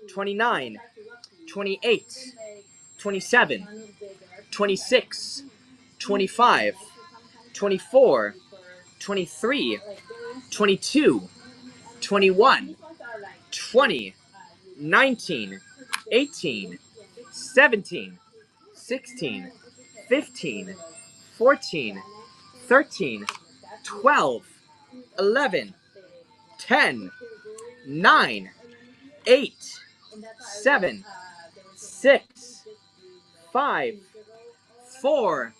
A: 29, 28, 27, 26, 25, 24, 23, 22, 21, 20, 19, 18, 17, 16, 15, 14, 13, 12, 11, 10, 9, 8, 7, 6, 5, 4,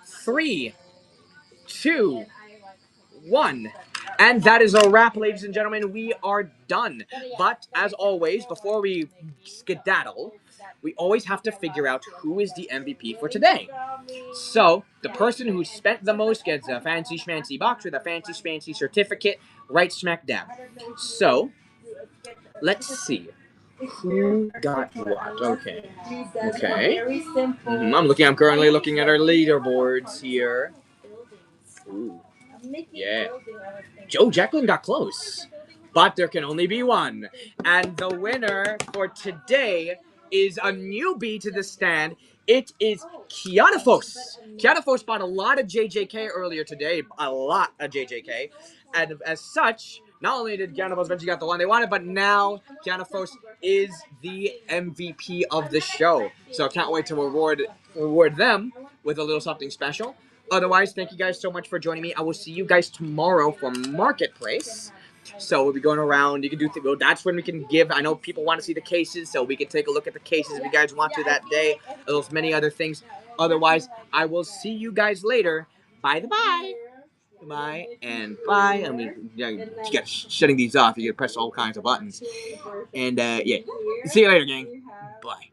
A: 3, 2, 1. And that is a wrap, ladies and gentlemen. We are done. But, as always, before we skedaddle, we always have to figure out who is the MVP for today. So, the person who spent the most gets a fancy schmancy box with a fancy schmancy certificate right smack dab. So, let's see. Who got what? Okay. Okay. I'm currently looking at our leaderboards here. Ooh. Yeah. Joe Jacqueline got close. But there can only be one. And the winner for today is a newbie to the stand. It is Kianafos. Kianafos bought a lot of JJK earlier today. A lot of JJK. And as such, not only did Kianafos eventually get the one they wanted, but now Kianafos is the MVP of the show. So I can't wait to reward them with a little something special. Otherwise, thank you guys so much for joining me. I will see you guys tomorrow for Marketplace. So we'll be going around. You can do that's when we can give. I know people want to see the cases, so we can take a look at the cases if you guys want to that day. There's many other things. Otherwise, I will see you guys later. Bye. Bye and bye. I mean, you got shutting these off. You got to press all kinds of buttons. And yeah, see you later, gang. Bye.